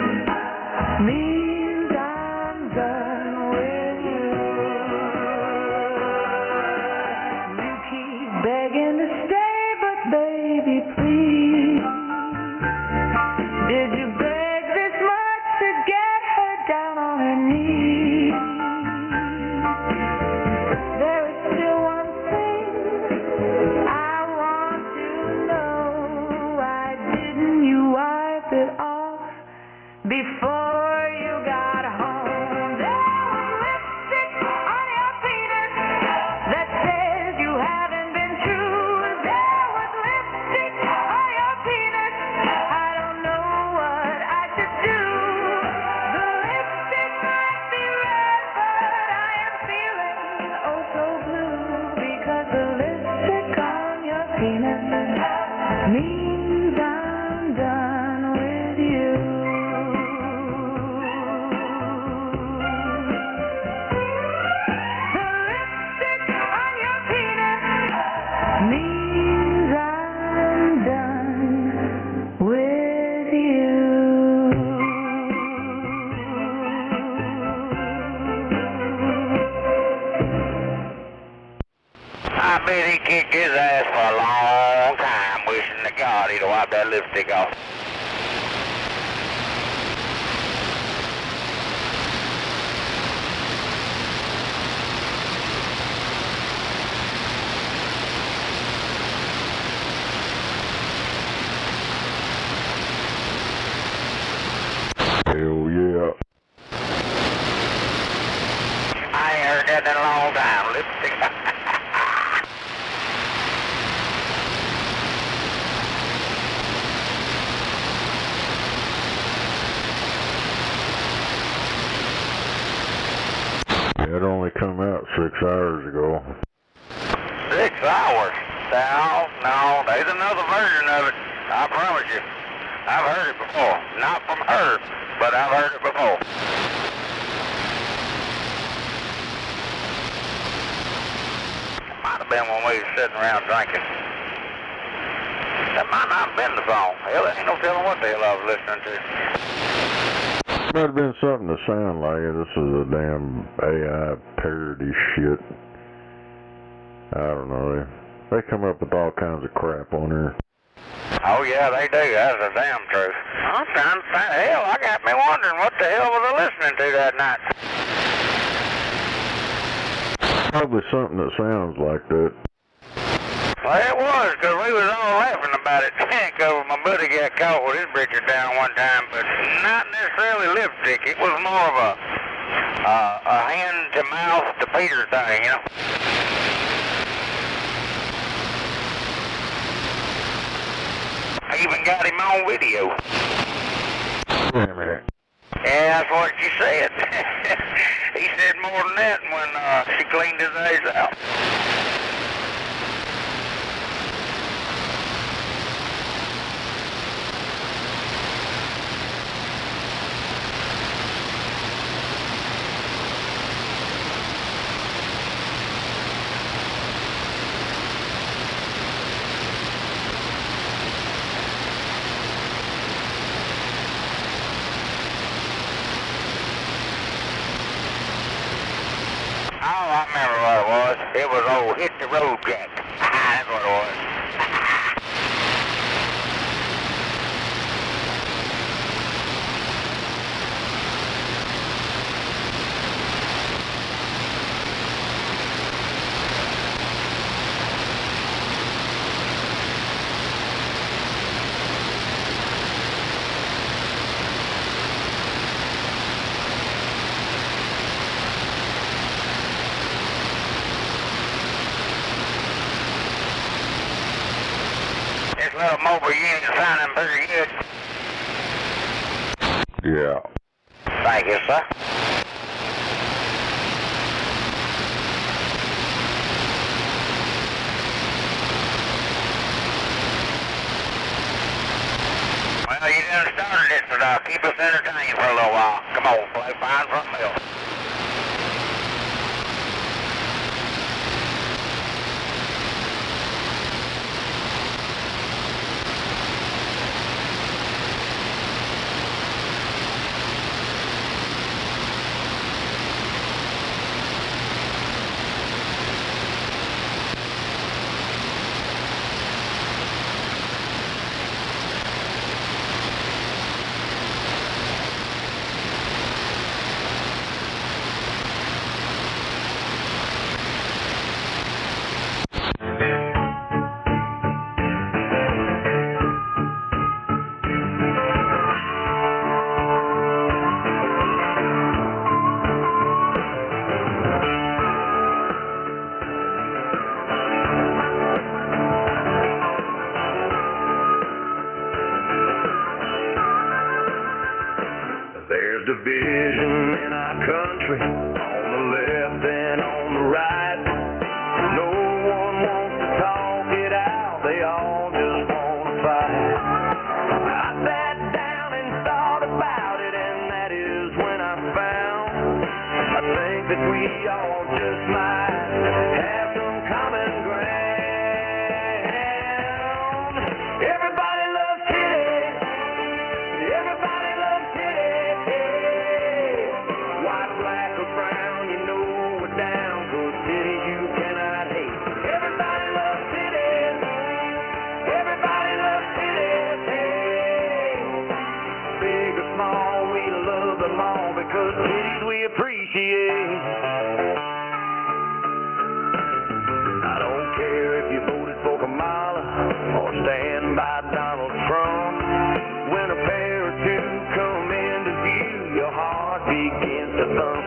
means means I'm done with you. The lipstick on your penis means I'm done with you. I bet he kicked his ass for a long time, wishing to God he'd wipe that lipstick off. Hell yeah. I ain't heard that in a long time, lipstick. It only come out 6 hours ago. 6 hours? No, there's another version of it. I promise you. I've heard it before. Not from her, but I've heard it before. Might have been when we was sitting around drinking. That might not have been the song. Hell, there ain't no telling what the hell I was listening to. Might have been something to sound like it. This is a damn AI parody shit. I don't know. They come up with all kinds of crap on there. Oh, yeah, they do. That's the damn truth. I'm trying to find... Hell, I got me wondering what the hell was I listening to that night. Probably something that sounds like that. Well, it was, because we was all laughing about it. Because my buddy got caught with his britches down one time, but not necessarily lipstick. It was more of a hand-to-mouth to Peter thing, you know? I even got him on video. Wait a minute. Yeah, that's what she said. He said more than that when she cleaned his ass out. Oh, I remember what it was. It was old Hit the Road Jack. That's what it was. This little mobile unit sounding pretty good. Yeah. Thank you, sir. Well, you done started it, so now keep us entertained for a little while. Come on, play fine front mill. I don't care if you voted for Kamala or stand by Donald Trump. When a pair or two come into view, your heart begins to thump.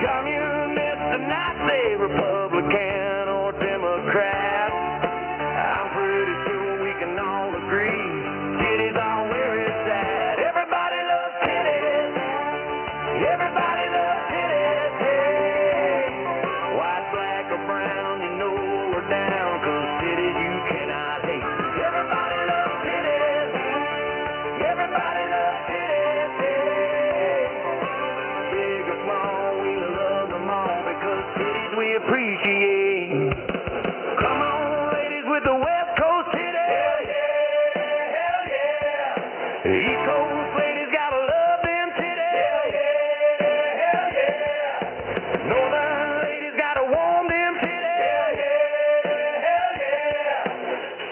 Communist and not say Republican or Democrat. I'm pretty sure we can all agree titties are where it's at. Everybody loves titties. Everybody loves titties. Hey. White, black, or brown, you know we're down, 'cause titties you cannot hate. Everybody loves titties. Everybody loves titties. Hey. Big or small, we love them all, because titties we appreciate. Come on, ladies, with the West Coast titties. Hell yeah, hell yeah. East Coast ladies gotta love them titties. Hell yeah, hell yeah. Northern ladies gotta warm them titties. Hell yeah, hell yeah.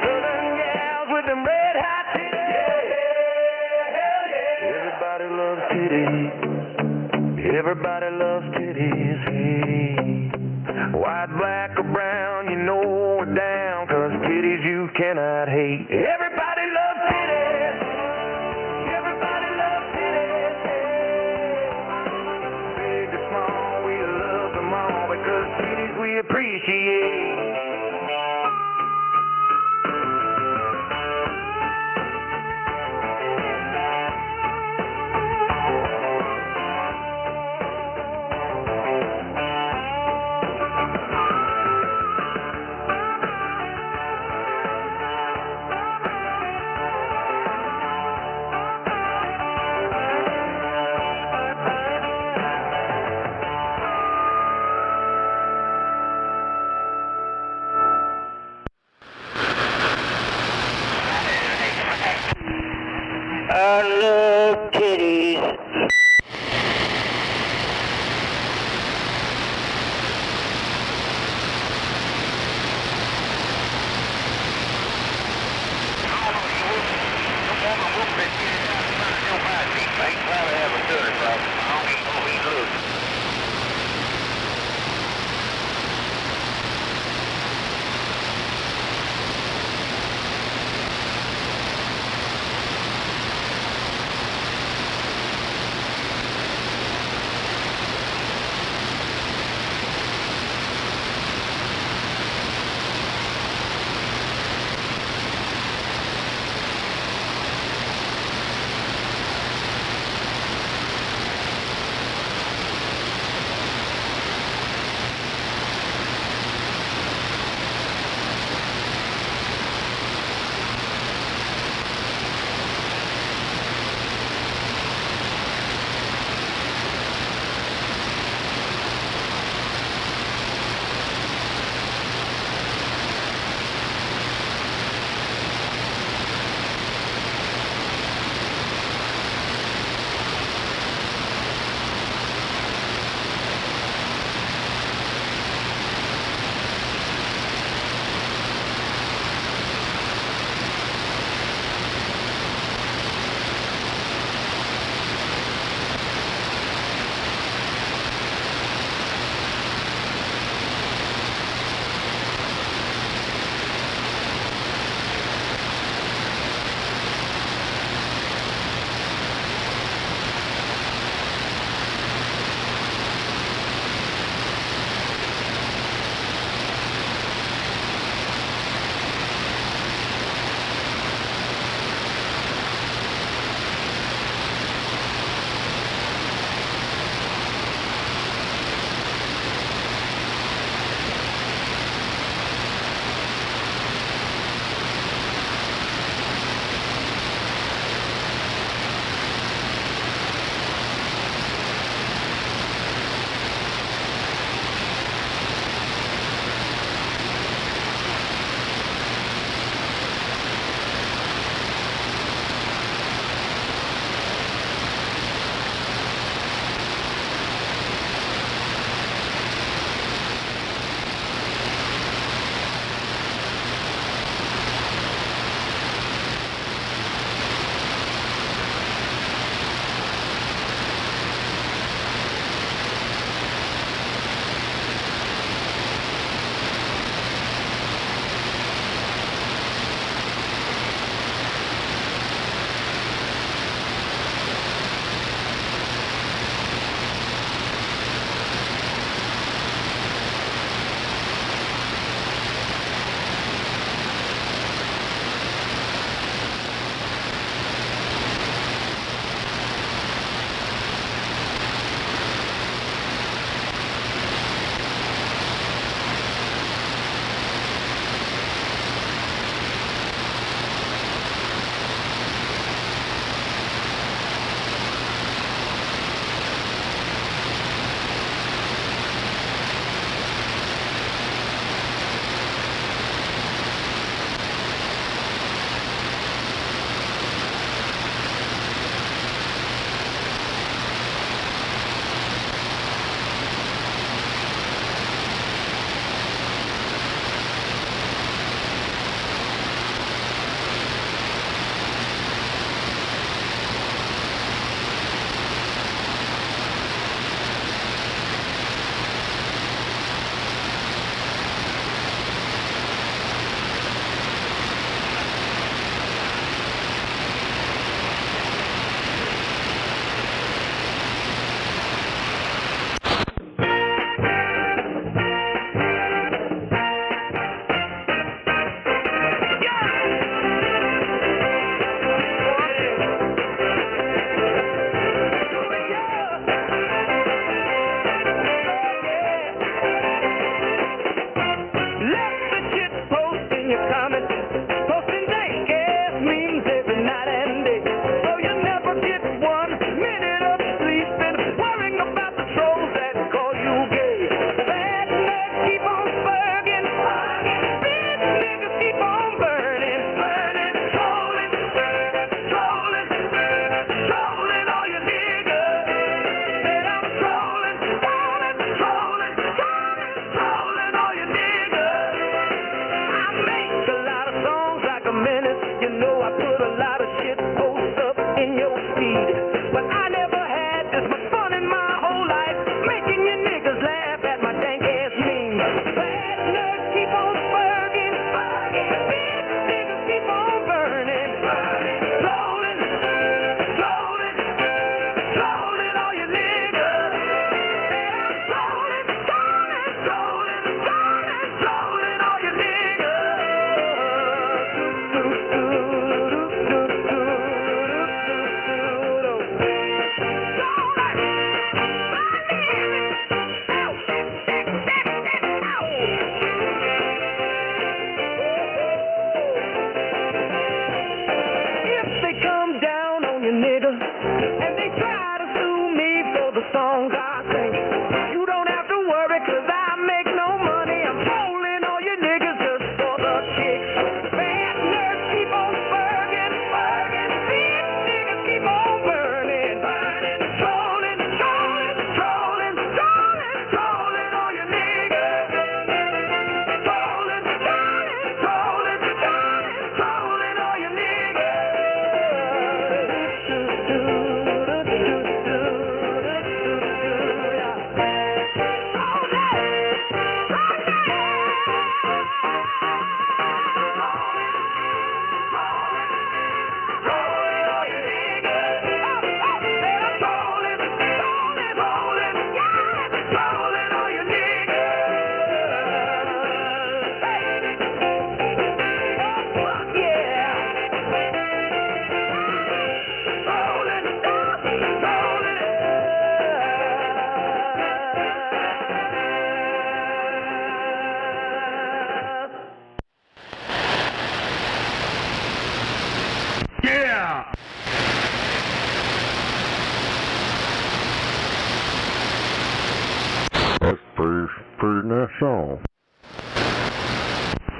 Southern gals with them red hot titties. Hell yeah, hell yeah. Everybody loves titties. Everybody loves titties. Hey. White, black, or brown, you know we're down, 'cause titties you cannot hate. Everybody loves titties. Everybody loves titties. Big or small, we love them all, because titties we appreciate.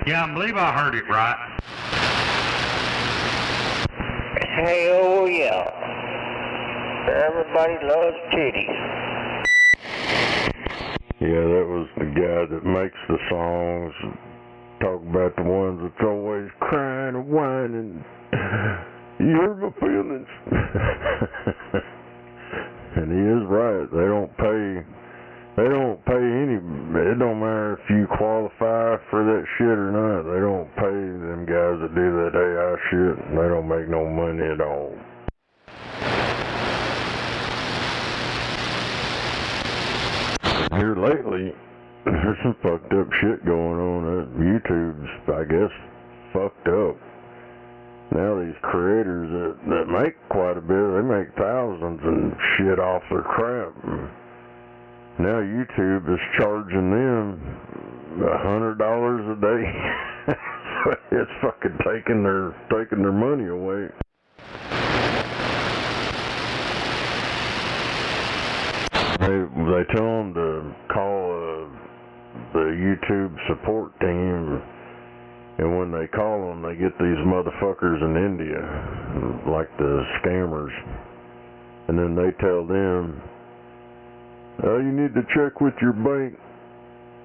Yeah, I believe I heard it right. Hell yeah. Everybody loves titties. Yeah, that was the guy that makes the songs. Talk about the ones that's always crying and whining. You hurt my feelings. And he is right. They don't pay any, it don't matter if you qualify for that shit or not. They don't pay them guys that do that AI shit. They don't make no money at all. Here lately, there's some fucked up shit going on. YouTube's, I guess, fucked up. Now these creators that make quite a bit, they make thousands and shit off their crap. Now YouTube is charging them $100 a day. It's fucking taking their money away. They tell them to call the YouTube support team, and when they call them, they get these motherfuckers in India, like the scammers, and then they tell them, oh, you need to check with your bank,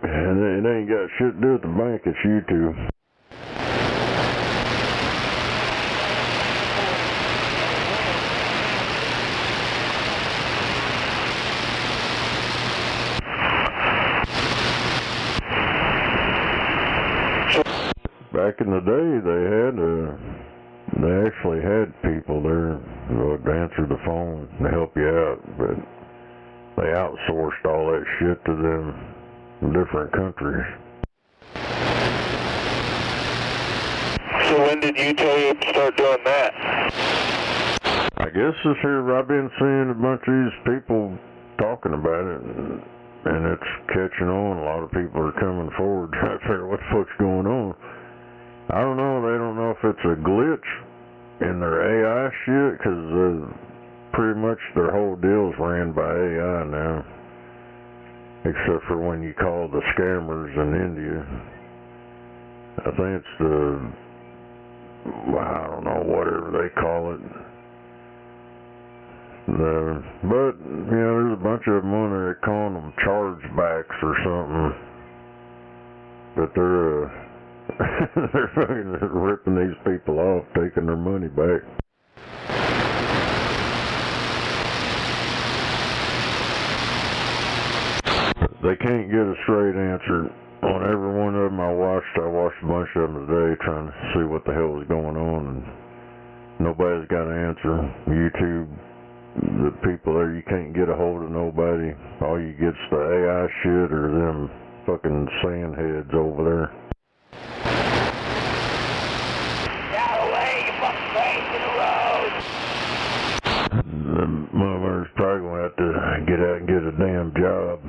and it ain't got shit to do with the bank, it's YouTube. Back in the day, they actually had people there who would answer the phone to help you out, but they outsourced all that shit to them different countries. So when did YouTube start doing that? I guess this here, I've been seeing a bunch of these people talking about it, and it's catching on. A lot of people are coming forward trying to figure out what the fuck's going on. I don't know. They don't know if it's a glitch in their AI shit, because pretty much their whole deal's ran by AI now, except for when you call the scammers in India. I think it's I don't know, whatever they call it. But, you know, there's a bunch of them on there calling them chargebacks or something. But they're fucking ripping these people off, taking their money back. They can't get a straight answer on every one of them I watched a bunch of them today trying to see what the hell was going on, and nobody's got an answer. YouTube, the people there, you can't get a hold of nobody. All you get's the AI shit or them fucking sand heads over there. Get away, you fucking crazy in the road! The motherfucker's probably gonna have to get out and get a damn job.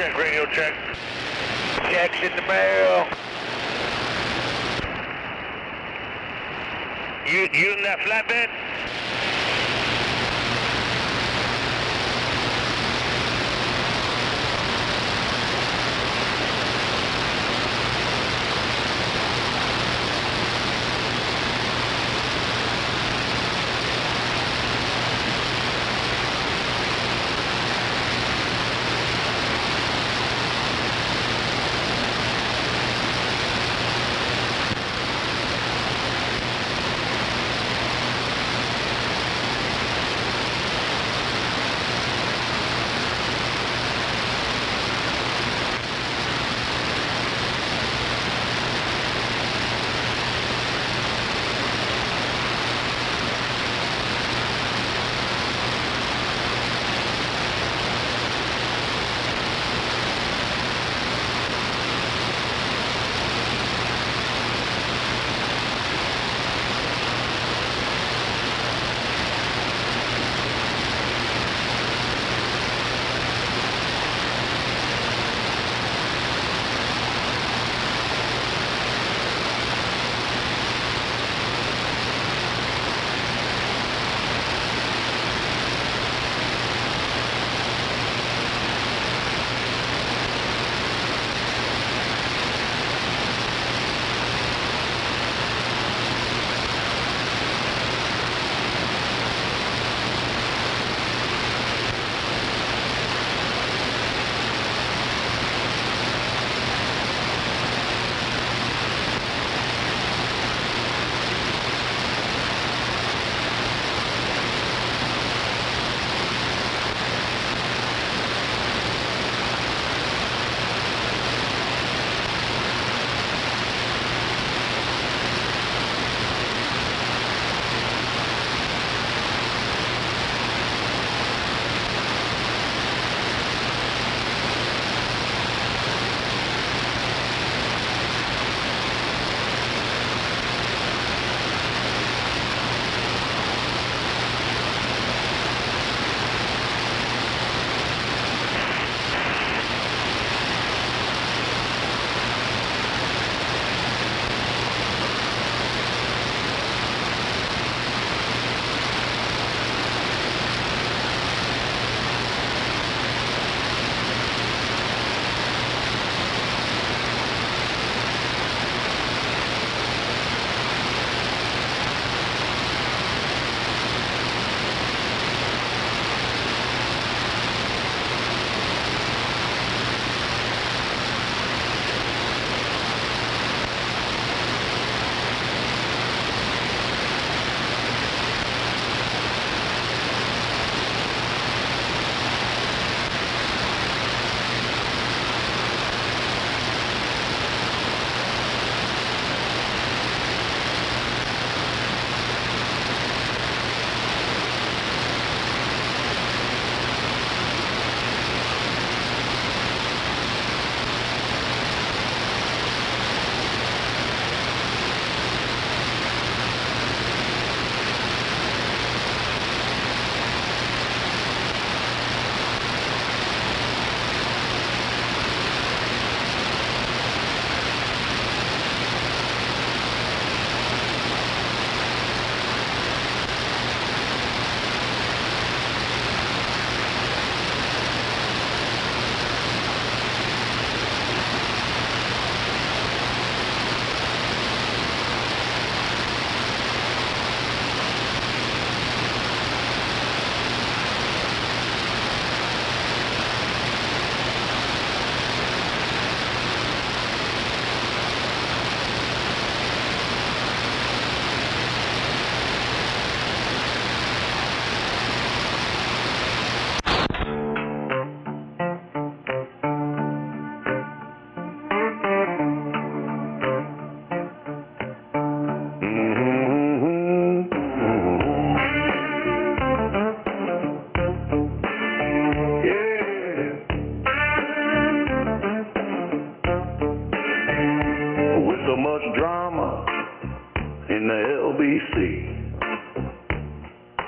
check, radio check. Checks in the barrel. You in that flatbed?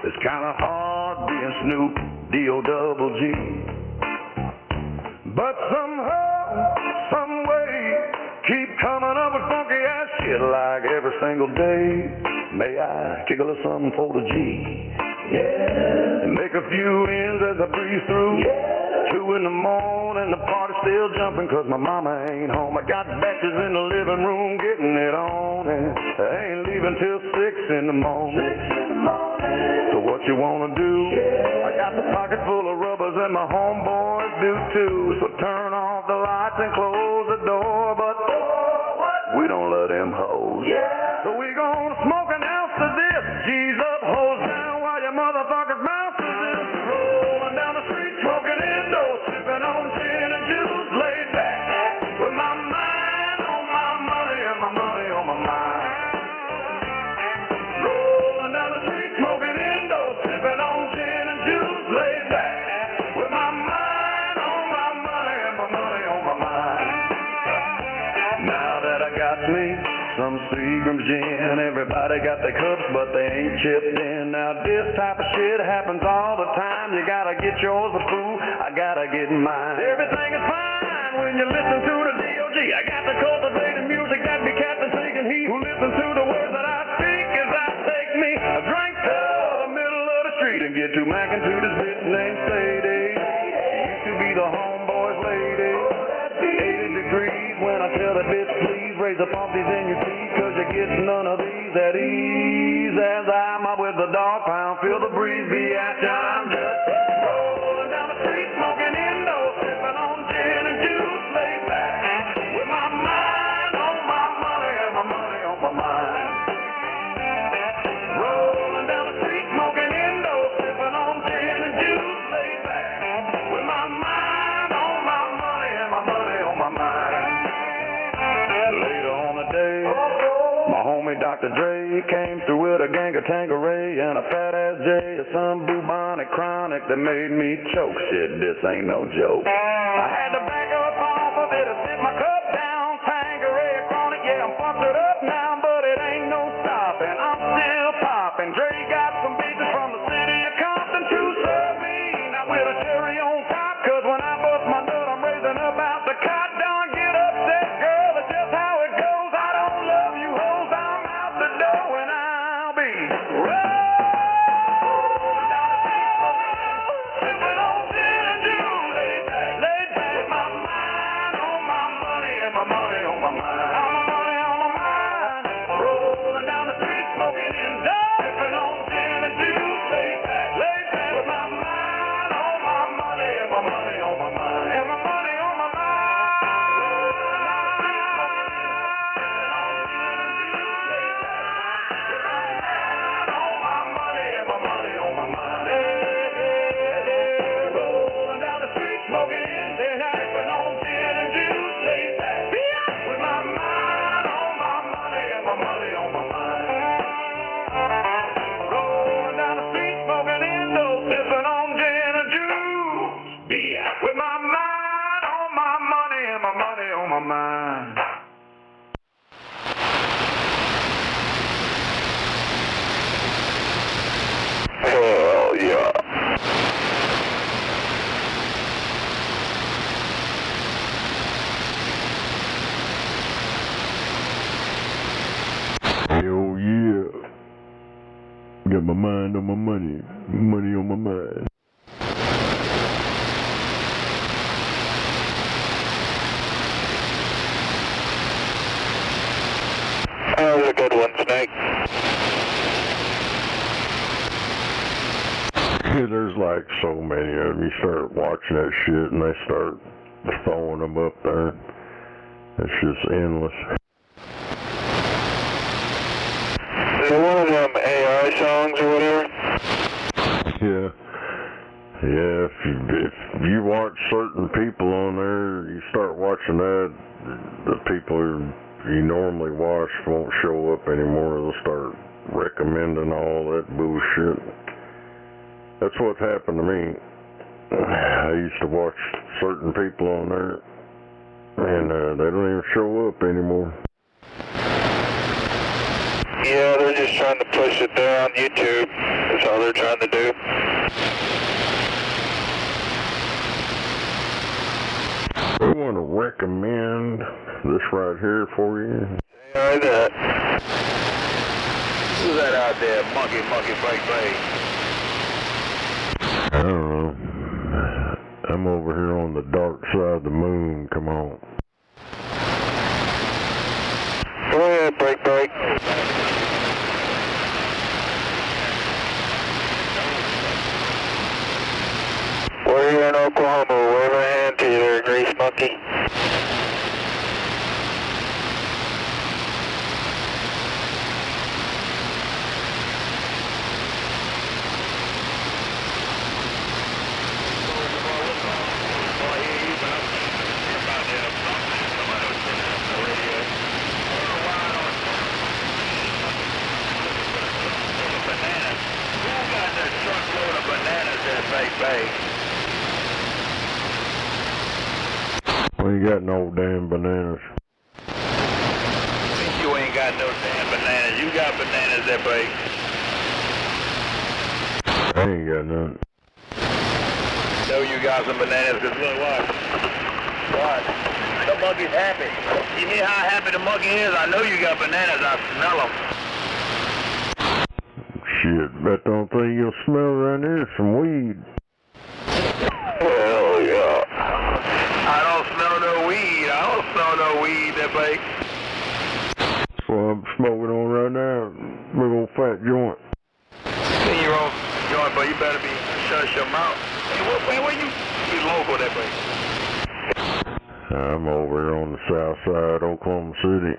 It's kinda hard being Snoop D-O-double-G. But somehow, some way, keep coming up with funky ass shit like every single day. May I kick a little something for the G? Yeah. And make a few ends as I breeze through. Yeah. 2 in the morning, the party's still jumping 'cause my mama ain't home. I got batches in the living room getting it on, and I ain't leaving till 6 in the morning. So what you wanna do? Yeah. I got the pocket full of rubbers and my homeboys do too. So turn off the lights and close the door, but we don't let them hoes. Yeah. So we gonna smoke an ounce of this. G's up, hoes down, while your motherfuckers bounce to this. Rolling down the street, smoking indoors, sipping on gin and juice, laid back with my mind on my money and my money on my mind. Rolling down the street, smoking indoors, sipping on gin and juice, laid back with my mind on my money and my money on my mind. Now that I got me some Seagram's gin, everybody got their cups, but they ain't chipped in. Now this type of shit happens all the time. You gotta get yours, but fool, I gotta get mine. Everything is fine when you listen to the D.O.G. I got the cultivated music that be Captain thinking he who listens to the words that I speak as I take me a drink to the middle of the street and get to macking to this bitch named Sadie. She used to be the homeboy's lady. 80 degrees when I tell that bitch please raise the pumpies in your teeth, 'cause you get none of these at ease. As I'm up with the dog pound, feel the breeze be at ya. I'm just rolling down the street, smoking indoors, sipping on gin and juice, laid back with my mind on my money and my money on my mind. Rolling down the street, smoking indoors, sipping on gin and juice, laid back with my mind on my money and my money on my mind. Later on the day, my homie Dr. Dre came through with a gang of Tanqueray and a fat ass J, some bubonic chronic that made me choke. Shit, this ain't no joke. I had to back up off of it and sit my cup down. Tanqueray chronic, yeah, I'm busted up now, but it ain't no stopping. I'm still popping. Dre got some bitches from the city of Compton to serve me. Now with a cherry on top, 'cause when I bust my nut, I'm raising up out the cot. Don't get upset, girl, that's just how it goes. I don't love you hoes, I'm out the door and I'll be rolling down the street, sipping on gin and juice, laid back with my mind on my money and my money on my mind. On my money on my mind. Rolling down the street, smoking indoors, sipping on gin and juice, laid back with my mind on my money and my money on my mind. And my money on my mind. Rolling down the street, smoking in, sipping on gin and juice, laid back with my mind on my money and my money on my mind. Rolling down the street, smoking indoors, sipping on gin and juice, with my mind on my money and my money on my mind. Hell yeah. Hell yeah. Got my mind on my money, money on my mind. That was a good one, Snake. There's like so many of them. You start watching that shit and they start throwing them up there. It's just endless. Is it one of them AI songs or whatever? Yeah. Yeah, if you watch certain people on there, you start watching that, the people you normally watch won't show up anymore. They'll start recommending all that bullshit. That's what happened to me. I used to watch certain people on there, and they don't even show up anymore. Yeah, they're just trying to push it there on YouTube. That's all they're trying to do. I want to recommend this right here for you. Right there. Who's that out there? Monkey, break. I don't know. I'm over here on the dark side of the moon. Come on. Go ahead, break. We're here in Oklahoma. Wave a hand to you there, Grease Monkey. We ain't got no damn bananas. You ain't got no damn bananas. You got bananas that break. I ain't got none. No, you got some bananas, cause look what? What? The monkey's happy. You hear how happy the monkey is? I know you got bananas. I smell them. Shit, bet the only thing you'll smell around here is some weed. Hell yeah. I don't smell no weed. That break. That's what I'm smoking on right now. Big old fat joint. In your own joint, but you better be shut your mouth. Hey, where you be local that break? I'm over here on the south side of Oklahoma City.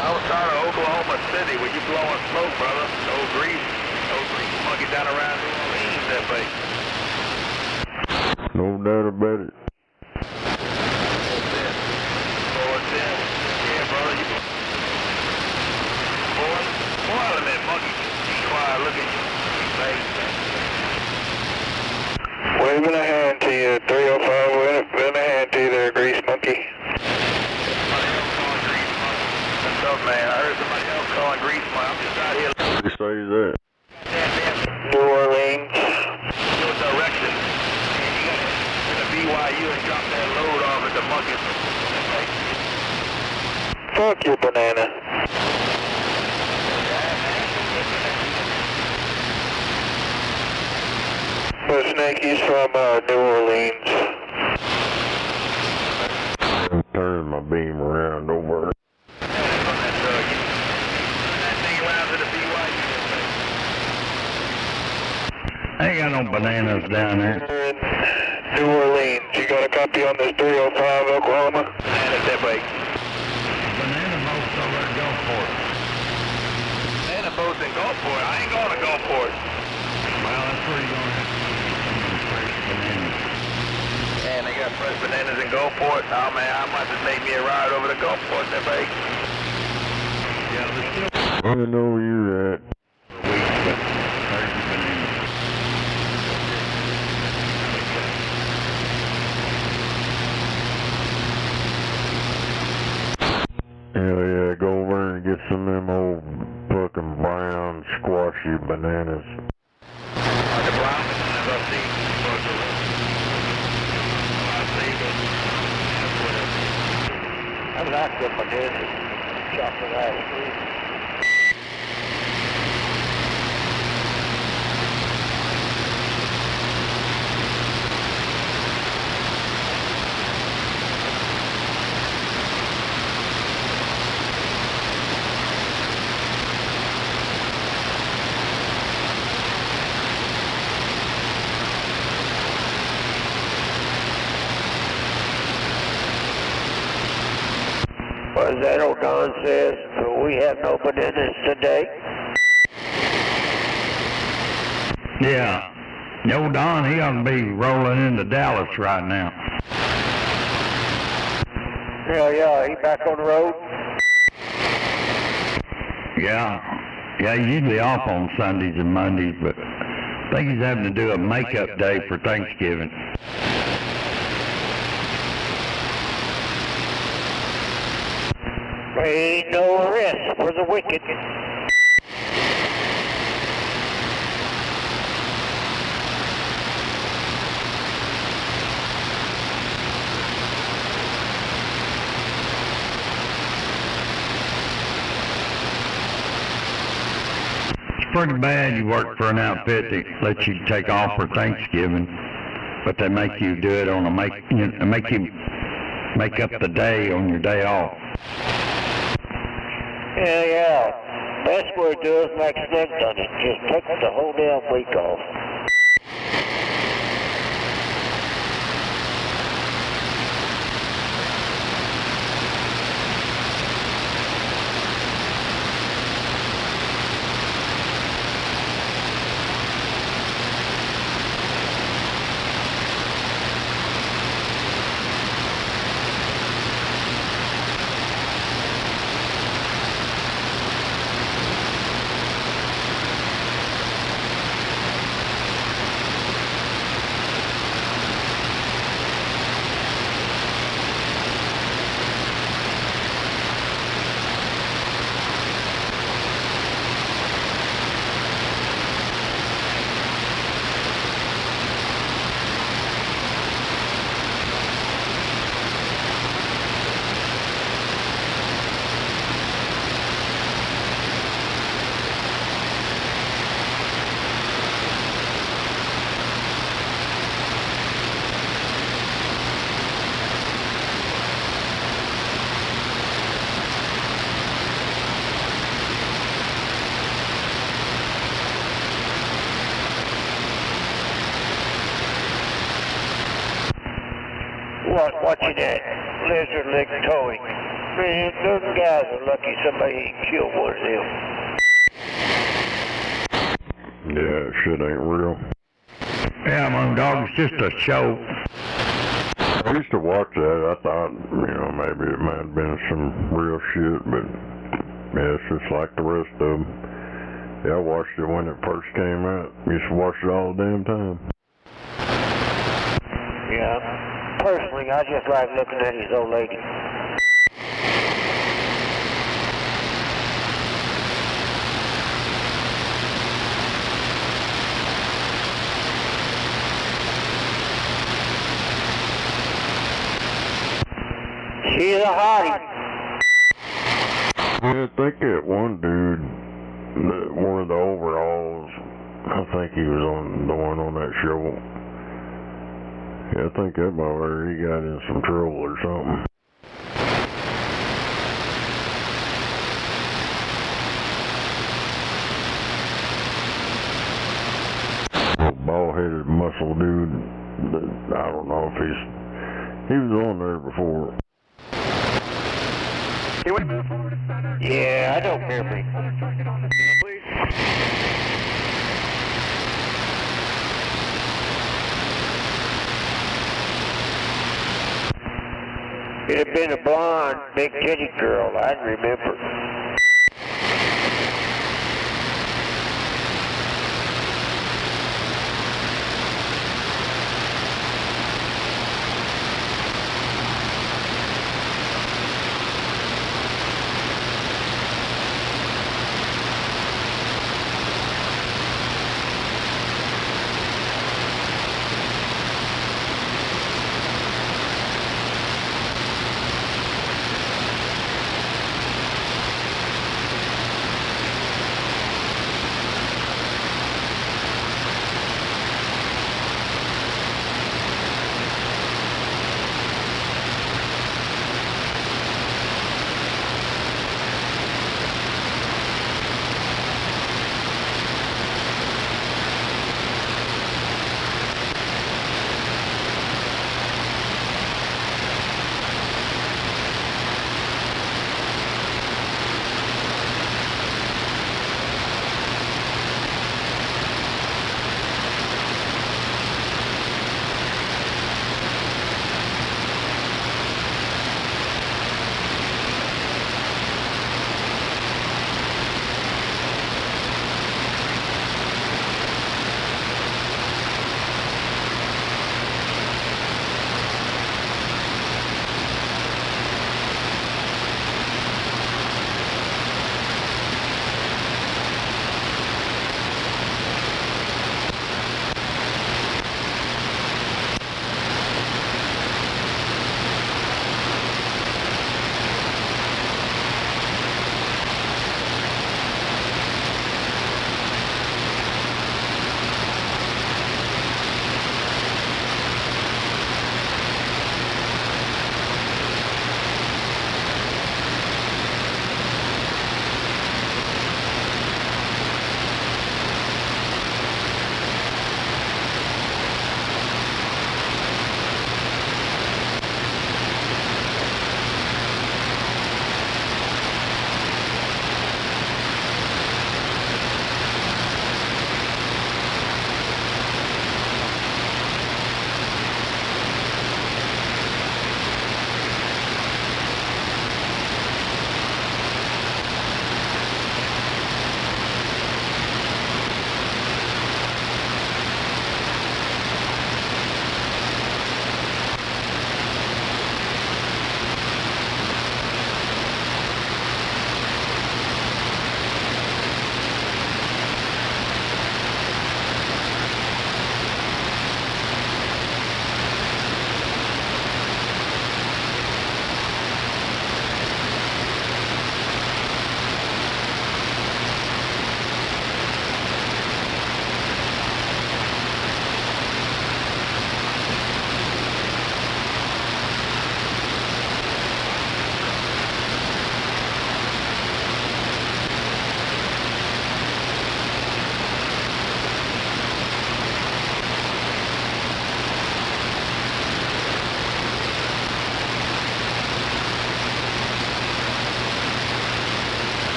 Outside of Oklahoma City, where you blowing smoke, brother. No grease monkey down around New Orleans that break. No doubt about it. Yeah, brother, you boiling that monkey. Be quiet, look at you. Waving a hand to you, 305, waving a hand to you there, Grease Monkey. Somebody else calling Grease Monkey. What's up, man? I heard somebody else calling Grease Monkey. I'm just out here. Who say that? New Orleans. Your direction. And you gotta get a BYU and drop that load off at the monkey. Fuck your banana. But Snake, he's from New Orleans. I'm turning my beam around over. I ain't got no bananas down there. New Orleans, you got a copy on this 305 Oklahoma? Bananas that break. Banana boats over at Gulfport. Banana boats in Gulfport? I ain't going to Gulfport. Well, that's where you're going to have to get some fresh bananas. And they got fresh bananas in Gulfport? Oh man, I might just make me a ride over to Gulfport that break. Yeah, there's still I don't know where you're at. weeds, but there's the bananas. Hell yeah, go over and get some of them old fucking brown squashy bananas. The brown bananas I see. I like them bananas. Chocolate ice cream. What is that old Don says? We have no bananas today. Yeah. Old Don, he ought to be rolling into Dallas right now. Yeah, he back on the road? Yeah, he's usually off on Sundays and Mondays, but I think he's having to do a makeup day for Thanksgiving. Ain't no rest for the wicked. pretty bad. You work for an outfit that lets you take off for Thanksgiving, but they make you do it on make you make up the day on your day off. Yeah. Best way to do it is make Snake done it. Just take the whole damn week off. Watching that lizard leg towing. Man, those guys are lucky somebody ain't killed one of them. Yeah, shit ain't real. Yeah, Moondog, it's just a show. I used to watch that. I thought, maybe it might have been some real shit, but yeah, it's just like the rest of them. Yeah, I watched it when it first came out. Used to watch it all the damn time. Yeah. Personally, I just like looking at his old lady. She's a hottie. Yeah, I think that one dude, one of the overalls, I think he was on the one on that show. Yeah, I think that motherfucker, he got in some trouble or something. A bald-headed muscle dude, I don't know if he was on there before. Yeah, I don't remember him. It had been a blonde, big titty girl, I'd remember.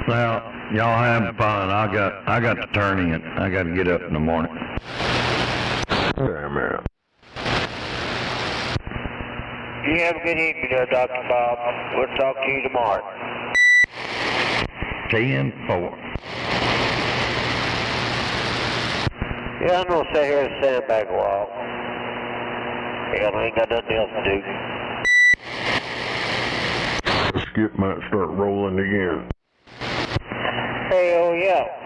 Well, y'all have fun. I got to turn in. I got to get up in the morning. Damn it. You have a good evening there, Dr. Bob. We'll talk to you tomorrow. 10-4. Yeah, I'm going to stay here and stand back a while. Yeah, I ain't got nothing else to do. Skip might start rolling again. Hell yeah.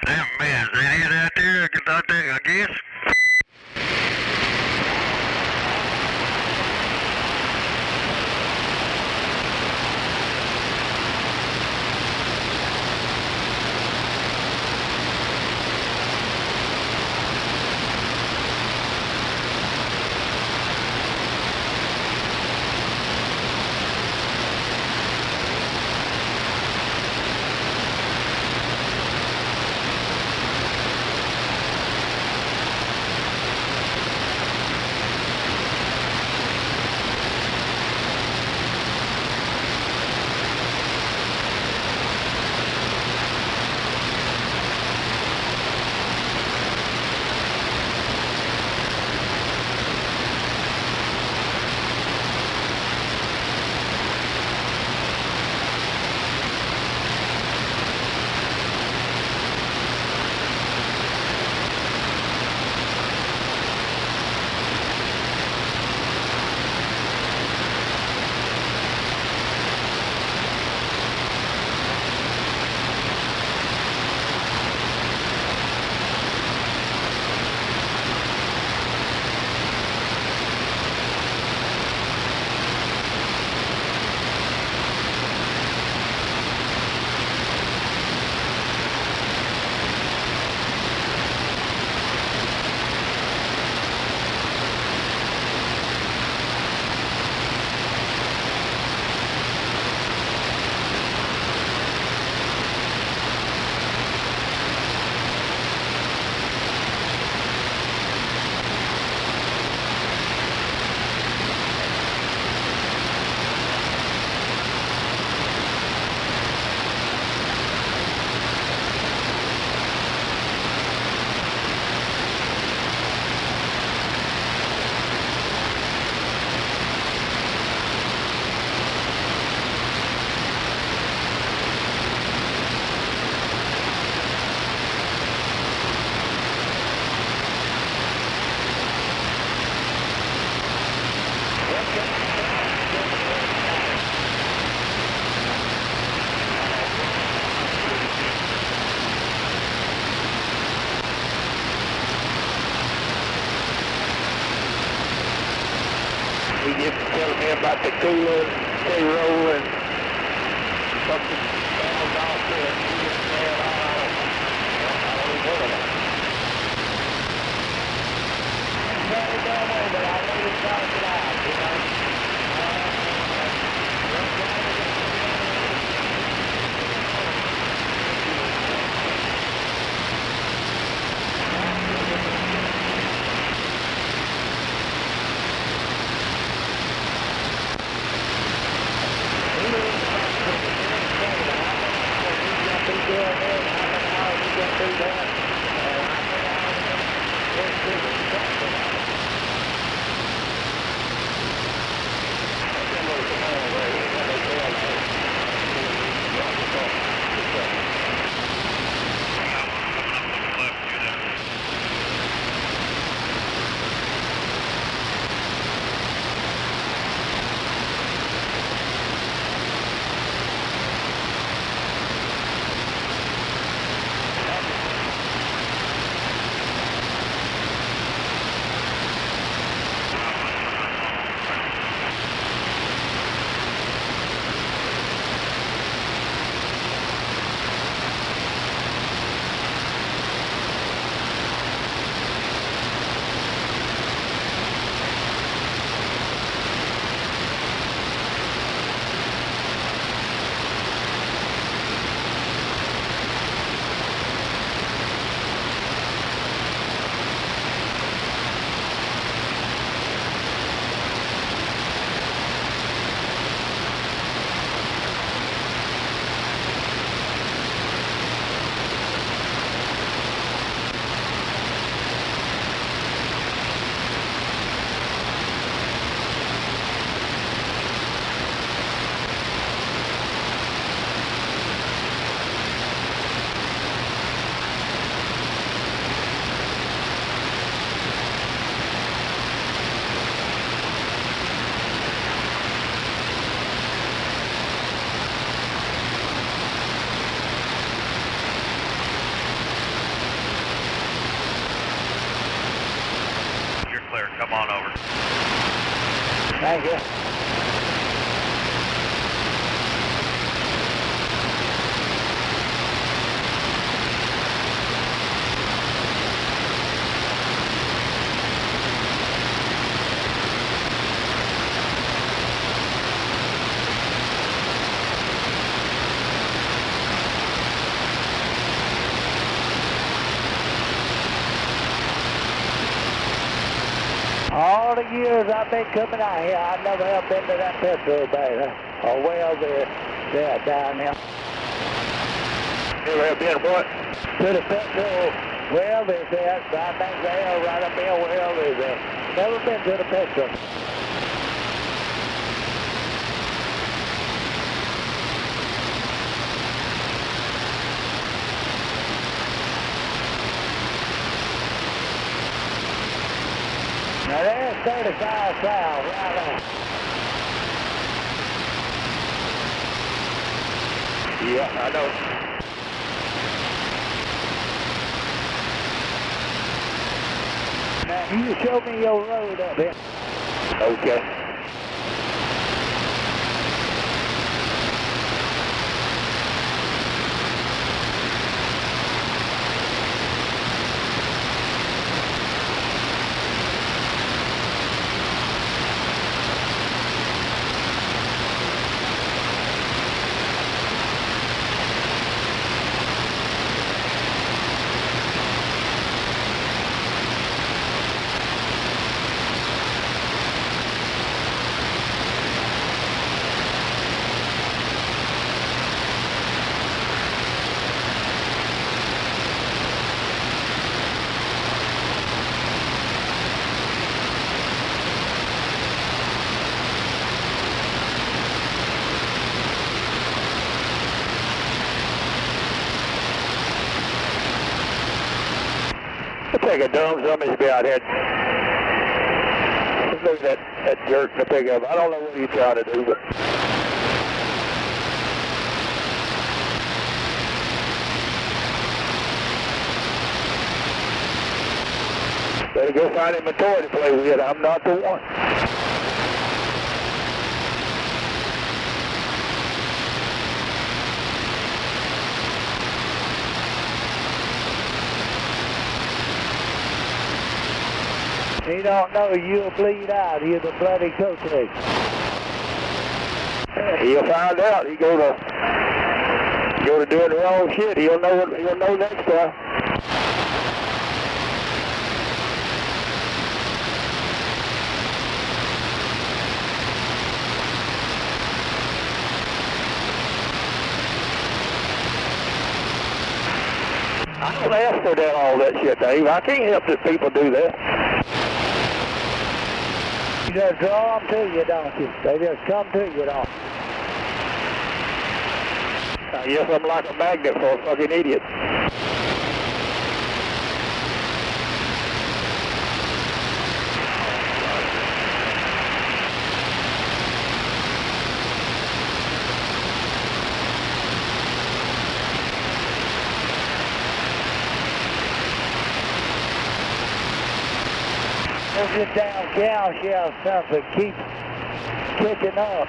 Damn, man, is there any out there? I guess. He just telling me about the cooler, payroll, and something else off there. He just said, I don't know about it. Very damn way, but I know he's got to get out, you know. come on over. Thank you. All the years I've been coming out here, I never have been to that petrol bay, or well there down there. Never have been what? To the petrol well is there, I think they are right up there, well is there. Never been to the petrol. Now there's 35 south, right on. Yeah, I know. Now you show me your road up here. Okay. Take a dumb somebody be out here. Just look at that jerk in the pickup. I don't know what he's trying to do, but better go find him a toy to play with. I'm not the one. He don't know you'll bleed out. You're the bloody coach. He'll find out. He go to doing the wrong shit. He'll know next time. I don't ask for that all that shit, Dave. I can't help that people do that. You just draw them to you, don't you? They just come to you, don't you? I guess I'm like a magnet for a fucking idiot. This damn cow shell something keeps kicking up.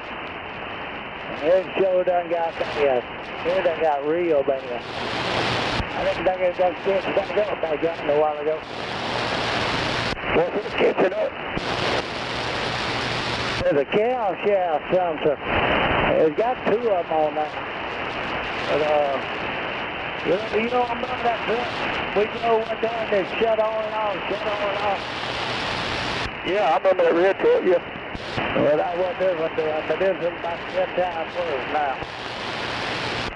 It sure done got bad. It done got real bad. I think they got catching back up back up a while ago. What's it catching up? There's a cow shell something. It's got two of them on there. But, you know I'm about that truck. We go one time they shut on and off, shut on and off. Yeah, I remember that red truck, yeah. Well, that was different then, but this is about 10 times worse now.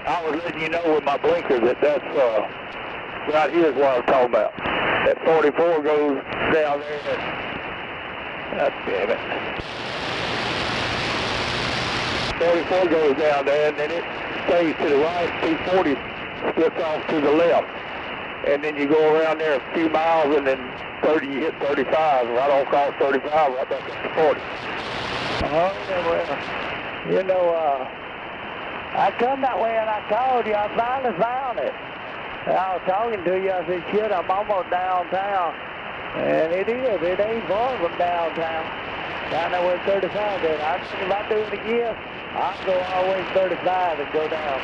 I was letting you know with my blinker that that's, right here's what I was talking about. That 44 goes down there and, God damn it. 44 goes down there and then it stays to the right, 240 splits off to the left. And then you go around there a few miles and then 30, you hit 35, right on across 35, right back up to 40. Oh, well, you know, I come that way and I called you, I finally found it. And I was talking to you, I said, shit, I'm almost downtown. And it is. It ain't far from downtown. Down there where 35 is. If I do it again, I'll go all the way 35 and go down.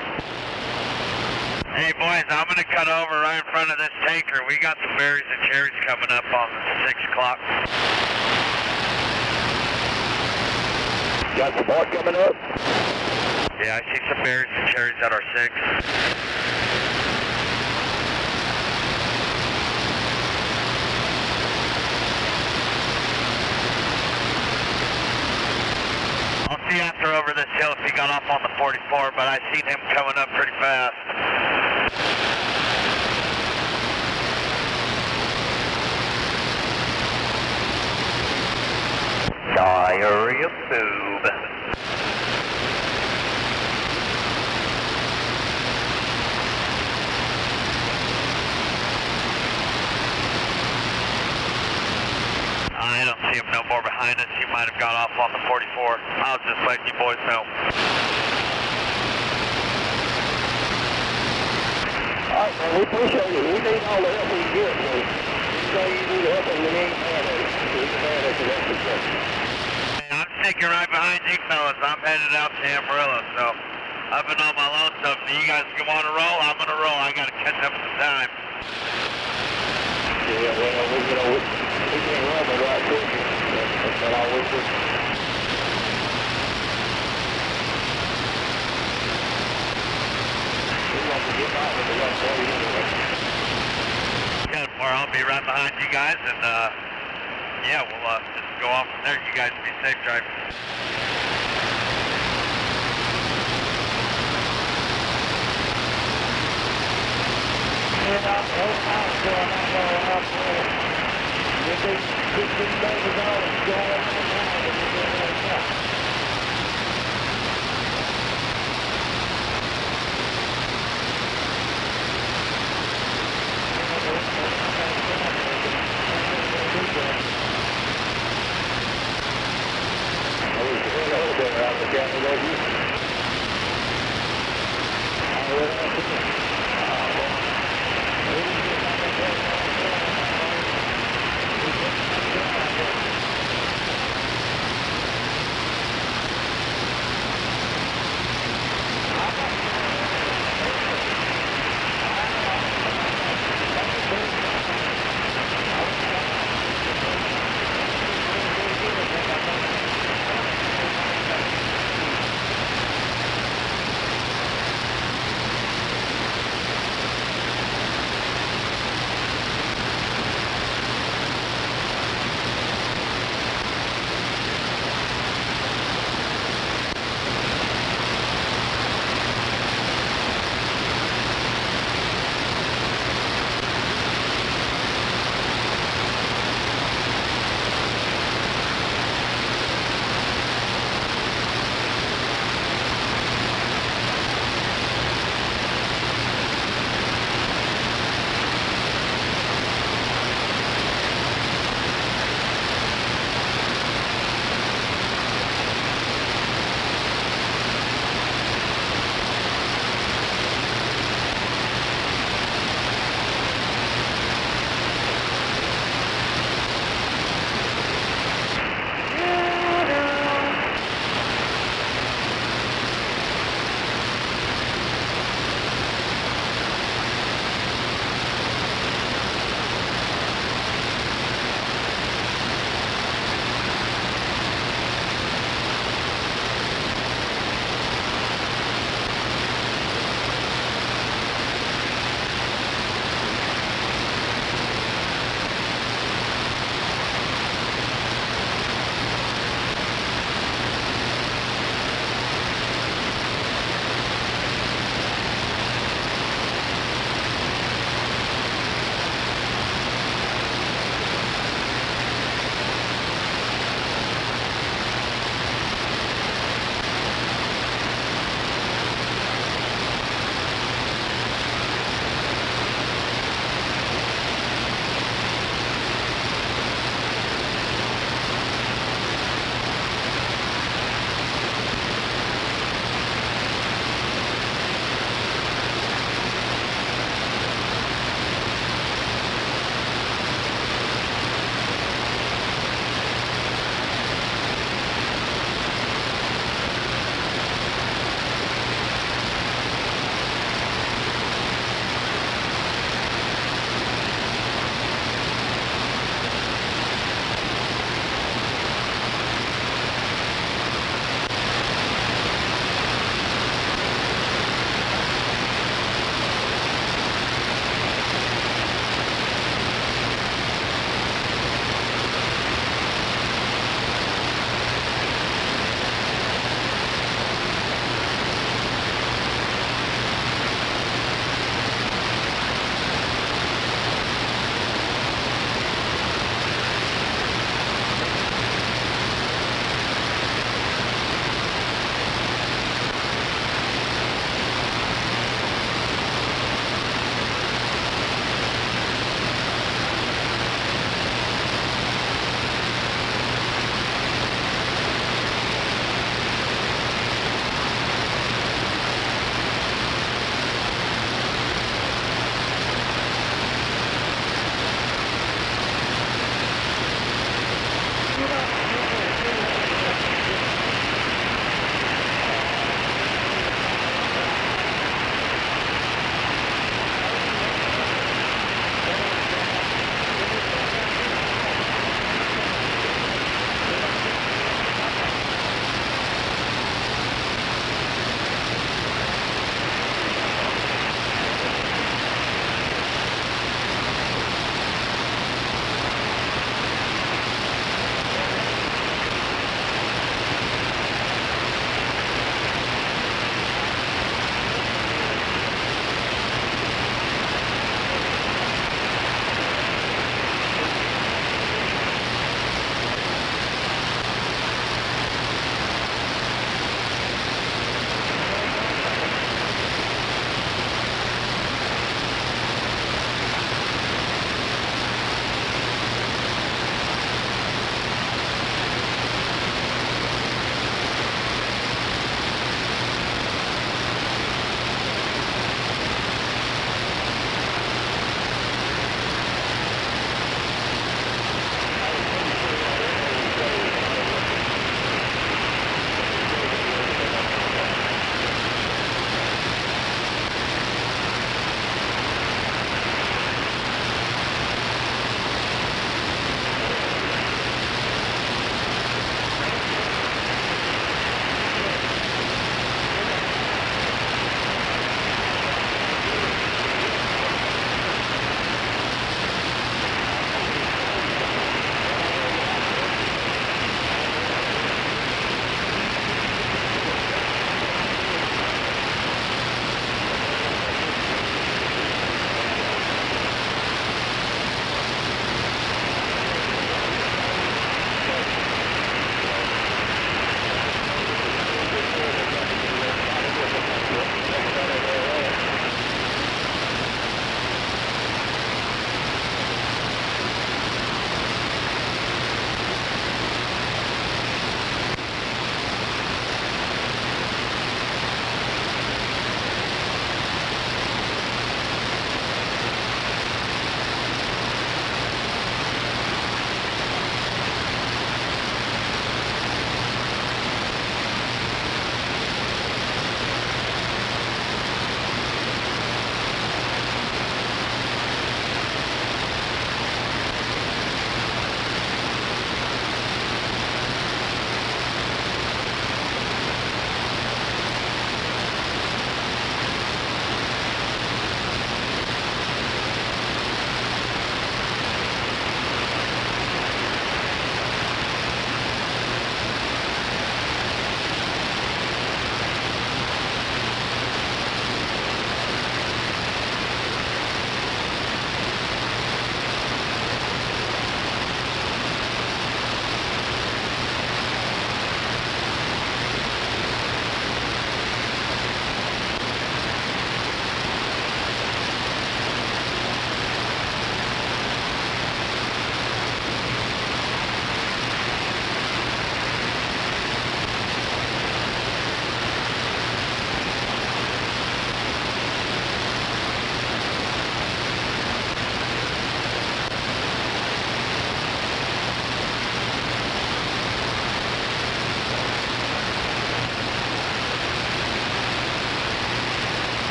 Hey boys, I'm going to cut over right in front of this tanker. We got some berries and cherries coming up on 6 o'clock. Got some more coming up? Yeah, I see some berries and cherries at our 6. I'll see after over this hill if he got off on the 44, but I seen him coming up pretty fast. Diarrhea boob. I don't see him no more behind us. He might have got off on the 44. I'll just let you boys know. All right, man, we appreciate it. We need all the help we can get. So you need help and we ain't mad at it. We can mad at the rest of the I'm sticking right behind you fellas. I'm headed out to Amarillo, so I've been on my lonesome. Do you guys want to roll? I'm going to roll. I got to catch up some time. Yeah, well, we can't run the right quick. That's not all we do. We want to get out with the right way anyway. Good, or I'll be right behind you guys, and yeah, we'll just go off from there. You guys be safe driving. If they keep these babies on, it's going on now.